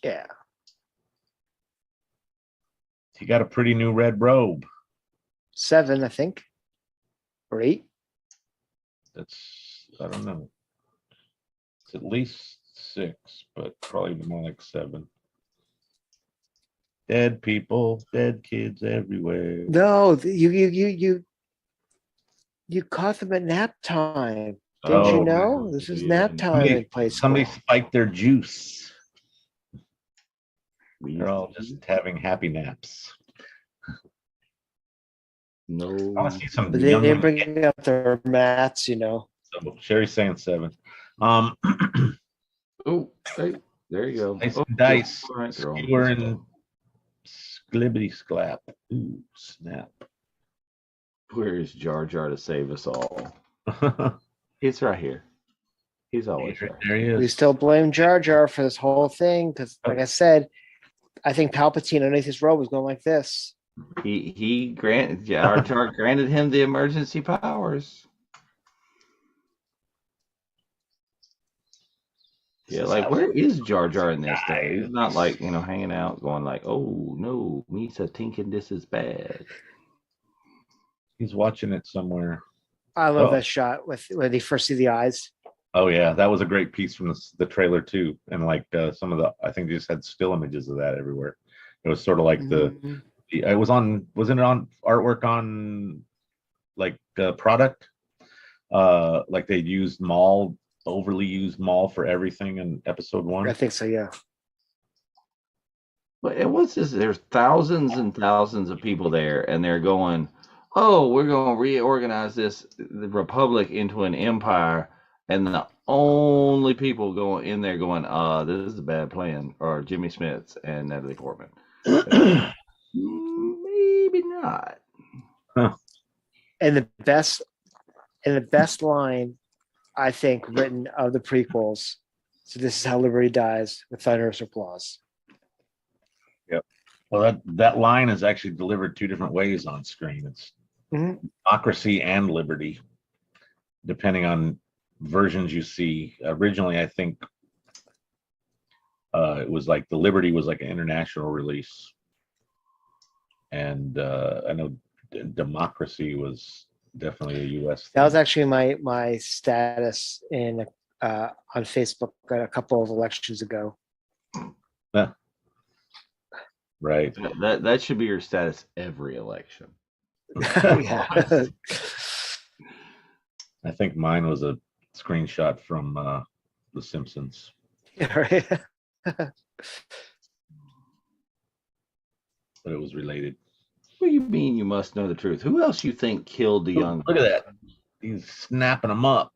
[SPEAKER 2] Yeah.
[SPEAKER 1] He got a pretty new red robe.
[SPEAKER 2] 7, I think. Or 8.
[SPEAKER 1] I don't know. It's at least 6, but probably more like 7. Dead people, dead kids everywhere.
[SPEAKER 2] No, you caught them at nap time. Didn't you know? This is nap time in place.
[SPEAKER 1] Somebody spiked their juice. They're all just having happy naps.
[SPEAKER 3] No.
[SPEAKER 1] I want to see some.
[SPEAKER 2] But they didn't bring up their mats,
[SPEAKER 1] So Sherry's saying 7.
[SPEAKER 3] Oh, hey, there you go.
[SPEAKER 1] Nice
[SPEAKER 3] Oh,
[SPEAKER 1] dice.
[SPEAKER 3] right,
[SPEAKER 1] Skewer and sglibbity sklap. Ooh, snap.
[SPEAKER 3] Where is Jar Jar to save us all? He's right here. He's always right.
[SPEAKER 1] There he is.
[SPEAKER 2] We still blame Jar Jar for this whole thing because, like I said, I think Palpatine underneath his robe was going like this.
[SPEAKER 3] He granted Jar Jar granted him the emergency powers. Yeah, like where is Jar Jar in this day? He's not like hanging out, going like, "Oh no, Misa thinking this is bad."
[SPEAKER 1] He's watching it somewhere.
[SPEAKER 2] I love that shot when they first see the eyes.
[SPEAKER 1] Oh yeah, that was a great piece from the trailer too, and like some of the, I think they just had still images of that everywhere. It was sort of like it wasn't it on artwork on like product, like they'd used overly used Maul for everything in episode 1.
[SPEAKER 2] I think so, yeah.
[SPEAKER 3] But it was just there's thousands and thousands of people there, and they're going, "Oh, we're going to reorganize the Republic into an empire," and the only people going in there going, "This is a bad plan," are Jimmy Smits and Natalie Portman. Maybe not.
[SPEAKER 1] Huh.
[SPEAKER 2] And the best line, I think, written of the prequels. So this is how Liberty dies, with thunderous applause.
[SPEAKER 1] Yep. Well, that line is actually delivered 2 different ways on screen. It's democracy and liberty, depending on versions you see. Originally, I think it was like the Liberty was like an international release, and I know democracy was definitely a U.S.
[SPEAKER 2] That was actually my status in on Facebook a couple of elections ago.
[SPEAKER 1] Right.
[SPEAKER 3] That should be your status every election.
[SPEAKER 2] Yeah.
[SPEAKER 1] I think mine was a screenshot from The Simpsons.
[SPEAKER 2] Yeah, right.
[SPEAKER 1] But it was related.
[SPEAKER 3] What do you mean you must know the truth? Who else you think killed the young?
[SPEAKER 1] Look at that. He's snapping them up.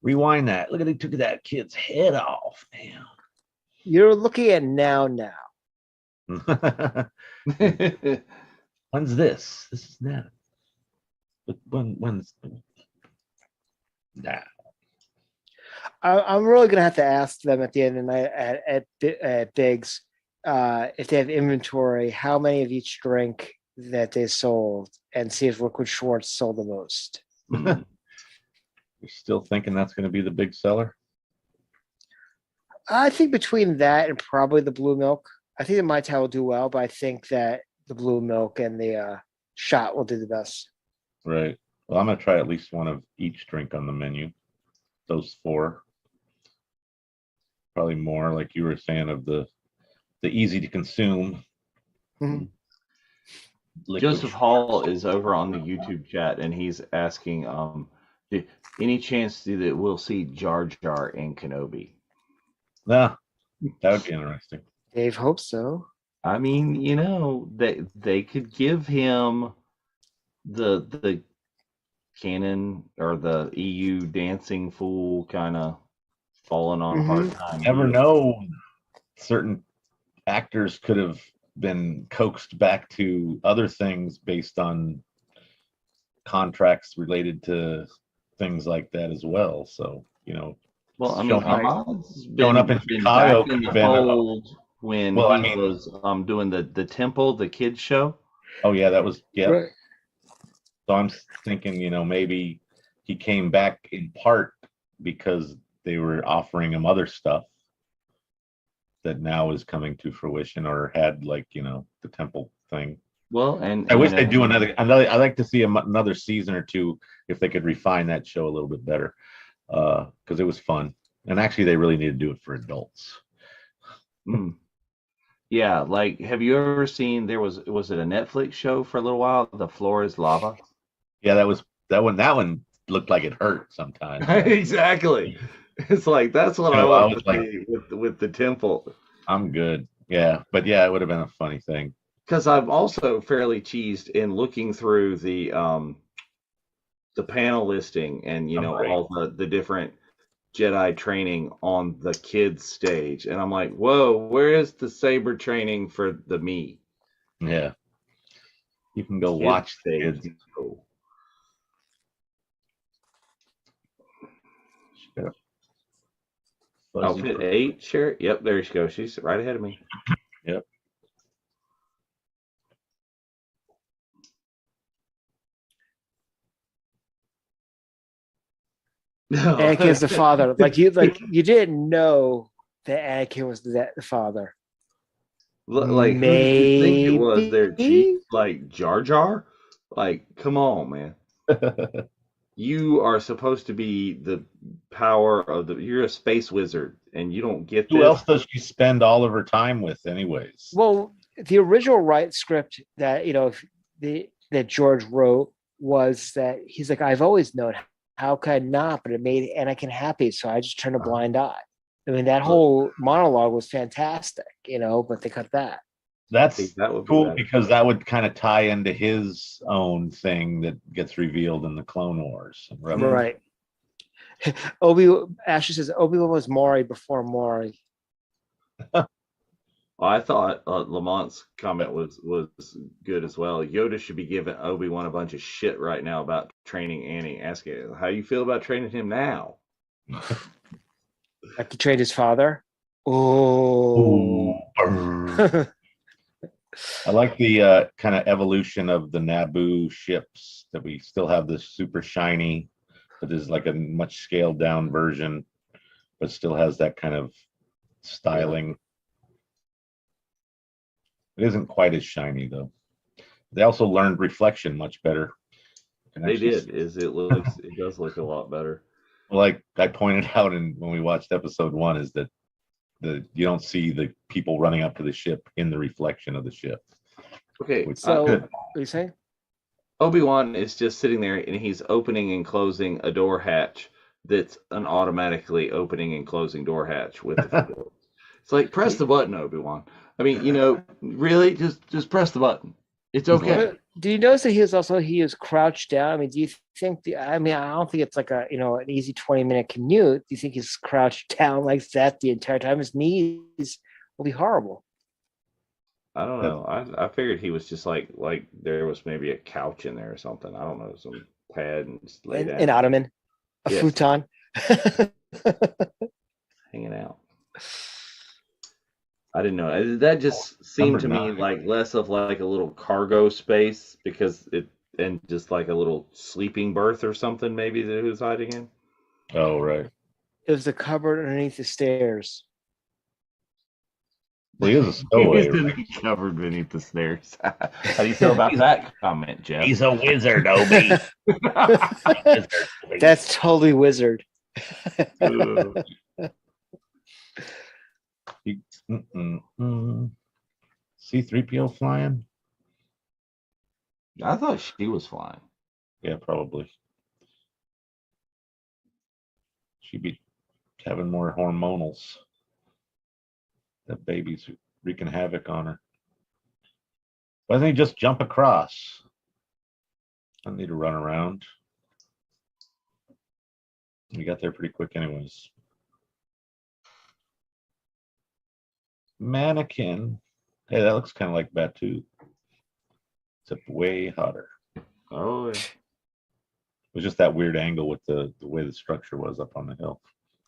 [SPEAKER 1] Rewind that. Look at, he took that kid's head off. Damn.
[SPEAKER 2] You're looking at now.
[SPEAKER 1] When's this? This is now. But when's now?
[SPEAKER 2] I'm really gonna have to ask them at the end of the night at Biggs if they have inventory, how many of each drink that they sold and see if Liquid Schwartz sold the most.
[SPEAKER 3] Mm.
[SPEAKER 1] You're still thinking that's going to be the big seller?
[SPEAKER 2] I think between that and probably the blue milk, I think the Mai Tai will do well, but I think that the blue milk and the shot will do the best.
[SPEAKER 1] Right. Well, I'm going to try at least one of each drink on the menu. Those 4. Probably more, like you were saying, of the easy to consume.
[SPEAKER 2] Mhm.
[SPEAKER 3] Joseph Hall is over on the YouTube chat, and he's asking, any chance that we'll see Jar Jar in Kenobi?
[SPEAKER 1] Nah, that would be interesting.
[SPEAKER 2] Dave hopes so.
[SPEAKER 3] I mean, they could give him the canon or the EU dancing fool kind of falling on hard time.
[SPEAKER 1] Never
[SPEAKER 3] deal.
[SPEAKER 1] know. Certain actors could have been coaxed back to other things based on contracts related to things like that as well. So,
[SPEAKER 3] Well, I mean,
[SPEAKER 1] showing up-
[SPEAKER 3] Ahmad's
[SPEAKER 1] showing up in
[SPEAKER 3] been
[SPEAKER 1] Chicago
[SPEAKER 3] back in the
[SPEAKER 1] could have been,
[SPEAKER 3] fold when
[SPEAKER 1] well, I
[SPEAKER 3] he
[SPEAKER 1] mean-
[SPEAKER 3] was doing the Temple, the kids show.
[SPEAKER 1] oh yeah, that was, yeah.
[SPEAKER 2] Right.
[SPEAKER 1] So I'm thinking, maybe he came back in part because they were offering him other stuff that now is coming to fruition, or had the temple thing.
[SPEAKER 3] Well, and
[SPEAKER 1] I wish they'd do another. I'd like to see another season or 2 if they could refine that show a little bit better, because it was fun. And actually, they really need to do it for adults.
[SPEAKER 3] Yeah, like, have you ever seen? Was it a Netflix show for a little while? The Floor is Lava.
[SPEAKER 1] Yeah, that one looked like it hurt sometimes.
[SPEAKER 3] Exactly. It's like that's what I
[SPEAKER 1] I
[SPEAKER 3] want
[SPEAKER 1] was
[SPEAKER 3] to see with the temple.
[SPEAKER 1] I'm good. Yeah, but yeah, it would have been a funny thing.
[SPEAKER 3] Because I'm also fairly cheesed in looking through the panel listing and
[SPEAKER 1] Right.
[SPEAKER 3] all the different Jedi training on the kids stage, and I'm like, whoa, where is the saber training for the me?
[SPEAKER 1] Yeah, you can go
[SPEAKER 3] Kids
[SPEAKER 1] watch the
[SPEAKER 3] stage.
[SPEAKER 1] kids.
[SPEAKER 3] No. Outfit 8, sure. Yep, there she goes. She's right ahead of me.
[SPEAKER 1] Yep.
[SPEAKER 2] Anakin's the father. Like you didn't know that Anakin was the father.
[SPEAKER 3] Like, who did you think it was? Their chief, like Jar Jar? Like, come on, man. You are supposed to be the power of you're a space wizard, and you don't get this.
[SPEAKER 1] Who else does she spend all of her time with, anyways?
[SPEAKER 2] Well, the original script that that George wrote was that he's like, I've always known, how could I not? But it made Anakin happy, so I just turned a blind eye. I mean, that whole monologue was fantastic, but they cut that.
[SPEAKER 1] That's
[SPEAKER 3] That would be
[SPEAKER 1] cool
[SPEAKER 3] better.
[SPEAKER 1] because that would kind of tie into his own thing that gets revealed in the Clone Wars.
[SPEAKER 2] Right. Ashley says Obi-Wan was Maury before Maury.
[SPEAKER 3] I thought Lamont's comment was good as well. Yoda should be giving Obi-Wan a bunch of shit right now about training Annie. Asking how you feel about training him now.
[SPEAKER 2] Like he trained his father. Oh.
[SPEAKER 1] I like the kind of evolution of the Naboo ships, that we still have this super shiny, but there's like a much scaled down version, but still has that kind of styling. It isn't quite as shiny though. They also learned reflection much better.
[SPEAKER 3] They did. It does look a lot better.
[SPEAKER 1] Like I pointed out when we watched episode 1, is that you don't see the people running up to the ship in the reflection of the ship.
[SPEAKER 3] Okay,
[SPEAKER 2] so what are you saying?
[SPEAKER 3] Obi-Wan is just sitting there and he's opening and closing a door hatch that's an automatically opening and closing door hatch with the It's like, press the button, Obi-Wan. I mean, really, just press the button. It's okay.
[SPEAKER 2] Do you notice that he was crouched down? I mean, do you think I don't think it's like an easy 20-minute commute. Do you think he's crouched down like that the entire time? His knees will be horrible.
[SPEAKER 3] I don't know. I figured he was just like there was maybe a couch in there or something. I don't know, some pad and just lay down.
[SPEAKER 2] An ottoman, a futon.
[SPEAKER 3] Hanging out. I didn't know. That just seemed to
[SPEAKER 1] Number
[SPEAKER 3] me
[SPEAKER 1] 9.
[SPEAKER 3] like less of like a little cargo space because it and just like a little sleeping berth or something maybe that he was hiding in.
[SPEAKER 1] Oh, right.
[SPEAKER 2] It was the cupboard underneath the stairs.
[SPEAKER 1] Well, he is a
[SPEAKER 3] He's
[SPEAKER 1] stowaway.
[SPEAKER 3] gonna be covered beneath the stairs. How do you feel about that comment, Jeff?
[SPEAKER 1] He's a wizard, Obi.
[SPEAKER 2] That's totally wizard.
[SPEAKER 1] C-3PO flying?
[SPEAKER 3] I thought she was flying.
[SPEAKER 1] Yeah, probably. She'd be having more hormonals. That baby's wreaking havoc on her. Why doesn't he just jump across? I need to run around. We got there pretty quick anyways. Mannequin. Hey, that looks kind of like Batu. Except way hotter.
[SPEAKER 3] Oh, yeah.
[SPEAKER 1] It was just that weird angle with the way the structure was up on the hill.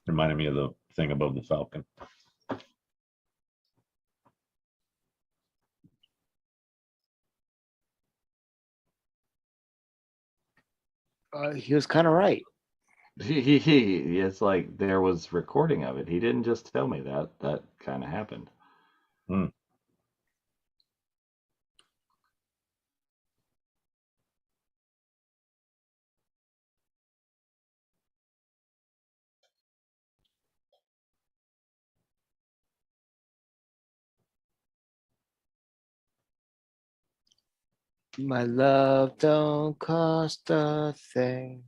[SPEAKER 1] Reminded me of the thing above the Falcon.
[SPEAKER 2] He was kind of right.
[SPEAKER 3] It's like there was recording of it. He didn't just tell me that. That kind of happened.
[SPEAKER 2] My love don't cost a thing.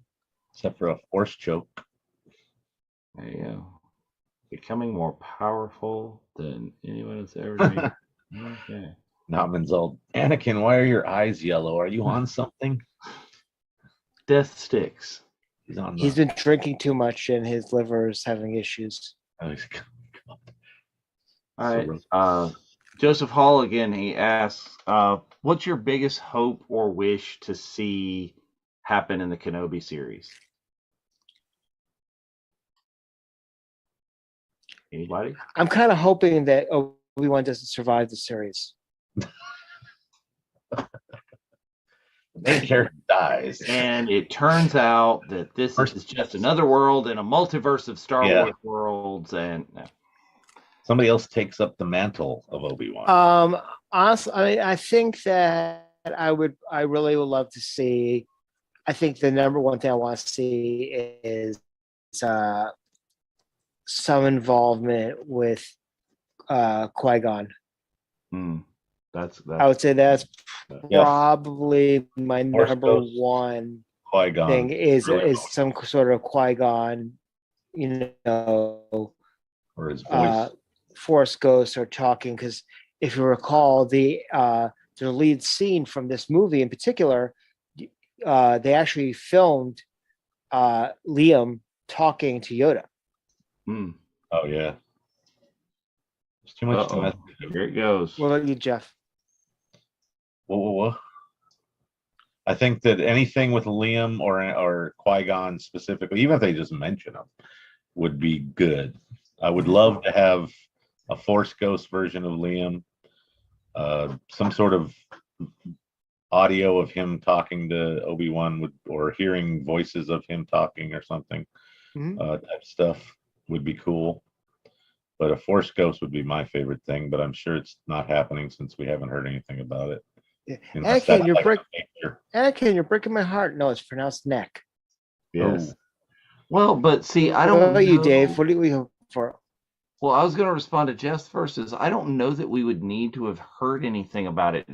[SPEAKER 1] Except for a force choke.
[SPEAKER 3] There you go. Becoming more powerful than anyone has ever been. Okay.
[SPEAKER 1] Nautman's all, Anakin, why are your eyes yellow? Are you on something?
[SPEAKER 3] Death sticks.
[SPEAKER 2] He's been drinking too much and his liver is having issues.
[SPEAKER 3] All right. Joseph Hall again, he asks, what's your biggest hope or wish to see happen in the Kenobi series? Anybody?
[SPEAKER 2] I'm kind of hoping that Obi-Wan doesn't survive the series.
[SPEAKER 1] The main character dies.
[SPEAKER 3] And it turns out that this is just another world in a multiverse of Star Wars worlds, and
[SPEAKER 1] somebody else takes up the mantle of Obi-Wan.
[SPEAKER 2] Honestly, I think that I really would love to see. I think the number one thing I want to see is some involvement with Qui-Gon.
[SPEAKER 3] That's
[SPEAKER 2] I would say that's probably my number one
[SPEAKER 1] Qui-Gon
[SPEAKER 2] thing is some sort of Qui-Gon,
[SPEAKER 1] or his voice.
[SPEAKER 2] Force ghosts are talking, because if you recall the lead scene from this movie in particular, they actually filmed Liam talking to Yoda.
[SPEAKER 1] Oh yeah, there's too much to mess with.
[SPEAKER 3] Here it goes.
[SPEAKER 2] What about you, Jeff?
[SPEAKER 1] Whoa. I think that anything with Liam or Qui-Gon specifically, even if they just mention him, would be good. I would love to have a Force Ghost version of Liam, some sort of audio of him talking to Obi-Wan, or hearing voices of him talking or something. Type stuff would be cool. But a Force Ghost would be my favorite thing, but I'm sure it's not happening since we haven't heard anything about it.
[SPEAKER 2] Anakin, you're breaking my heart. No, it's pronounced neck.
[SPEAKER 3] Yes. Oh. Well, but see, I don't
[SPEAKER 2] know. What about you, Dave? What do we hope for?
[SPEAKER 3] Well, I was going to respond to Jeff's first. I don't know that we would need to have heard anything about it.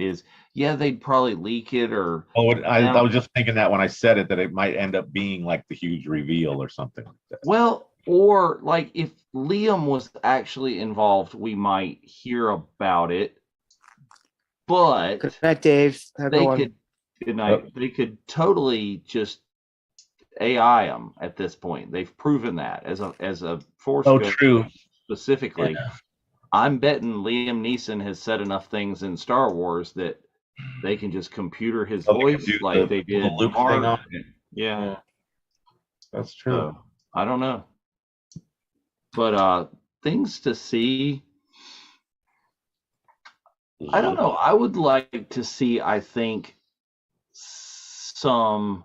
[SPEAKER 3] They'd probably leak it or.
[SPEAKER 1] Oh, I was just thinking that when I said it, that it might end up being like the huge reveal or something like that.
[SPEAKER 3] Well, or like if Liam was actually involved, we might hear about it. But
[SPEAKER 2] good night, Dave.
[SPEAKER 3] Good night. Yep. They could totally just AI him at this point. They've proven that as a Force Ghost.
[SPEAKER 1] True.
[SPEAKER 3] Specifically, I'm betting Liam Neeson has said enough things in Star Wars that they can just computer his voice like they did.
[SPEAKER 1] Luke thing on.
[SPEAKER 3] Yeah,
[SPEAKER 1] that's true.
[SPEAKER 3] So, I don't know, but things to see. I don't know. I would like to see, I think, some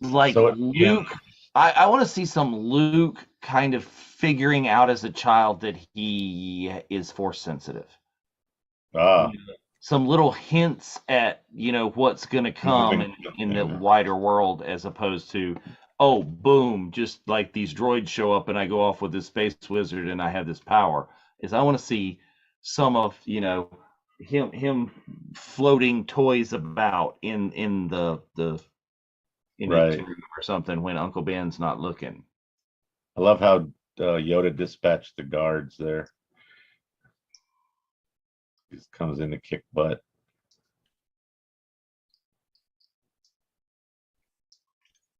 [SPEAKER 3] like
[SPEAKER 1] So
[SPEAKER 3] Luke. I want to see some Luke kind of figuring out as a child that he is force sensitive. Some little hints at what's going to come in the wider world, as opposed to, oh, boom, just like these droids show up and I go off with this space wizard and I have this power. Is I want to see some of him floating toys about in the
[SPEAKER 1] right
[SPEAKER 3] or something when Uncle Ben's not looking.
[SPEAKER 1] I love how Yoda dispatched the guards there. He just comes in to kick butt.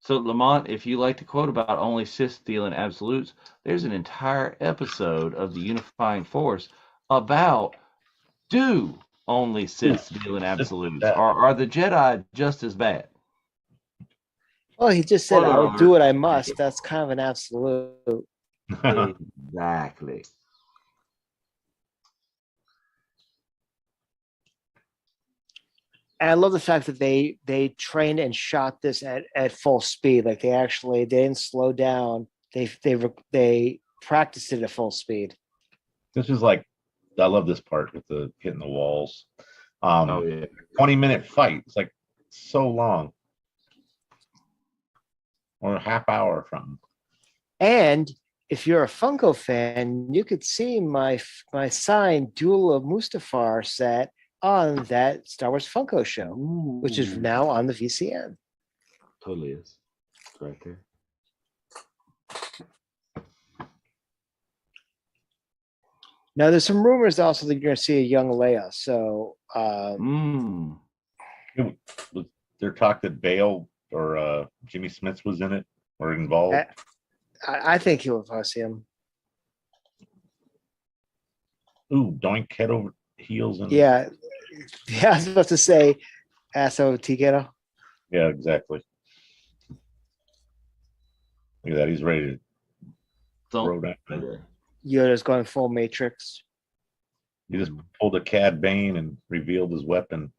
[SPEAKER 3] So, Lamont, if you like to quote about only Sith stealing absolutes, there's an entire episode of the Unifying Force about do only Sith stealing absolutes, or are the Jedi just as bad?
[SPEAKER 2] Well, he just said, "I'll do what I must." That's kind of an absolute.
[SPEAKER 3] Exactly.
[SPEAKER 2] And I love the fact that they trained and shot this at full speed. Like they didn't slow down. They practiced it at full speed.
[SPEAKER 1] This is like, I love this part with the hitting the walls. 20-minute fight. It's like so long. Or a half hour from.
[SPEAKER 2] And if you're a Funko fan, you could see my signed Duel of Mustafar set on that Star Wars Funko show, which is now on the VCN.
[SPEAKER 3] Totally is. It's right there.
[SPEAKER 2] Now, there's some rumors also that you're going to see a young Leia. So,
[SPEAKER 1] There talk that Bale or Jimmy Smits was in it or involved.
[SPEAKER 2] I think you'll see him.
[SPEAKER 1] Ooh, doink, head over heels. And
[SPEAKER 2] Yeah, I was about to say, Asso Tigero.
[SPEAKER 1] Yeah, exactly. Look at that. He's ready to throw down.
[SPEAKER 2] Yoda's going full Matrix.
[SPEAKER 1] He just pulled a Cad Bane and revealed his weapon.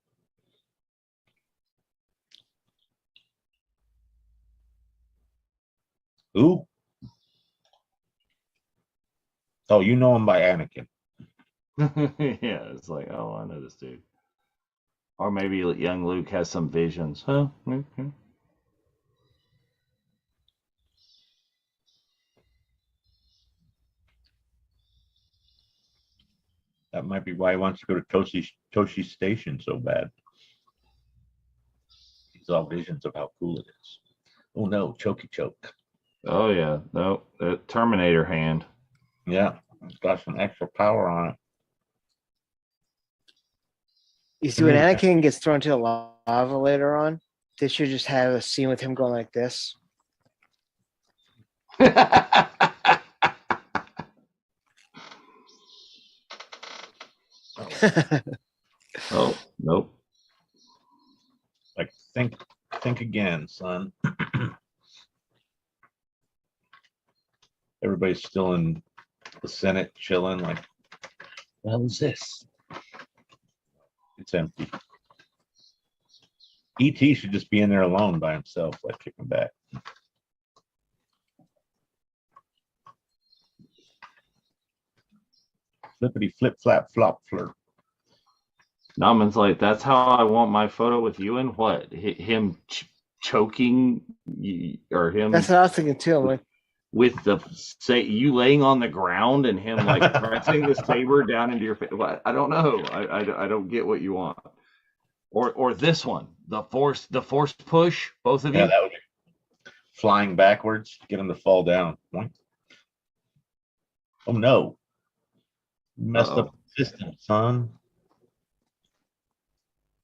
[SPEAKER 1] Ooh. Oh, you know him by Anakin.
[SPEAKER 3] Yeah, it's like, oh, I know this dude. Or maybe young Luke has some visions. Huh? Okay.
[SPEAKER 1] That might be why he wants to go to Toshi Station so bad. He saw visions of how cool it is. Oh no, chokey choke.
[SPEAKER 3] Oh yeah, no, the Terminator hand.
[SPEAKER 1] Yeah, it's got some extra power on it.
[SPEAKER 2] You see, when Anakin gets thrown to the lava later on, they should just have a scene with him going like this.
[SPEAKER 3] Oh, nope.
[SPEAKER 1] Like, think again, son. Everybody's still in the Senate chilling, like, what the hell is this? It's empty. E.T. should just be in there alone by himself, like kicking back. Flippity flip flap flop flirt.
[SPEAKER 3] Nauman's like, that's how I want my photo with you, and what? Him choking or him?
[SPEAKER 2] That's what I was thinking too. I'm like,
[SPEAKER 3] with you laying on the ground and him like pressing the saber down into your face. Well, I don't know. I don't get what you want. Or this one, the force push, both of you.
[SPEAKER 1] Yeah, that would be flying backwards to get him to fall down. Oh no. Messed up the system, son.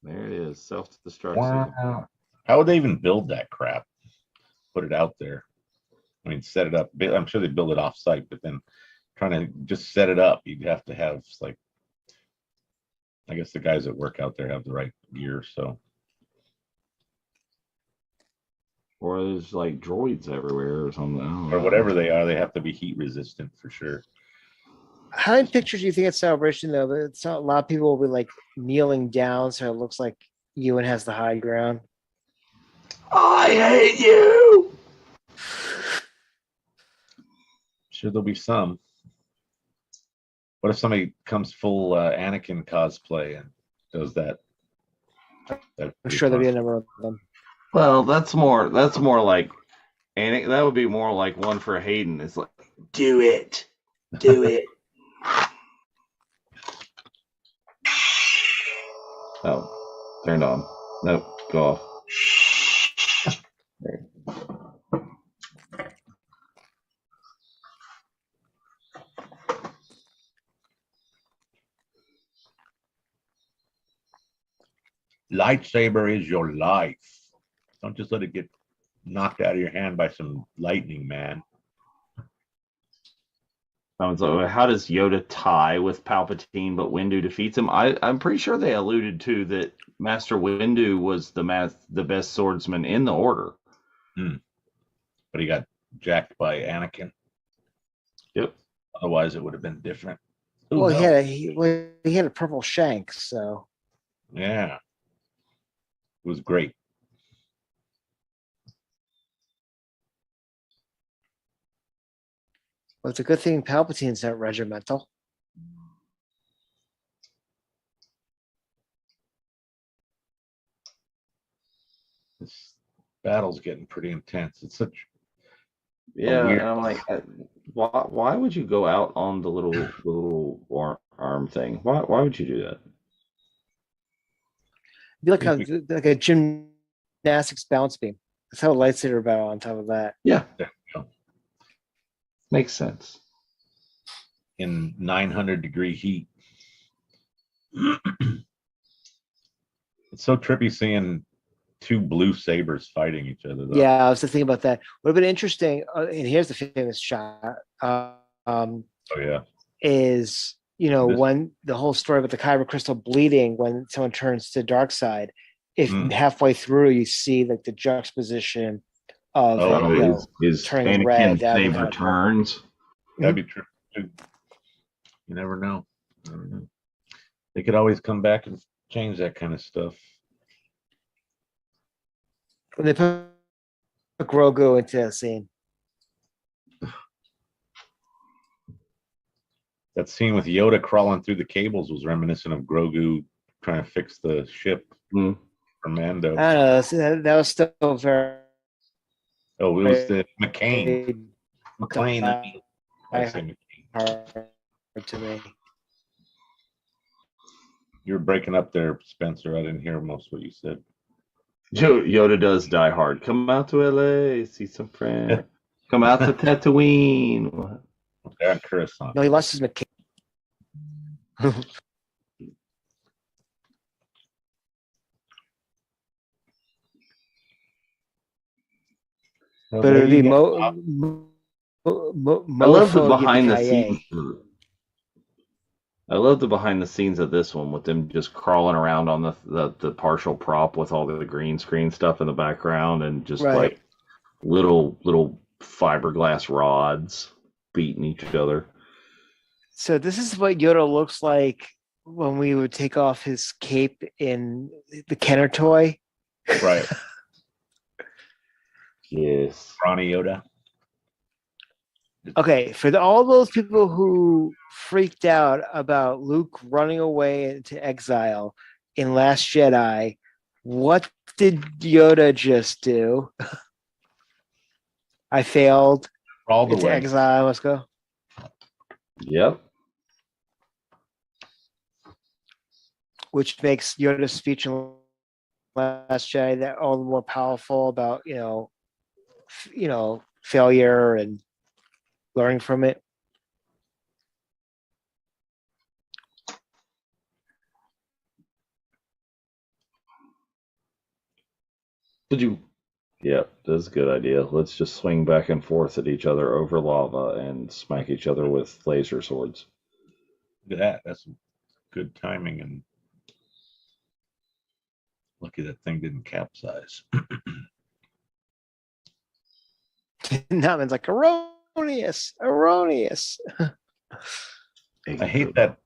[SPEAKER 3] There it is. Self-destruct.
[SPEAKER 1] Wow. How would they even build that crap? Put it out there. I mean, set it up. I'm sure they build it off site, but then trying to just set it up, you'd have to have, like, I guess the guys that work out there have the right gear, so.
[SPEAKER 3] Or there's like droids everywhere or something.
[SPEAKER 1] Or whatever they are, they have to be heat resistant for sure.
[SPEAKER 2] How many pictures do you think at Celebration though? But it's not, a lot of people will be like kneeling down, so it looks like Ewan has the high ground.
[SPEAKER 3] I hate you.
[SPEAKER 1] Sure, there'll be some. What if somebody comes full Anakin cosplay and does that?
[SPEAKER 2] I'm sure there'll be a number of them.
[SPEAKER 3] Well, that's more like, and that would be more like one for Hayden. It's like, do it. Oh, turned on. Nope, go off. There.
[SPEAKER 1] Lightsaber is your life. Don't just let it get knocked out of your hand by some lightning, man.
[SPEAKER 3] So how does Yoda tie with Palpatine, but Windu defeats him? I'm pretty sure they alluded to that Master Windu was the best swordsman in the Order.
[SPEAKER 1] But he got jacked by Anakin.
[SPEAKER 3] Yep.
[SPEAKER 1] Otherwise, it would have been different.
[SPEAKER 2] Well, he had a purple shank, so
[SPEAKER 1] Yeah. It was great.
[SPEAKER 2] well, it's a good thing Palpatine's not regimental.
[SPEAKER 1] This battle's getting pretty intense. It's such
[SPEAKER 3] Yeah,
[SPEAKER 1] weird-
[SPEAKER 3] and I'm like, why would you go out on the little arm thing? Why would you do that?
[SPEAKER 2] It'd be like a gymnastics bounce beam. Let's have a lightsaber battle on top of that.
[SPEAKER 3] Yeah,
[SPEAKER 1] Yeah, yeah.
[SPEAKER 3] Makes sense.
[SPEAKER 1] In 900-degree heat. It's so trippy seeing two blue sabers fighting each other, though.
[SPEAKER 2] Yeah, I was thinking about that. Would have been interesting. And here's the famous shot.
[SPEAKER 1] Oh yeah.
[SPEAKER 2] Is when the whole story about the kyber crystal bleeding when someone turns to the dark side, if halfway through you see like the juxtaposition of
[SPEAKER 3] his
[SPEAKER 2] turning
[SPEAKER 3] Anakin
[SPEAKER 2] red,
[SPEAKER 3] saber turns.
[SPEAKER 1] That'd be true. You never know. They could always come back and change that kind of stuff.
[SPEAKER 2] when they put Grogu into that scene.
[SPEAKER 1] That scene with Yoda crawling through the cables was reminiscent of Grogu trying to fix the ship for Mando.
[SPEAKER 2] I don't know. That was still very.
[SPEAKER 1] Oh, it was the McCain. McClane. I say McCain.
[SPEAKER 2] Hard to me.
[SPEAKER 1] You're breaking up there, Spencer. I didn't hear most of what you said.
[SPEAKER 3] Yoda does Die Hard. Come out to LA, see some friends. Come out to Tatooine.
[SPEAKER 1] They're on Coruscant.
[SPEAKER 2] No, he lost his McCain. But it'd be
[SPEAKER 3] I love the behind the scenes. I love the behind the scenes of this one with them just crawling around on the partial prop with all the green screen stuff in the background and just like little fiberglass rods beating each other.
[SPEAKER 2] So this is what Yoda looks like when we would take off his cape in the Kenner toy.
[SPEAKER 1] Right.
[SPEAKER 3] Yes.
[SPEAKER 1] Ronnie Yoda.
[SPEAKER 2] Okay, for all those people who freaked out about Luke running away into exile in Last Jedi, what did Yoda just do? I failed.
[SPEAKER 1] All the
[SPEAKER 2] into
[SPEAKER 1] way.
[SPEAKER 2] exile. Let's go.
[SPEAKER 3] Yep.
[SPEAKER 2] Which makes Yoda's speech in Last Jedi that all the more powerful about failure and learning from it.
[SPEAKER 3] Yeah, that's a good idea. Let's just swing back and forth at each other over lava and smack each other with laser swords.
[SPEAKER 1] Look at that. That's some good timing, and lucky that thing didn't capsize.
[SPEAKER 2] That man's like erroneous.
[SPEAKER 1] I hate that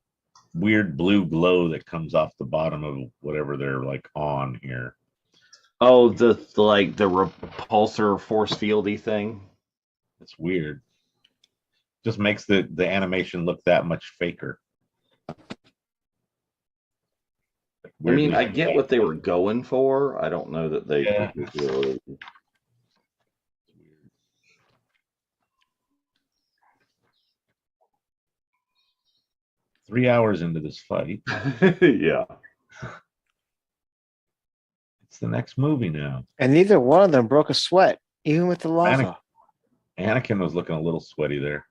[SPEAKER 1] weird blue glow that comes off the bottom of whatever they're like on here.
[SPEAKER 3] Oh, the repulsor force fieldy thing.
[SPEAKER 1] It's weird. Just makes the animation look that much faker.
[SPEAKER 3] I mean, I get what they were going for. I don't know that they really.
[SPEAKER 1] 3 hours into this fight.
[SPEAKER 3] Yeah.
[SPEAKER 1] It's the next movie now.
[SPEAKER 2] And neither one of them broke a sweat, even with the lava.
[SPEAKER 1] Anakin was looking a little sweaty there.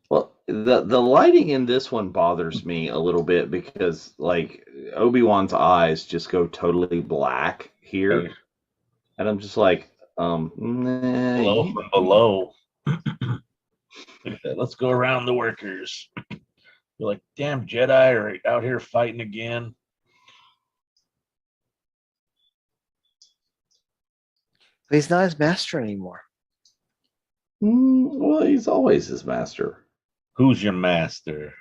[SPEAKER 3] Well, the lighting in this one bothers me a little bit because like Obi-Wan's eyes just go totally black here. And I'm just like,
[SPEAKER 1] Hello from below. Look at that. Let's go around the workers. You're like, damn Jedi are out here fighting again.
[SPEAKER 2] But he's not his master anymore.
[SPEAKER 3] Well, he's always his master.
[SPEAKER 1] Who's your master?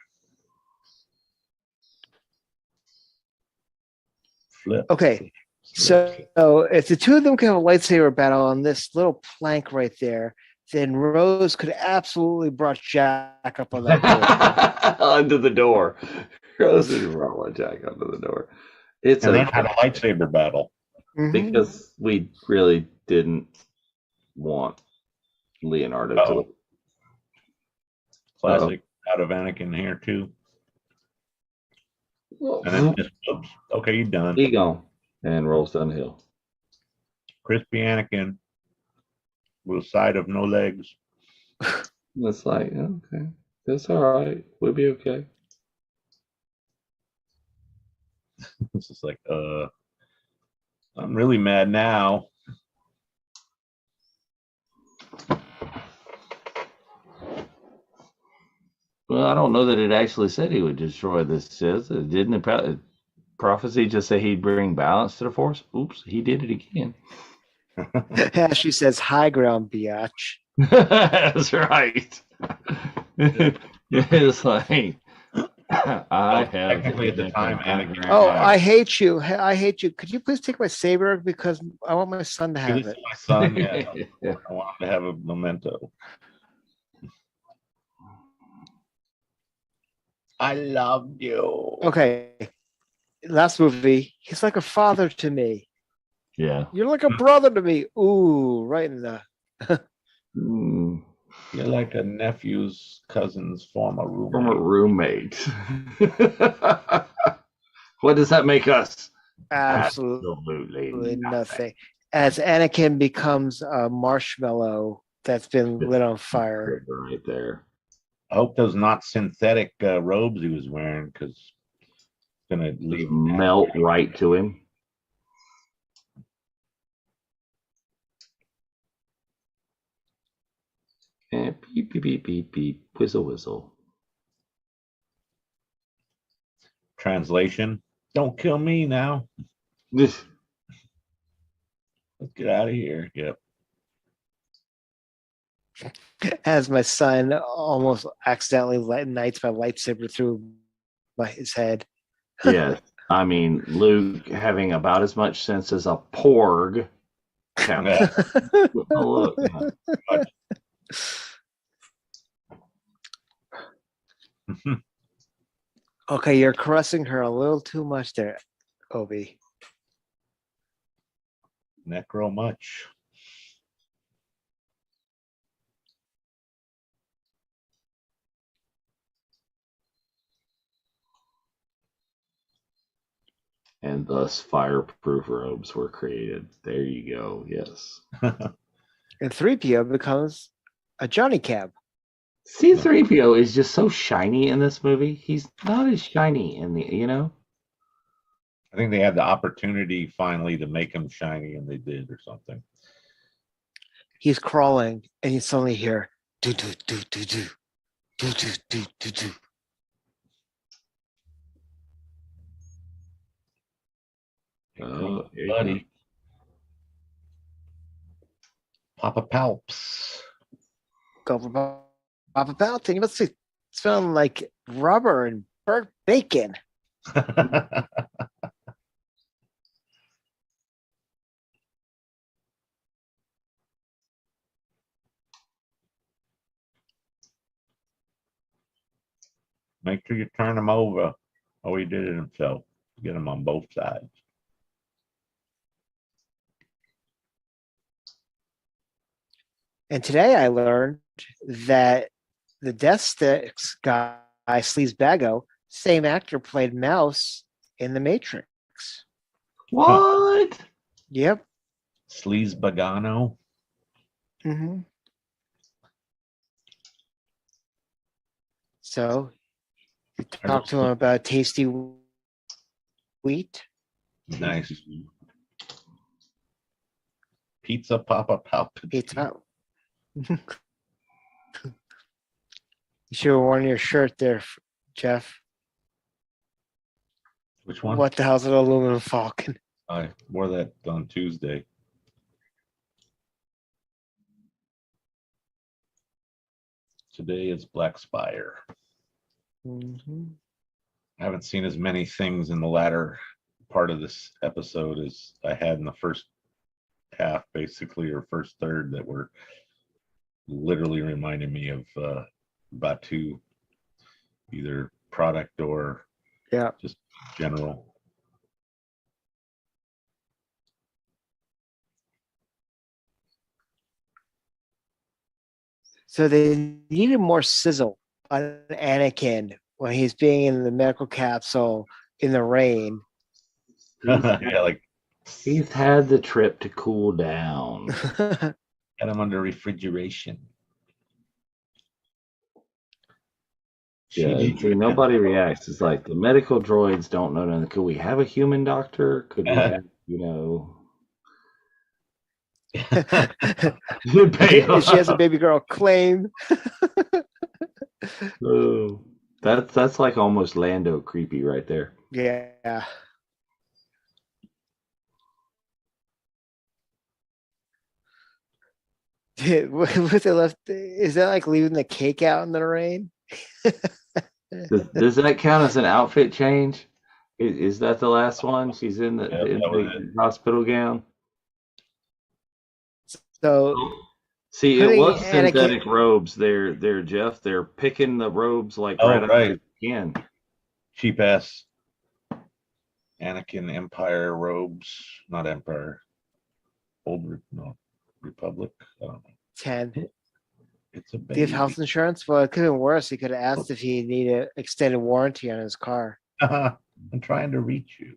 [SPEAKER 1] Flip.
[SPEAKER 2] Okay. So if the two of them can have a lightsaber battle on this little plank right there, then Rose could absolutely brought Jack up on that door.
[SPEAKER 3] Under the door. Rose brought Jack under the door. It's
[SPEAKER 1] and then had a lightsaber battle.
[SPEAKER 3] Because we really didn't want Leonardo to.
[SPEAKER 1] Classic out of Anakin here too.
[SPEAKER 3] Well,
[SPEAKER 1] and then just oops, okay, you're done.
[SPEAKER 3] He gone and rolls down the hill.
[SPEAKER 1] Crispy Anakin with a side of no legs.
[SPEAKER 3] It's like, okay, that's all right. We'll be okay.
[SPEAKER 1] It's just like, I'm really mad now.
[SPEAKER 3] Well, I don't know that it actually said he would destroy the Sith. Didn't the prophecy just say he'd bring balance to the Force? Oops, he did it again.
[SPEAKER 2] She says, high ground, biatch.
[SPEAKER 3] That's right. It's like, I have
[SPEAKER 1] technically at the time, Anakin.
[SPEAKER 2] Oh, I hate you. I hate you. Could you please take my saber because I want my son to have it.
[SPEAKER 1] My son, yeah. I want him to have a memento. I loved you.
[SPEAKER 2] Okay. Last movie, he's like a father to me.
[SPEAKER 3] Yeah.
[SPEAKER 2] You're like a brother to me. Ooh, right in the.
[SPEAKER 1] You're like a nephew's cousin's former
[SPEAKER 3] roommate. What does that make us?
[SPEAKER 2] Absolutely nothing. As Anakin becomes a marshmallow that's been lit on fire.
[SPEAKER 3] Right there.
[SPEAKER 1] I hope those not synthetic robes he was wearing, because it's gonna leave
[SPEAKER 3] melt right to him. And beep beep beep beep beep, whistle whistle.
[SPEAKER 1] Translation: don't kill me now. Let's get out of here. Yep.
[SPEAKER 2] As my son almost accidentally lights my lightsaber through his head.
[SPEAKER 3] Yeah, I mean, Luke having about as much sense as a porg.
[SPEAKER 1] Yeah.
[SPEAKER 3] Oh, look.
[SPEAKER 2] Okay, you're caressing her a little too much there, Obi.
[SPEAKER 1] Necro much.
[SPEAKER 3] And thus fireproof robes were created. There you go. Yes.
[SPEAKER 2] And 3PO becomes a Johnny Cab.
[SPEAKER 3] C-3PO is just so shiny in this movie. He's not as shiny in the,
[SPEAKER 1] I think they had the opportunity finally to make him shiny, and they did, or something.
[SPEAKER 2] He's crawling, and you suddenly hear do do do do do do do do do do.
[SPEAKER 3] Oh,
[SPEAKER 1] buddy. Papa Palps.
[SPEAKER 2] Go for Papa Palpatine. Let's see. smelling like rubber and burnt bacon.
[SPEAKER 1] Make sure you turn him over. Oh, he did it himself. Get him on both sides.
[SPEAKER 2] And today I learned that the Death Sticks guy, Sleazebago, same actor played Mouse in The Matrix.
[SPEAKER 3] What?
[SPEAKER 2] Yep.
[SPEAKER 1] Sleaze Bagano.
[SPEAKER 2] Mm-hmm. So you talk to him about tasty wheat.
[SPEAKER 1] Nice. Pizza Papa Palpatine.
[SPEAKER 2] Pizza. You should have worn your shirt there, Jeff.
[SPEAKER 1] Which one?
[SPEAKER 2] What the hell's an aluminum falcon?
[SPEAKER 1] I wore that on Tuesday. Today is Black Spire.
[SPEAKER 2] Mm-hmm.
[SPEAKER 1] I haven't seen as many things in the latter part of this episode as I had in the first half, basically, or first third, that were literally reminding me of Batu, either product or just general.
[SPEAKER 2] So they needed more sizzle on Anakin when he's being in the medical capsule in the rain.
[SPEAKER 1] Yeah, like
[SPEAKER 3] He's had the trip to cool down.
[SPEAKER 1] had him under refrigeration.
[SPEAKER 3] Yeah, see, nobody reacts. It's like the medical droids don't know nothing. Could we have a human doctor? Could we have,
[SPEAKER 2] She has a baby girl claim.
[SPEAKER 3] Oh, that's like almost Lando creepy right there.
[SPEAKER 2] Yeah. What they left, is that like leaving the cake out in the rain?
[SPEAKER 3] Does that count as an outfit change? Is that the last one? She's in the hospital gown.
[SPEAKER 2] So
[SPEAKER 3] see, it was synthetic robes. They're Jeff. They're picking the robes like right again.
[SPEAKER 1] Cheap ass Anakin Empire robes, not Empire. Republic. I don't know.
[SPEAKER 2] 10.
[SPEAKER 1] It's a baby.
[SPEAKER 2] Do you have health insurance? Well, it could have been worse. He could have asked if he needed an extended warranty on his car.
[SPEAKER 1] I'm trying to reach you.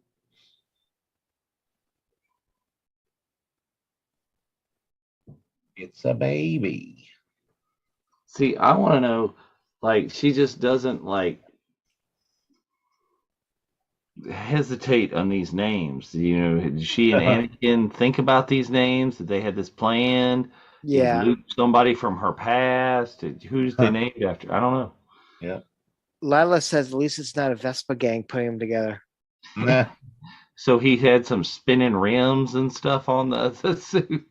[SPEAKER 1] It's a baby.
[SPEAKER 3] See, I want to know, like, she just doesn't, like, hesitate on these names. Did she and Anakin think about these names? Did they have this planned?
[SPEAKER 2] Yeah.
[SPEAKER 3] Is Luke somebody from her past? Who's they named after? I don't know.
[SPEAKER 1] Yeah.
[SPEAKER 2] Lila says at least it's not a Vespa gang putting them together.
[SPEAKER 1] Nah.
[SPEAKER 3] So he had some spinning rims and stuff on the suit.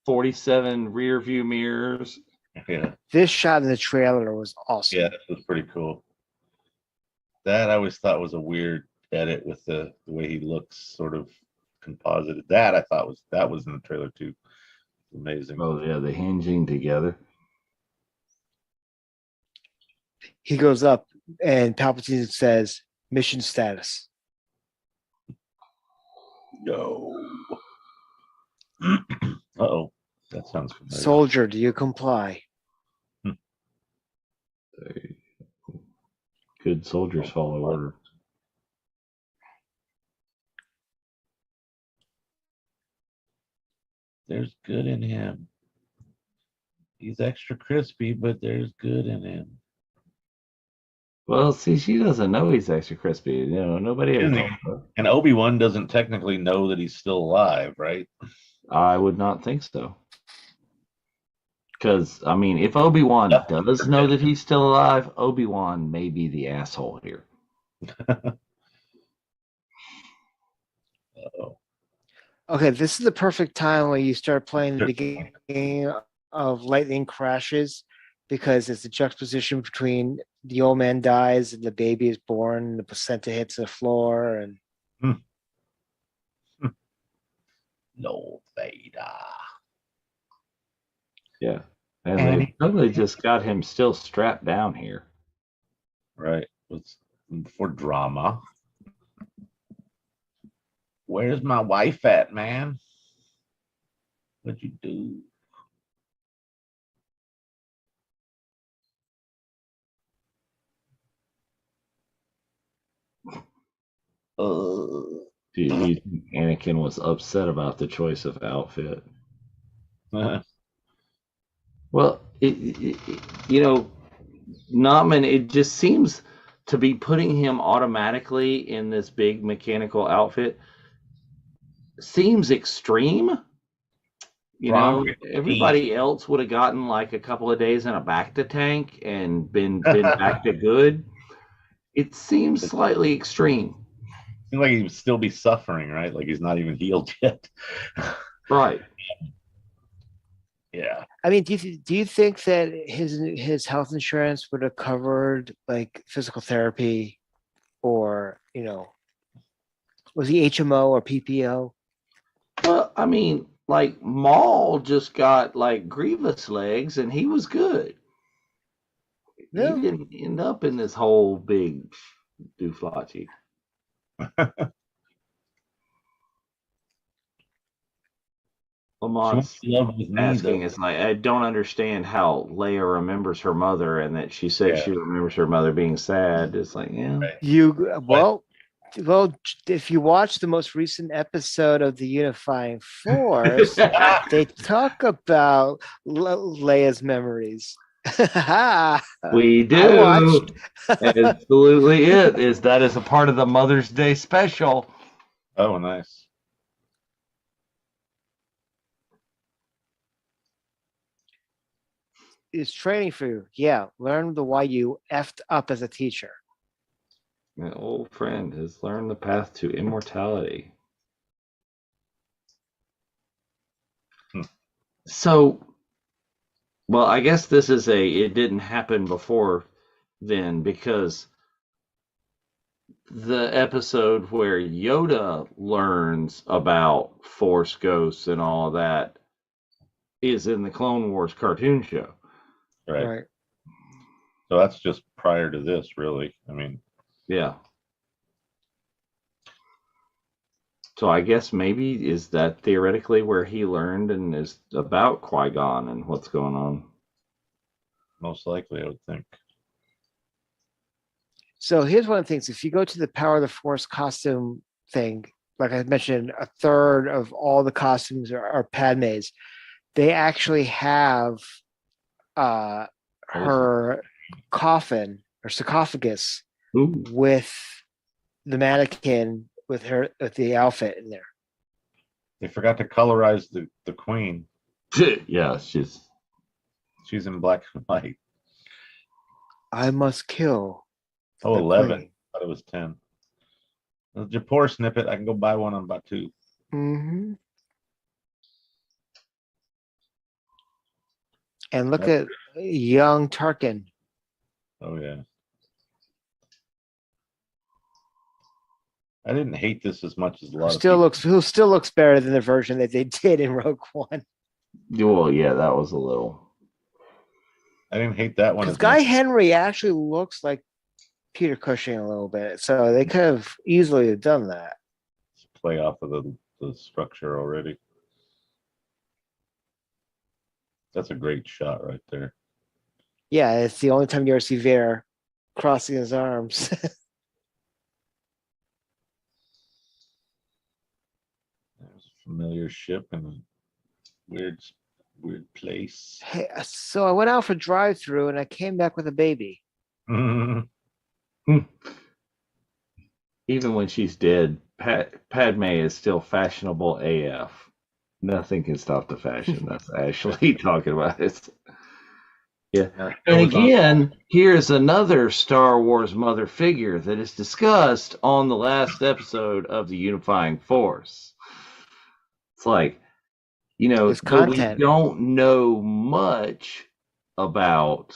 [SPEAKER 3] 47 rear view mirrors.
[SPEAKER 1] Yeah.
[SPEAKER 2] This shot in the trailer was awesome.
[SPEAKER 1] Yeah, it was pretty cool. That I always thought was a weird edit with the way he looks, sort of composited. That I thought was in the trailer too. Amazing.
[SPEAKER 3] Oh yeah, the hinging together.
[SPEAKER 2] He goes up and Palpatine says, "Mission status."
[SPEAKER 1] No. Uh-oh. That sounds familiar.
[SPEAKER 2] Soldier, do you comply?
[SPEAKER 3] Good soldiers follow order.
[SPEAKER 1] There's good in him. He's extra crispy, but there's good in him.
[SPEAKER 3] Well, see, she doesn't know he's extra crispy. Nobody ever told her.
[SPEAKER 1] And Obi-Wan doesn't technically know that he's still alive, right?
[SPEAKER 3] I would not think so. Because, I mean, if Obi-Wan does know that he's still alive, Obi-Wan may be the asshole here.
[SPEAKER 1] Uh-oh.
[SPEAKER 2] Okay, this is the perfect time when you start playing the beginning of Lightning Crashes because it's a juxtaposition between the old man dies and the baby is born, and the placenta hits the floor, and
[SPEAKER 1] Lord Vader.
[SPEAKER 3] Yeah. And
[SPEAKER 1] And
[SPEAKER 3] they probably just got him still strapped down here.
[SPEAKER 1] Right. It's for drama. Where's my wife at, man? What'd you do?
[SPEAKER 3] Do you think Anakin was upset about the choice of outfit? Well, Notman, it just seems to be putting him automatically in this big mechanical outfit. Seems extreme. Everybody else would have gotten like a couple of days in a Bacta tank and been back to good. It seems slightly extreme.
[SPEAKER 1] Seems like he would still be suffering, right? Like he's not even healed yet.
[SPEAKER 3] Right.
[SPEAKER 2] Yeah. I mean, do you think that his health insurance would have covered like physical therapy, or was he HMO or PPO?
[SPEAKER 3] Well, I mean, like Maul just got like Grievous legs, and he was good. Yeah. He didn't end up in this whole big dooflachi. Lamont's asking, it's like, I don't understand how Leia remembers her mother, and that she said she remembers her mother being sad. It's like,
[SPEAKER 2] well, if you watch the most recent episode of the Unifying Force, they talk about Leia's memories.
[SPEAKER 3] We do. Absolutely, that is a part of the Mother's Day special.
[SPEAKER 1] Oh, nice.
[SPEAKER 2] Is training for you. Yeah, learn why you effed up as a teacher.
[SPEAKER 3] My old friend has learned the path to immortality. So, well, I guess this is it didn't happen before then, because the episode where Yoda learns about Force ghosts and all that is in the Clone Wars cartoon show.
[SPEAKER 1] Right. So that's just prior to this, really. I mean,
[SPEAKER 3] yeah. So I guess maybe is that theoretically where he learned and is about Qui-Gon and what's going on?
[SPEAKER 1] Most likely, I would think.
[SPEAKER 2] So here's one of the things. If you go to the Power of the Force costume thing, like I mentioned, a third of all the costumes are Padme's. They actually have her coffin or sarcophagus with the mannequin with the outfit in there.
[SPEAKER 1] They forgot to colorize the queen.
[SPEAKER 3] Yeah, she's
[SPEAKER 1] in black and white.
[SPEAKER 2] I must kill.
[SPEAKER 1] 11. I thought it was 10. The Japor snippet, I can go buy one on Batu.
[SPEAKER 2] Mm-hmm. And look at young Tarkin.
[SPEAKER 1] Oh, yeah. I didn't hate this as much as a lot
[SPEAKER 2] who still looks better than the version that they did in Rogue One.
[SPEAKER 3] Well, yeah, that was a little.
[SPEAKER 1] I didn't hate that one.
[SPEAKER 2] Because Guy Henry actually looks like Peter Cushing a little bit, so they could have easily done that.
[SPEAKER 1] Play off of the structure already. That's a great shot right there.
[SPEAKER 2] Yeah, it's the only time you ever see Vader crossing his arms.
[SPEAKER 1] There's a familiar ship in a weird place.
[SPEAKER 2] Hey, so I went out for drive-through and I came back with a baby.
[SPEAKER 3] Even when she's dead, Padme is still fashionable AF. Nothing can stop the fashion. That's Ashley talking about it. Yeah. And again, here's another Star Wars mother figure that is discussed on the last episode of the Unifying Force. It's like, we don't know much about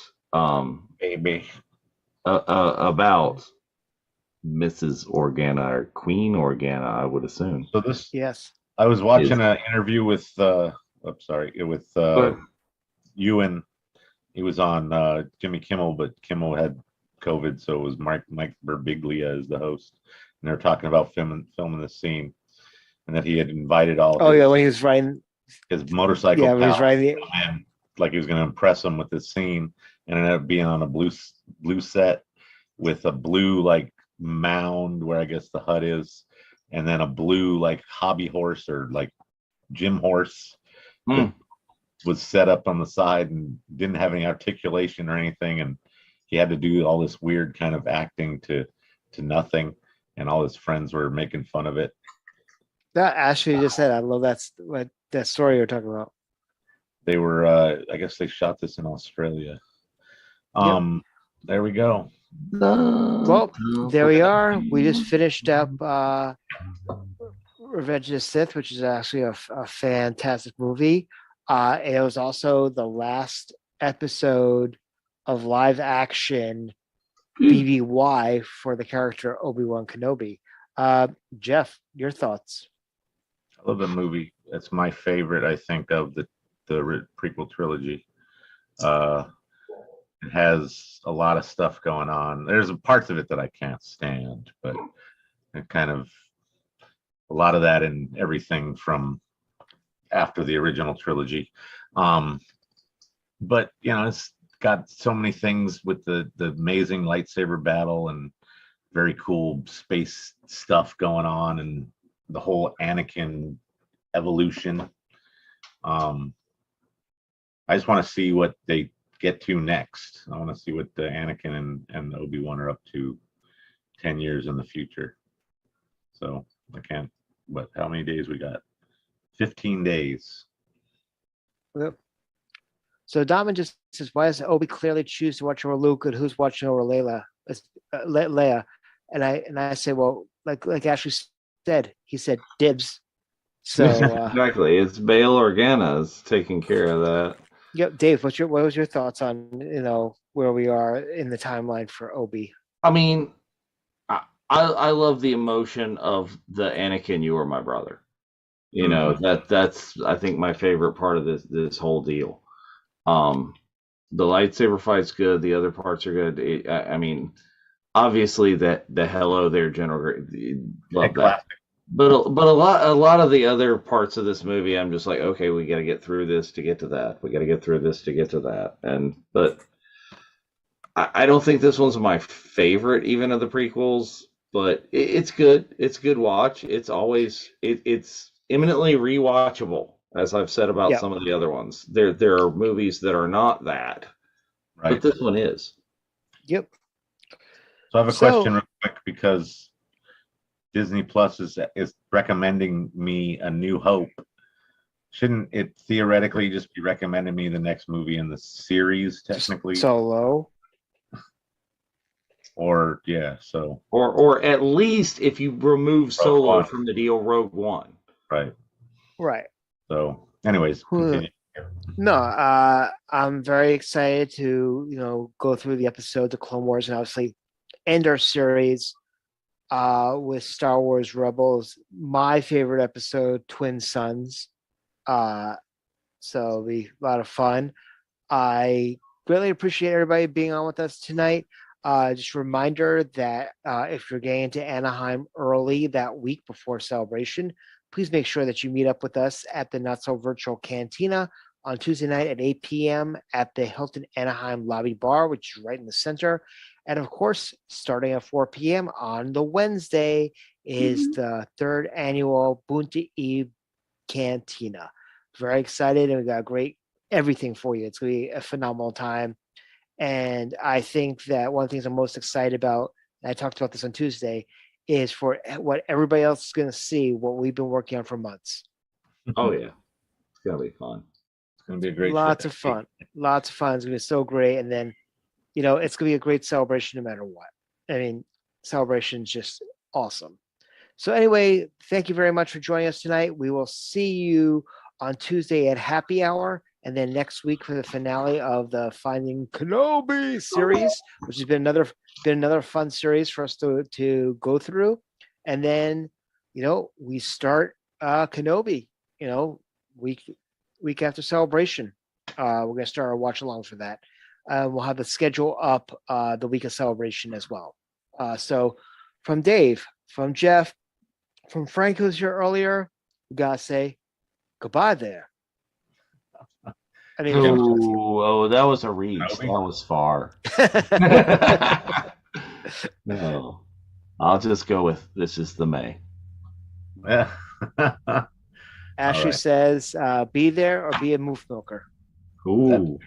[SPEAKER 1] Maybe.
[SPEAKER 3] about Mrs. Organa or Queen Organa, I would assume.
[SPEAKER 1] So this,
[SPEAKER 2] Yes.
[SPEAKER 1] I was watching an interview with, with Ewan. He was on Jimmy Kimmel, but Kimmel had COVID, so it was Mike Birbiglia as the host, and they were talking about filming this scene, and that he had invited all
[SPEAKER 2] Oh yeah, when he was riding.
[SPEAKER 1] his motorcycle
[SPEAKER 2] Yeah, when he was
[SPEAKER 1] pals
[SPEAKER 2] riding.
[SPEAKER 1] to come in, like he was going to impress them with this scene, and it ended up being on a blue set with a blue like mound where I guess the hut is, and then a blue like hobby horse or like gym horse that was set up on the side and didn't have any articulation or anything, and he had to do all this weird kind of acting to nothing, and all his friends were making fun of it.
[SPEAKER 2] That Ashley just said, I love what that story you're talking about.
[SPEAKER 1] They were I guess they shot this in Australia. There we go.
[SPEAKER 2] Well, there we are. We just finished up Revenge of the Sith, which is actually a fantastic movie. It was also the last episode of live action BBY for the character Obi-Wan Kenobi. Jeff, your thoughts?
[SPEAKER 1] I love the movie. It's my favorite, I think, of the prequel trilogy. It has a lot of stuff going on. There's parts of it that I can't stand, but it kind of a lot of that in everything from after the original trilogy. But it's got so many things with the amazing lightsaber battle and very cool space stuff going on, and the whole Anakin evolution. I just want to see what they get to next. I want to see what the Anakin and Obi-Wan are up to 10 years in the future. So I can't, but how many days we got? 15 days.
[SPEAKER 2] Yep. So Diamond just says, why does Obi clearly choose to watch over Luke, and who's watching over Leia? And I say, well, like Ashley said, he said dibs. So
[SPEAKER 3] exactly, it's Bail Organa's taking care of that.
[SPEAKER 2] Yep, Dave, what was your thoughts on where we are in the timeline for Obi?
[SPEAKER 3] I mean, I love the emotion of the Anakin, you are my brother. That's I think my favorite part of this whole deal. The lightsaber fight's good. The other parts are good. I mean, obviously the hello there, General. Love that. But a lot of the other parts of this movie, I'm just like, okay, we got to get through this to get to that. We got to get through this to get to that. But I don't think this one's my favorite even of the prequels. But it's good. It's a good watch. It's always it's eminently rewatchable, as I've said about some of the other ones. There are movies that are not that, right? But this one is.
[SPEAKER 2] Yep.
[SPEAKER 1] So I have a question real quick, because Disney Plus is recommending me A New Hope. Shouldn't it theoretically just be recommending me the next movie in the series, technically?
[SPEAKER 2] Solo.
[SPEAKER 1] Or
[SPEAKER 3] at least if you remove Solo from the deal, Rogue One.
[SPEAKER 1] Right. So, anyways, continue.
[SPEAKER 2] No, I'm very excited to go through the episode, the Clone Wars, and obviously end our series with Star Wars Rebels. My favorite episode, Twin Suns. So it'll be a lot of fun. I greatly appreciate everybody being on with us tonight. Just a reminder that if you're getting into Anaheim early that week before Celebration, please make sure that you meet up with us at the Not So Virtual Cantina on Tuesday night at 8 p.m. at the Hilton Anaheim Lobby Bar, which is right in the center. And of course, starting at 4 p.m. on the Wednesday is the third annual Bunta Eve Cantina. Very excited, and we got great everything for you. It's going to be a phenomenal time. And I think that one of the things I'm most excited about, and I talked about this on Tuesday, is for what everybody else is going to see, what we've been working on for months.
[SPEAKER 3] Oh, yeah. It's going to be fun.
[SPEAKER 1] It's going to be a great
[SPEAKER 2] Lots of fun. Lots of fun. It's going to be so great. And then, it's going to be a great celebration no matter what. I mean, celebration's just awesome. So anyway, thank you very much for joining us tonight. We will see you on Tuesday at happy hour. And then next week for the finale of the Finding Kenobi series, which has been another fun series for us to go through. And then, we start Kenobi, week after Celebration. We're going to start our watch along for that. We'll have the schedule up the week of Celebration as well. So from Dave, from Jeff, from Frank, who was here earlier, we got to say goodbye there. I mean,
[SPEAKER 3] that was a reach. That was far. No, I'll just go with this is the May.
[SPEAKER 2] Ashley says, be there or be a moof milker.
[SPEAKER 3] Ooh.